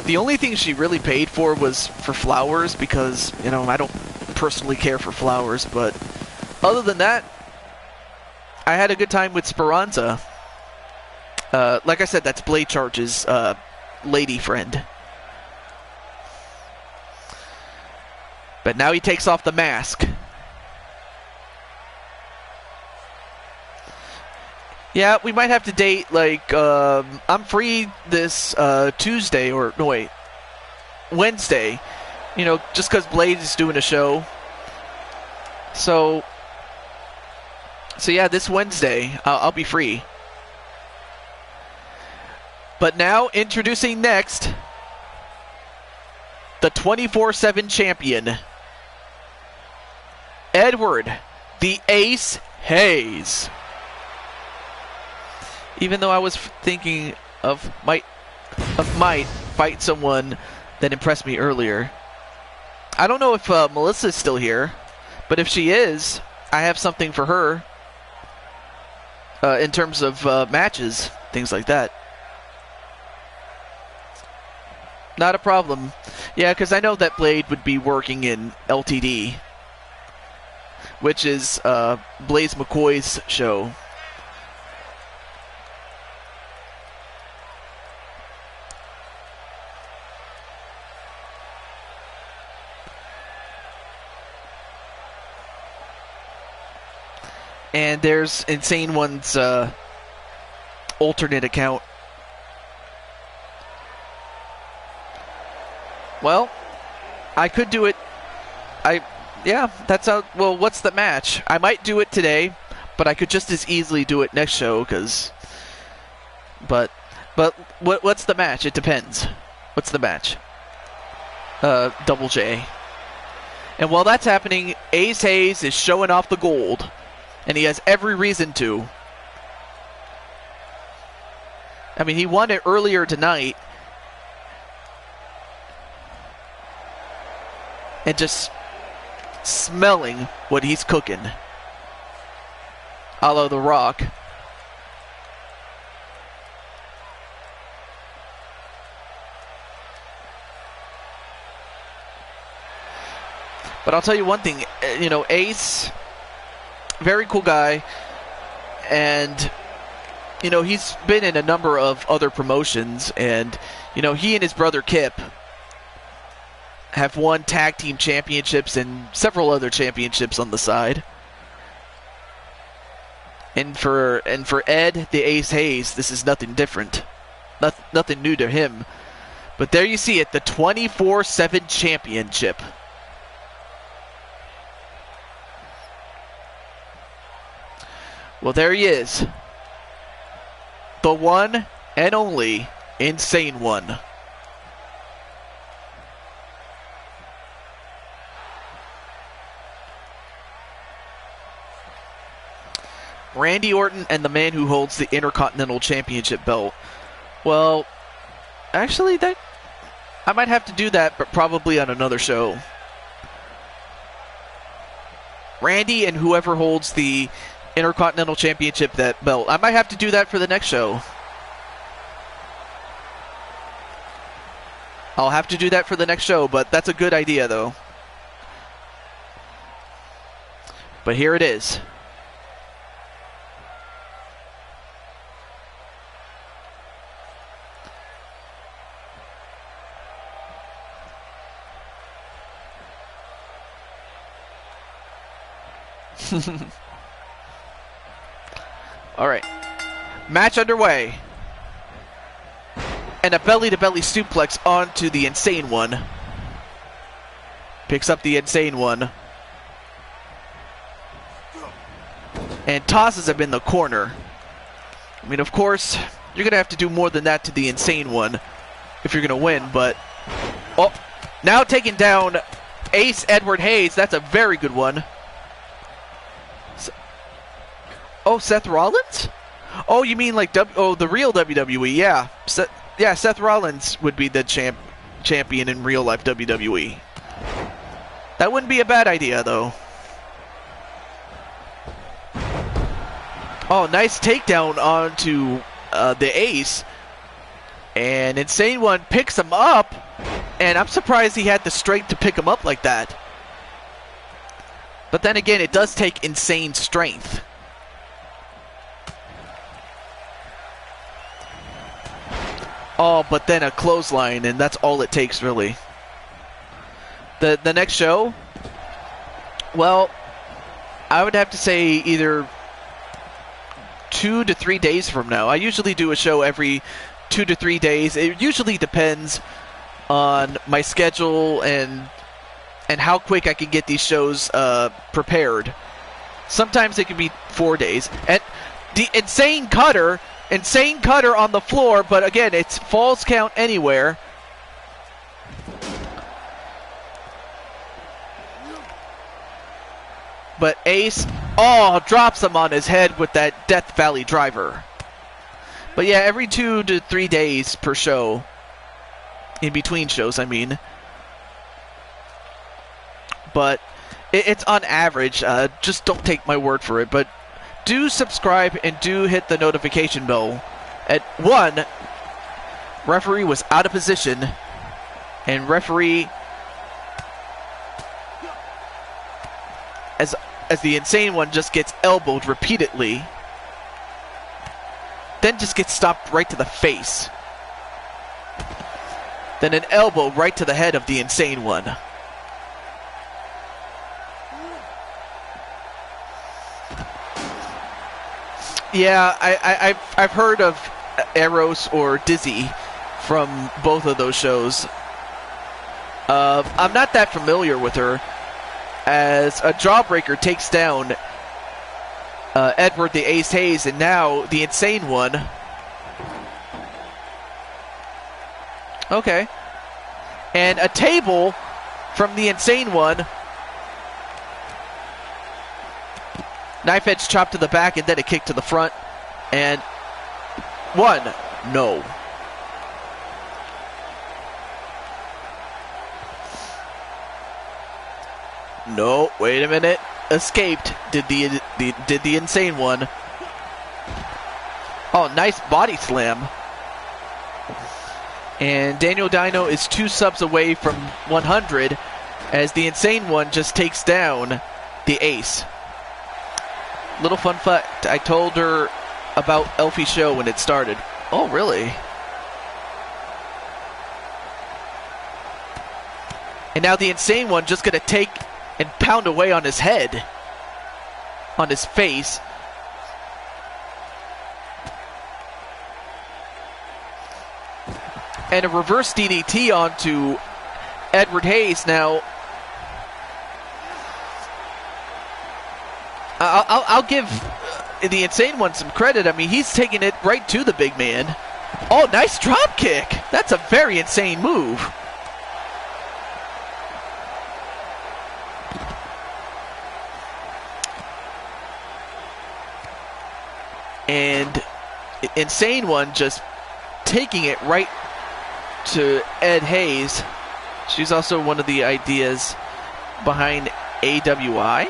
The only thing she really paid for was for flowers, because, you know, I don't personally care for flowers, but other than that, I had a good time with Speranza. Like I said, that's Blade Charge's lady friend. But now he takes off the mask. Yeah, we might have to date, like, I'm free this Tuesday, or, no wait, Wednesday, you know, just because Blade is doing a show. So yeah, this Wednesday, I'll be free. But now, introducing next, the 24/7 champion, Edward, the Ace Hayes. Even though I was thinking of might fight someone that impressed me earlier. I don't know if Melissa's still here, but if she is, I have something for her in terms of matches, things like that. Not a problem. Yeah, because I know that Blade would be working in LTD, which is Blaze McCoy's show. And there's Insane One's alternate account. Well, I could do it. Yeah, that's how. Well, what's the match? I might do it today, but I could just as easily do it next show, because. But what's the match? It depends. What's the match? Double J. And while that's happening, Ace Hayes is showing off the gold, and he has every reason to. I mean, he won it earlier tonight. And just smelling what he's cooking. A la The Rock. But I'll tell you one thing, you know, Ace, very cool guy, and, you know, he's been in a number of other promotions, and, you know, he and his brother Kip have won tag team championships and several other championships on the side. And for Ed, the Ace Hayes, this is nothing different. Nothing new to him. But there you see it, the 24/7 championship. Well, there he is. The one and only Insane One. Randy Orton and the man who holds the Intercontinental Championship belt. Well, actually, that I might have to do that, but probably on another show. Randy and whoever holds the Intercontinental Championship that belt. I might have to do that for the next show. I'll have to do that for the next show, but that's a good idea, though. But here it is. All right, match underway, and a belly-to-belly suplex onto the Insane One. Picks up the Insane One and tosses him in the corner. I mean, of course, you're gonna have to do more than that to the Insane One if you're gonna win, but oh, now taking down Ace Edward Hayes. That's a very good one. Oh, Seth Rollins? Oh, you mean like the real WWE? Yeah, Seth Rollins would be the champion in real life WWE. That wouldn't be a bad idea, though. Oh, nice takedown onto the Ace, and Insane One picks him up, and I'm surprised he had the strength to pick him up like that. But then again, it does take insane strength. Oh, but then a clothesline, and that's all it takes, really. The next show? Well, I would have to say either 2 to 3 days from now. I usually do a show every 2 to 3 days. It usually depends on my schedule and how quick I can get these shows prepared. Sometimes it can be 4 days. And the Insane Cutter on the floor, but again, it's falls count anywhere. But Ace, oh, drops him on his head with that Death Valley driver. But yeah, every 2 to 3 days per show, in between shows, I mean. But it's on average. Just don't take my word for it. But do subscribe and do hit the notification bell. At 1, referee was out of position, and referee, as the insane one just gets elbowed repeatedly, then just gets stopped right to the face. Then an elbow right to the head of the insane one. Yeah, I've heard of Eros or Dizzy from both of those shows. I'm not that familiar with her, as a Jawbreaker takes down Edward the Ace Hayes, and now the insane one. Okay. And a table from the insane one. Knife edge chop to the back, and then a kick to the front. And 1, no. No, wait a minute. Escaped. Did the insane one. Oh, nice body slam. And Daniel Dino is 2 subs away from 100, as the insane one just takes down the Ace. Little fun fact, I told her about Elfie's show when it started. Oh, really? And now the insane one just gonna take and pound away on his head, on his face. And a reverse DDT onto Edward Hayes. Now, I'll give the insane one some credit. I mean, he's taking it right to the big man. Oh, nice drop kick. That's a very insane move. And insane one just taking it right to Ed Hayes. She's also one of the ideas behind AWI.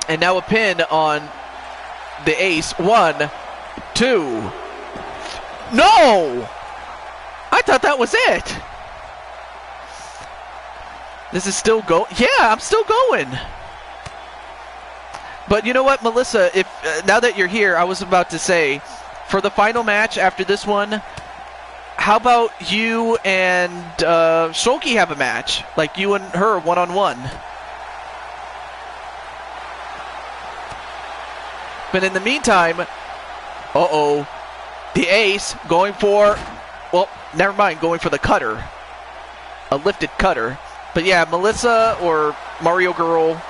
And now a pin on the Ace. 1, 2. No! I thought that was it. This is still going. Yeah, I'm still going. But you know what, Melissa? If now that you're here, I was about to say, for the final match after this one, how about you and Shulky have a match? Like you and her, one-on-one. But in the meantime, the Ace going for, well, never mind, going for the cutter. A lifted cutter. But yeah, Melissa or Mario Girl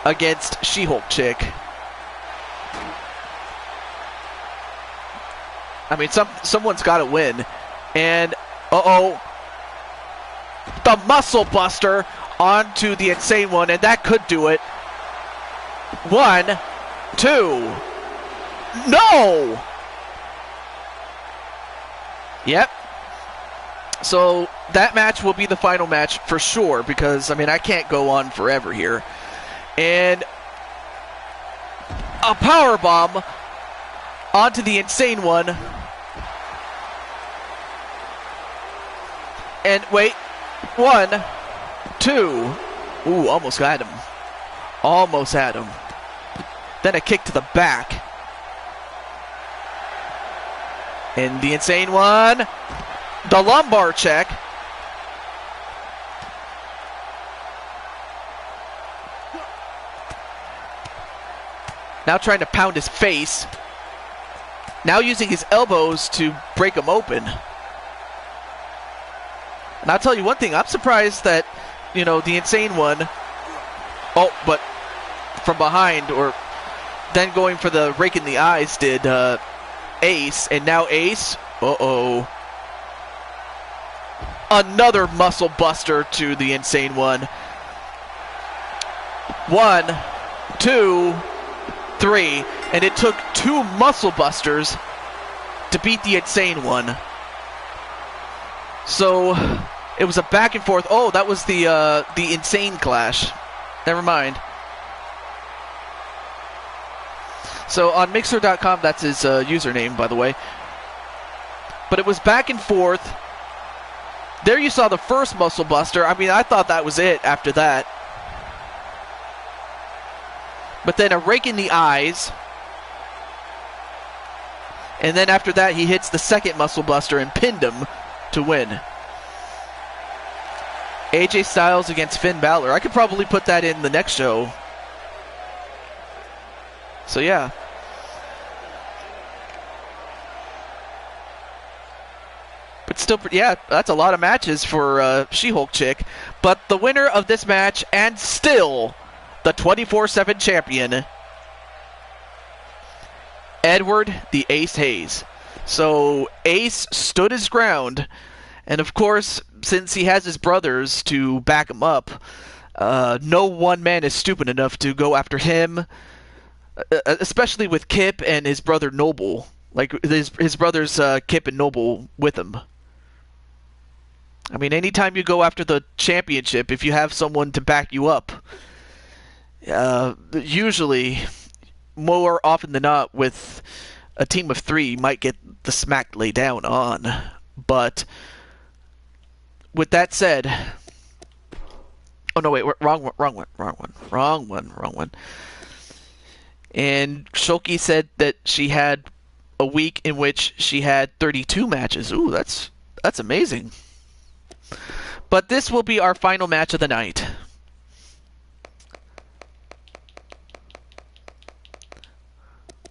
against She-Hulk Chick. I mean, someone's got to win. And, the Muscle Buster onto the insane one, and that could do it. 1, 2. No! Yep. So that match will be the final match for sure, because, I mean, I can't go on forever here. And a powerbomb onto the insane one. And wait, 1, 2. Ooh, almost got him. Almost had him. Then a kick to the back. And the insane one. The lumbar check. Now trying to pound his face. Now using his elbows to break him open. And I'll tell you one thing, I'm surprised that, you know, the insane one, but from behind, or then going for the rake in the eyes did Ace, and now Ace, Another muscle buster to the Insane One. 1, 2, 3. And it took 2 muscle busters to beat the Insane One. So it was a back and forth. Oh, that was the Insane Clash. Never mind. So on Mixer.com, that's his username, by the way. But it was back and forth. There you saw the first muscle buster. I mean, I thought that was it after that. But then a rake in the eyes. And then after that, he hits the second muscle buster and pinned him to win. AJ Styles against Finn Balor. I could probably put that in the next show. So yeah. But still, yeah, that's a lot of matches for She-Hulk chick. But the winner of this match, and still the 24/7 champion, Edward the Ace Hayes. So Ace stood his ground. And of course, since he has his brothers to back him up, no one man is stupid enough to go after him, especially with Kip and his brother Noble. Like, his brothers Kip and Noble with him. I mean, anytime you go after the championship, if you have someone to back you up, usually, more often than not, with a team of 3, you might get the smack laid down on. But with that said, oh no, wait, wrong one. And Shulky said that she had a week in which she had 32 matches. Ooh, that's amazing. But this will be our final match of the night.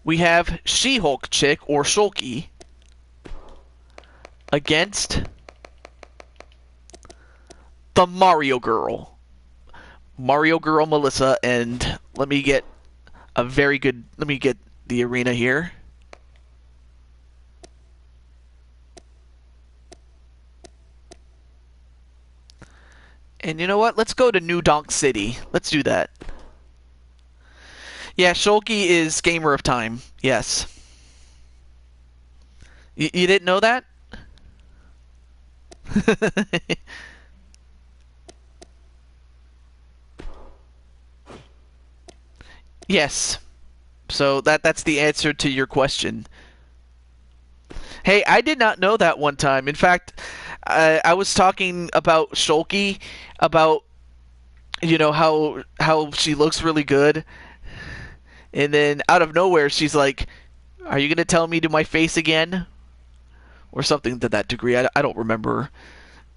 We have She-Hulk chick, or Shulky, against the Mario Girl. Mario Girl Melissa, and let me get the arena here. And you know what? Let's go to New Donk City. Let's do that. Yeah, Shulky is Gamer of Time. Yes. You didn't know that? Yes. So that's the answer to your question. Hey, I did not know that one time. In fact, I was talking about Shulky, about, you know, how she looks really good. And then out of nowhere, she's like, "Are you going to tell me to my face again?" Or something to that degree. I don't remember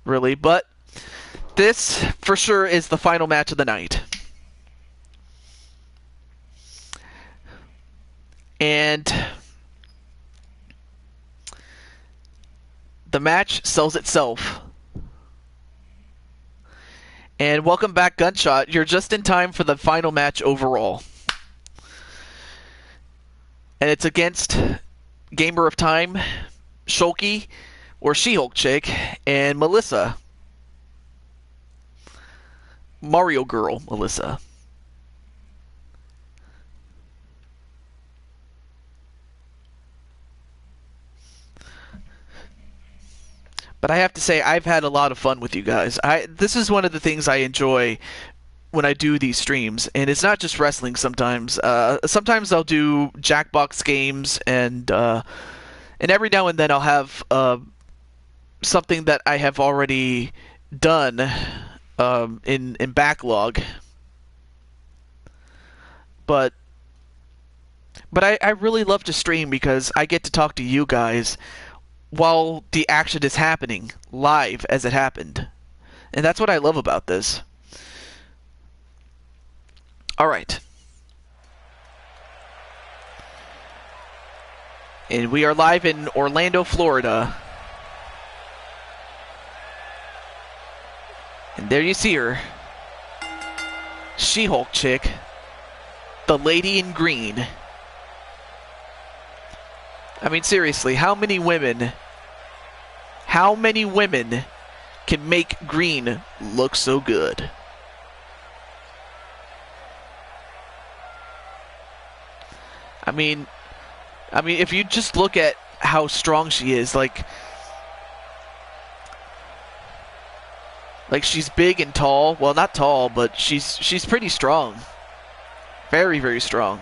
really. But this, for sure, is the final match of the night. And the match sells itself. And welcome back, Gunshot. You're just in time for the final match overall. And it's against Gamer of Time, Shulky, or She-Hulk chick, and Melissa. Mario Girl Melissa. But I have to say, I've had a lot of fun with you guys. This is one of the things I enjoy when I do these streams, and it's not just wrestling sometimes. Sometimes I'll do Jackbox games, and every now and then I'll have something that I have already done in backlog. But I really love to stream because I get to talk to you guys while the action is happening, live as it happened. And that's what I love about this. Alright. And we are live in Orlando, Florida. And there you see her. She-Hulk chick. The lady in green. I mean, seriously, how many women can make green look so good. I mean, if you just look at how strong she is, like she's big and tall. Well, not tall, but she's pretty strong. Very, very strong.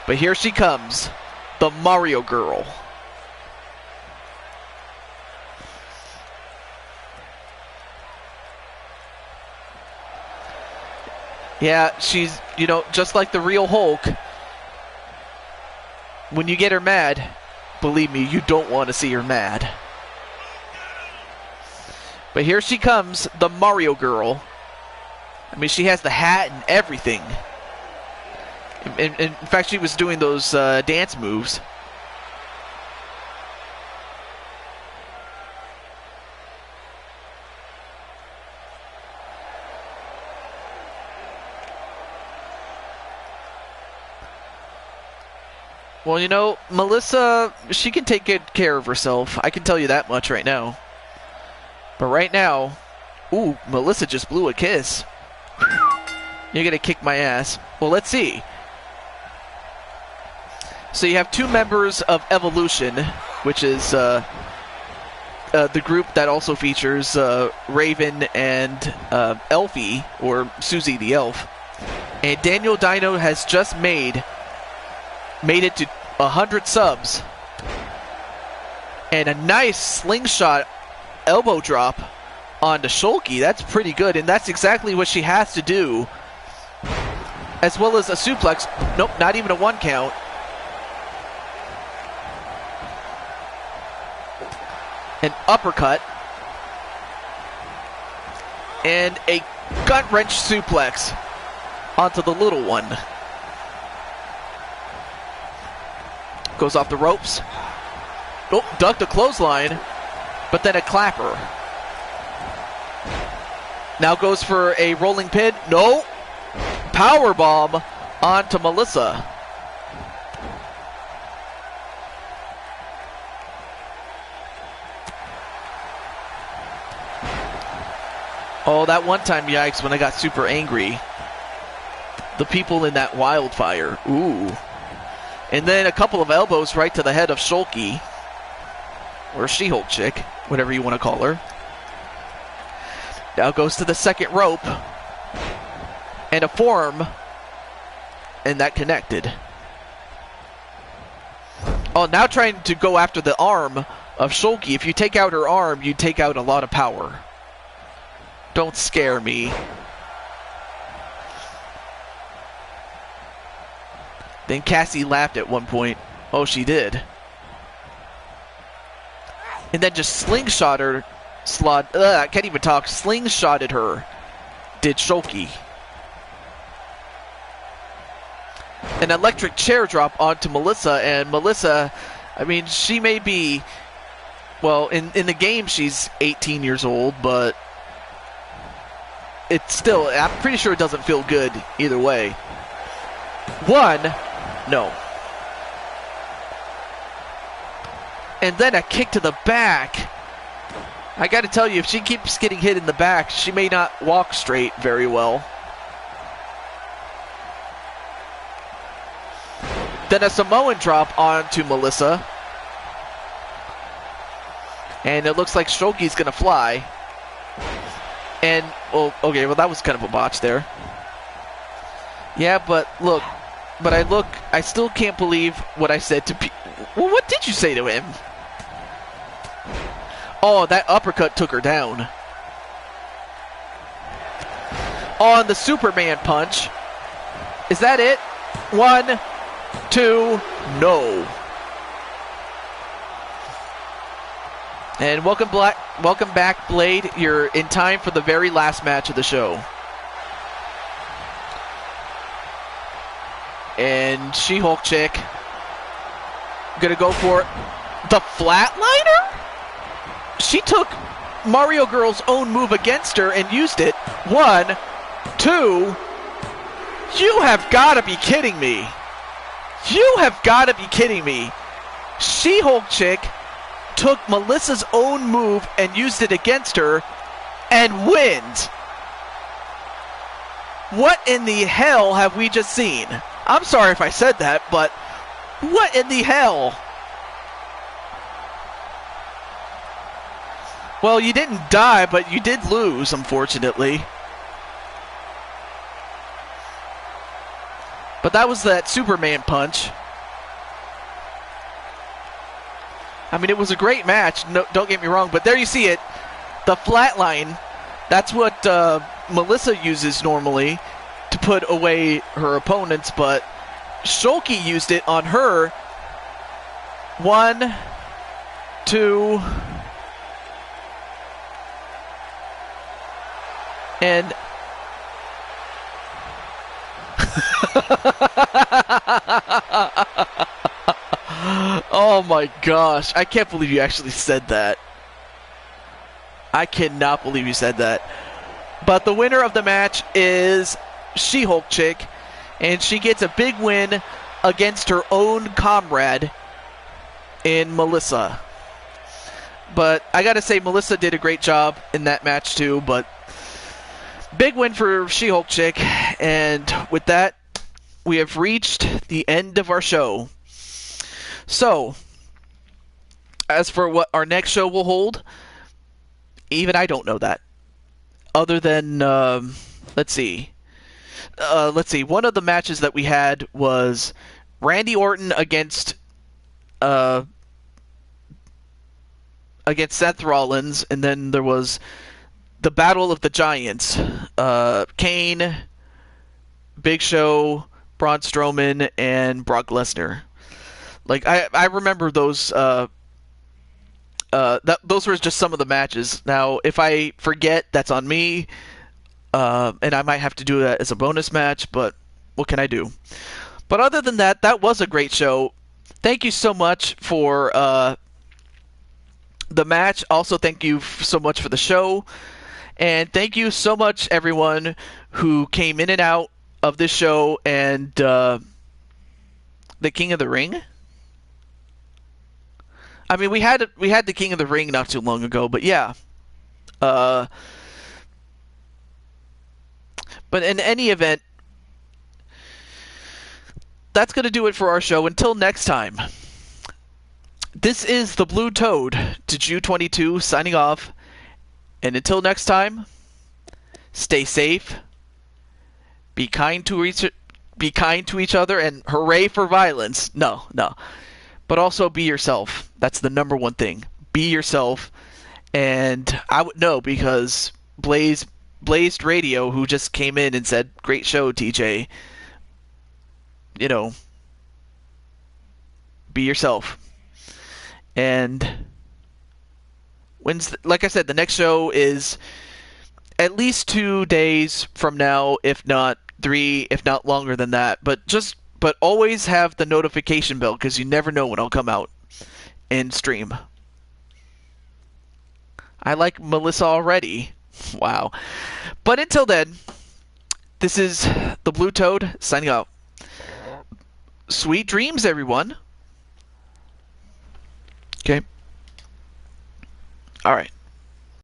But here she comes, the Mario girl. Yeah, she's, just like the real Hulk. When you get her mad, believe me, you don't want to see her mad. But here she comes, the Mario girl. I mean, she has the hat and everything. In fact, she was doing those dance moves. Well, Melissa, she can take good care of herself. I can tell you that much right now. But right now, ooh, Melissa just blew a kiss. You're going to kick my ass. Well, let's see. So you have two members of Evolution, which is the group that also features Raven and Elfie, or Susie the Elf. And Daniel Dino has just made it to 100 subs. And a nice slingshot elbow drop onto Shulky. That's pretty good, and that's exactly what she has to do. As well as a suplex. Nope, not even a 1 count. An uppercut. And a gut-wrench suplex onto the little one. Goes off the ropes. Oh, ducked a clothesline, but then a clapper. Now goes for a rolling pin. No. Powerbomb onto Melissa. Oh, that one time, yikes, when I got super angry. The people in that wildfire. Ooh. And then a couple of elbows right to the head of Shulky. Or She-Hulk chick, whatever you want to call her. Now goes to the second rope. And a forearm. And that connected. Oh, now trying to go after the arm of Shulky. If you take out her arm, you take out a lot of power. Don't scare me. Then Cassie laughed at one point. Oh, she did. And then just slingshot her. I can't even talk. Slingshotted her. Did Shulky. An electric chair drop onto Melissa. And Melissa, I mean, she may be... Well, in the game, she's 18 years old, but... It's still... I'm pretty sure it doesn't feel good either way. No. And then a kick to the back. I gotta tell you, if she keeps getting hit in the back, she may not walk straight very well. Then a Samoan drop onto Melissa. And it looks like Shulky's gonna fly. And, well, okay, well that was kind of a botch there. Yeah, but look. But I still can't believe what I said to Well, what did you say to him? Oh, that uppercut took her down. On the Superman punch. Is that it? 1, 2, no. And welcome back, Blade. You're in time for the very last match of the show. And She-Hulk chick gonna go for the flatliner? She took Mario Girl's own move against her and used it. 1, 2. You have got to be kidding me. You have got to be kidding me. She-Hulk chick took Melissa's own move and used it against her and wins. What in the hell have we just seen? I'm sorry if I said that, but what in the hell? Well, you didn't die, but you did lose, unfortunately. But that was that Superman punch. I mean, it was a great match, no, don't get me wrong, but there you see it. The flatline, that's what Melissa uses normally to put away her opponents, but Shulky used it on her. 1, 2, and oh my gosh, I can't believe you actually said that. I cannot believe you said that. But the winner of the match is She-Hulk chick, and she gets a big win against her own comrade in Melissa. But I gotta say, Melissa did a great job in that match too, but big win for She-Hulk chick, and with that, we have reached the end of our show. So, as for what our next show will hold, even I don't know that. Other than, let's see. One of the matches that we had was Randy Orton against Seth Rollins, and then there was the Battle of the Giants. Kane, Big Show, Braun Strowman, and Brock Lesnar. Like, I remember those. Those were just some of the matches. Now, if I forget, that's on me, and I might have to do that as a bonus match, but what can I do? But other than that, that was a great show. Thank you so much for the match. Also, thank you so much for the show. And thank you so much, everyone who came in and out of this show and the King of the Ring. I mean, we had the King of the Ring not too long ago, but yeah. But in any event, that's going to do it for our show. Until next time, this is the Blue Toad to Jew22 signing off. And until next time, stay safe, be kind to each other, and hooray for violence. No. But also be yourself. That's the number one thing. Be yourself. And I would know because Blazed Radio, who just came in and said, "Great show, TJ." You know, be yourself. And like I said, the next show is at least 2 days from now, if not 3, if not longer than that. But always have the notification bell, because you never know when I'll come out and stream. I like Melissa already. Wow. But until then, this is the Blue Toad signing out. Sweet dreams, everyone. Okay. All right.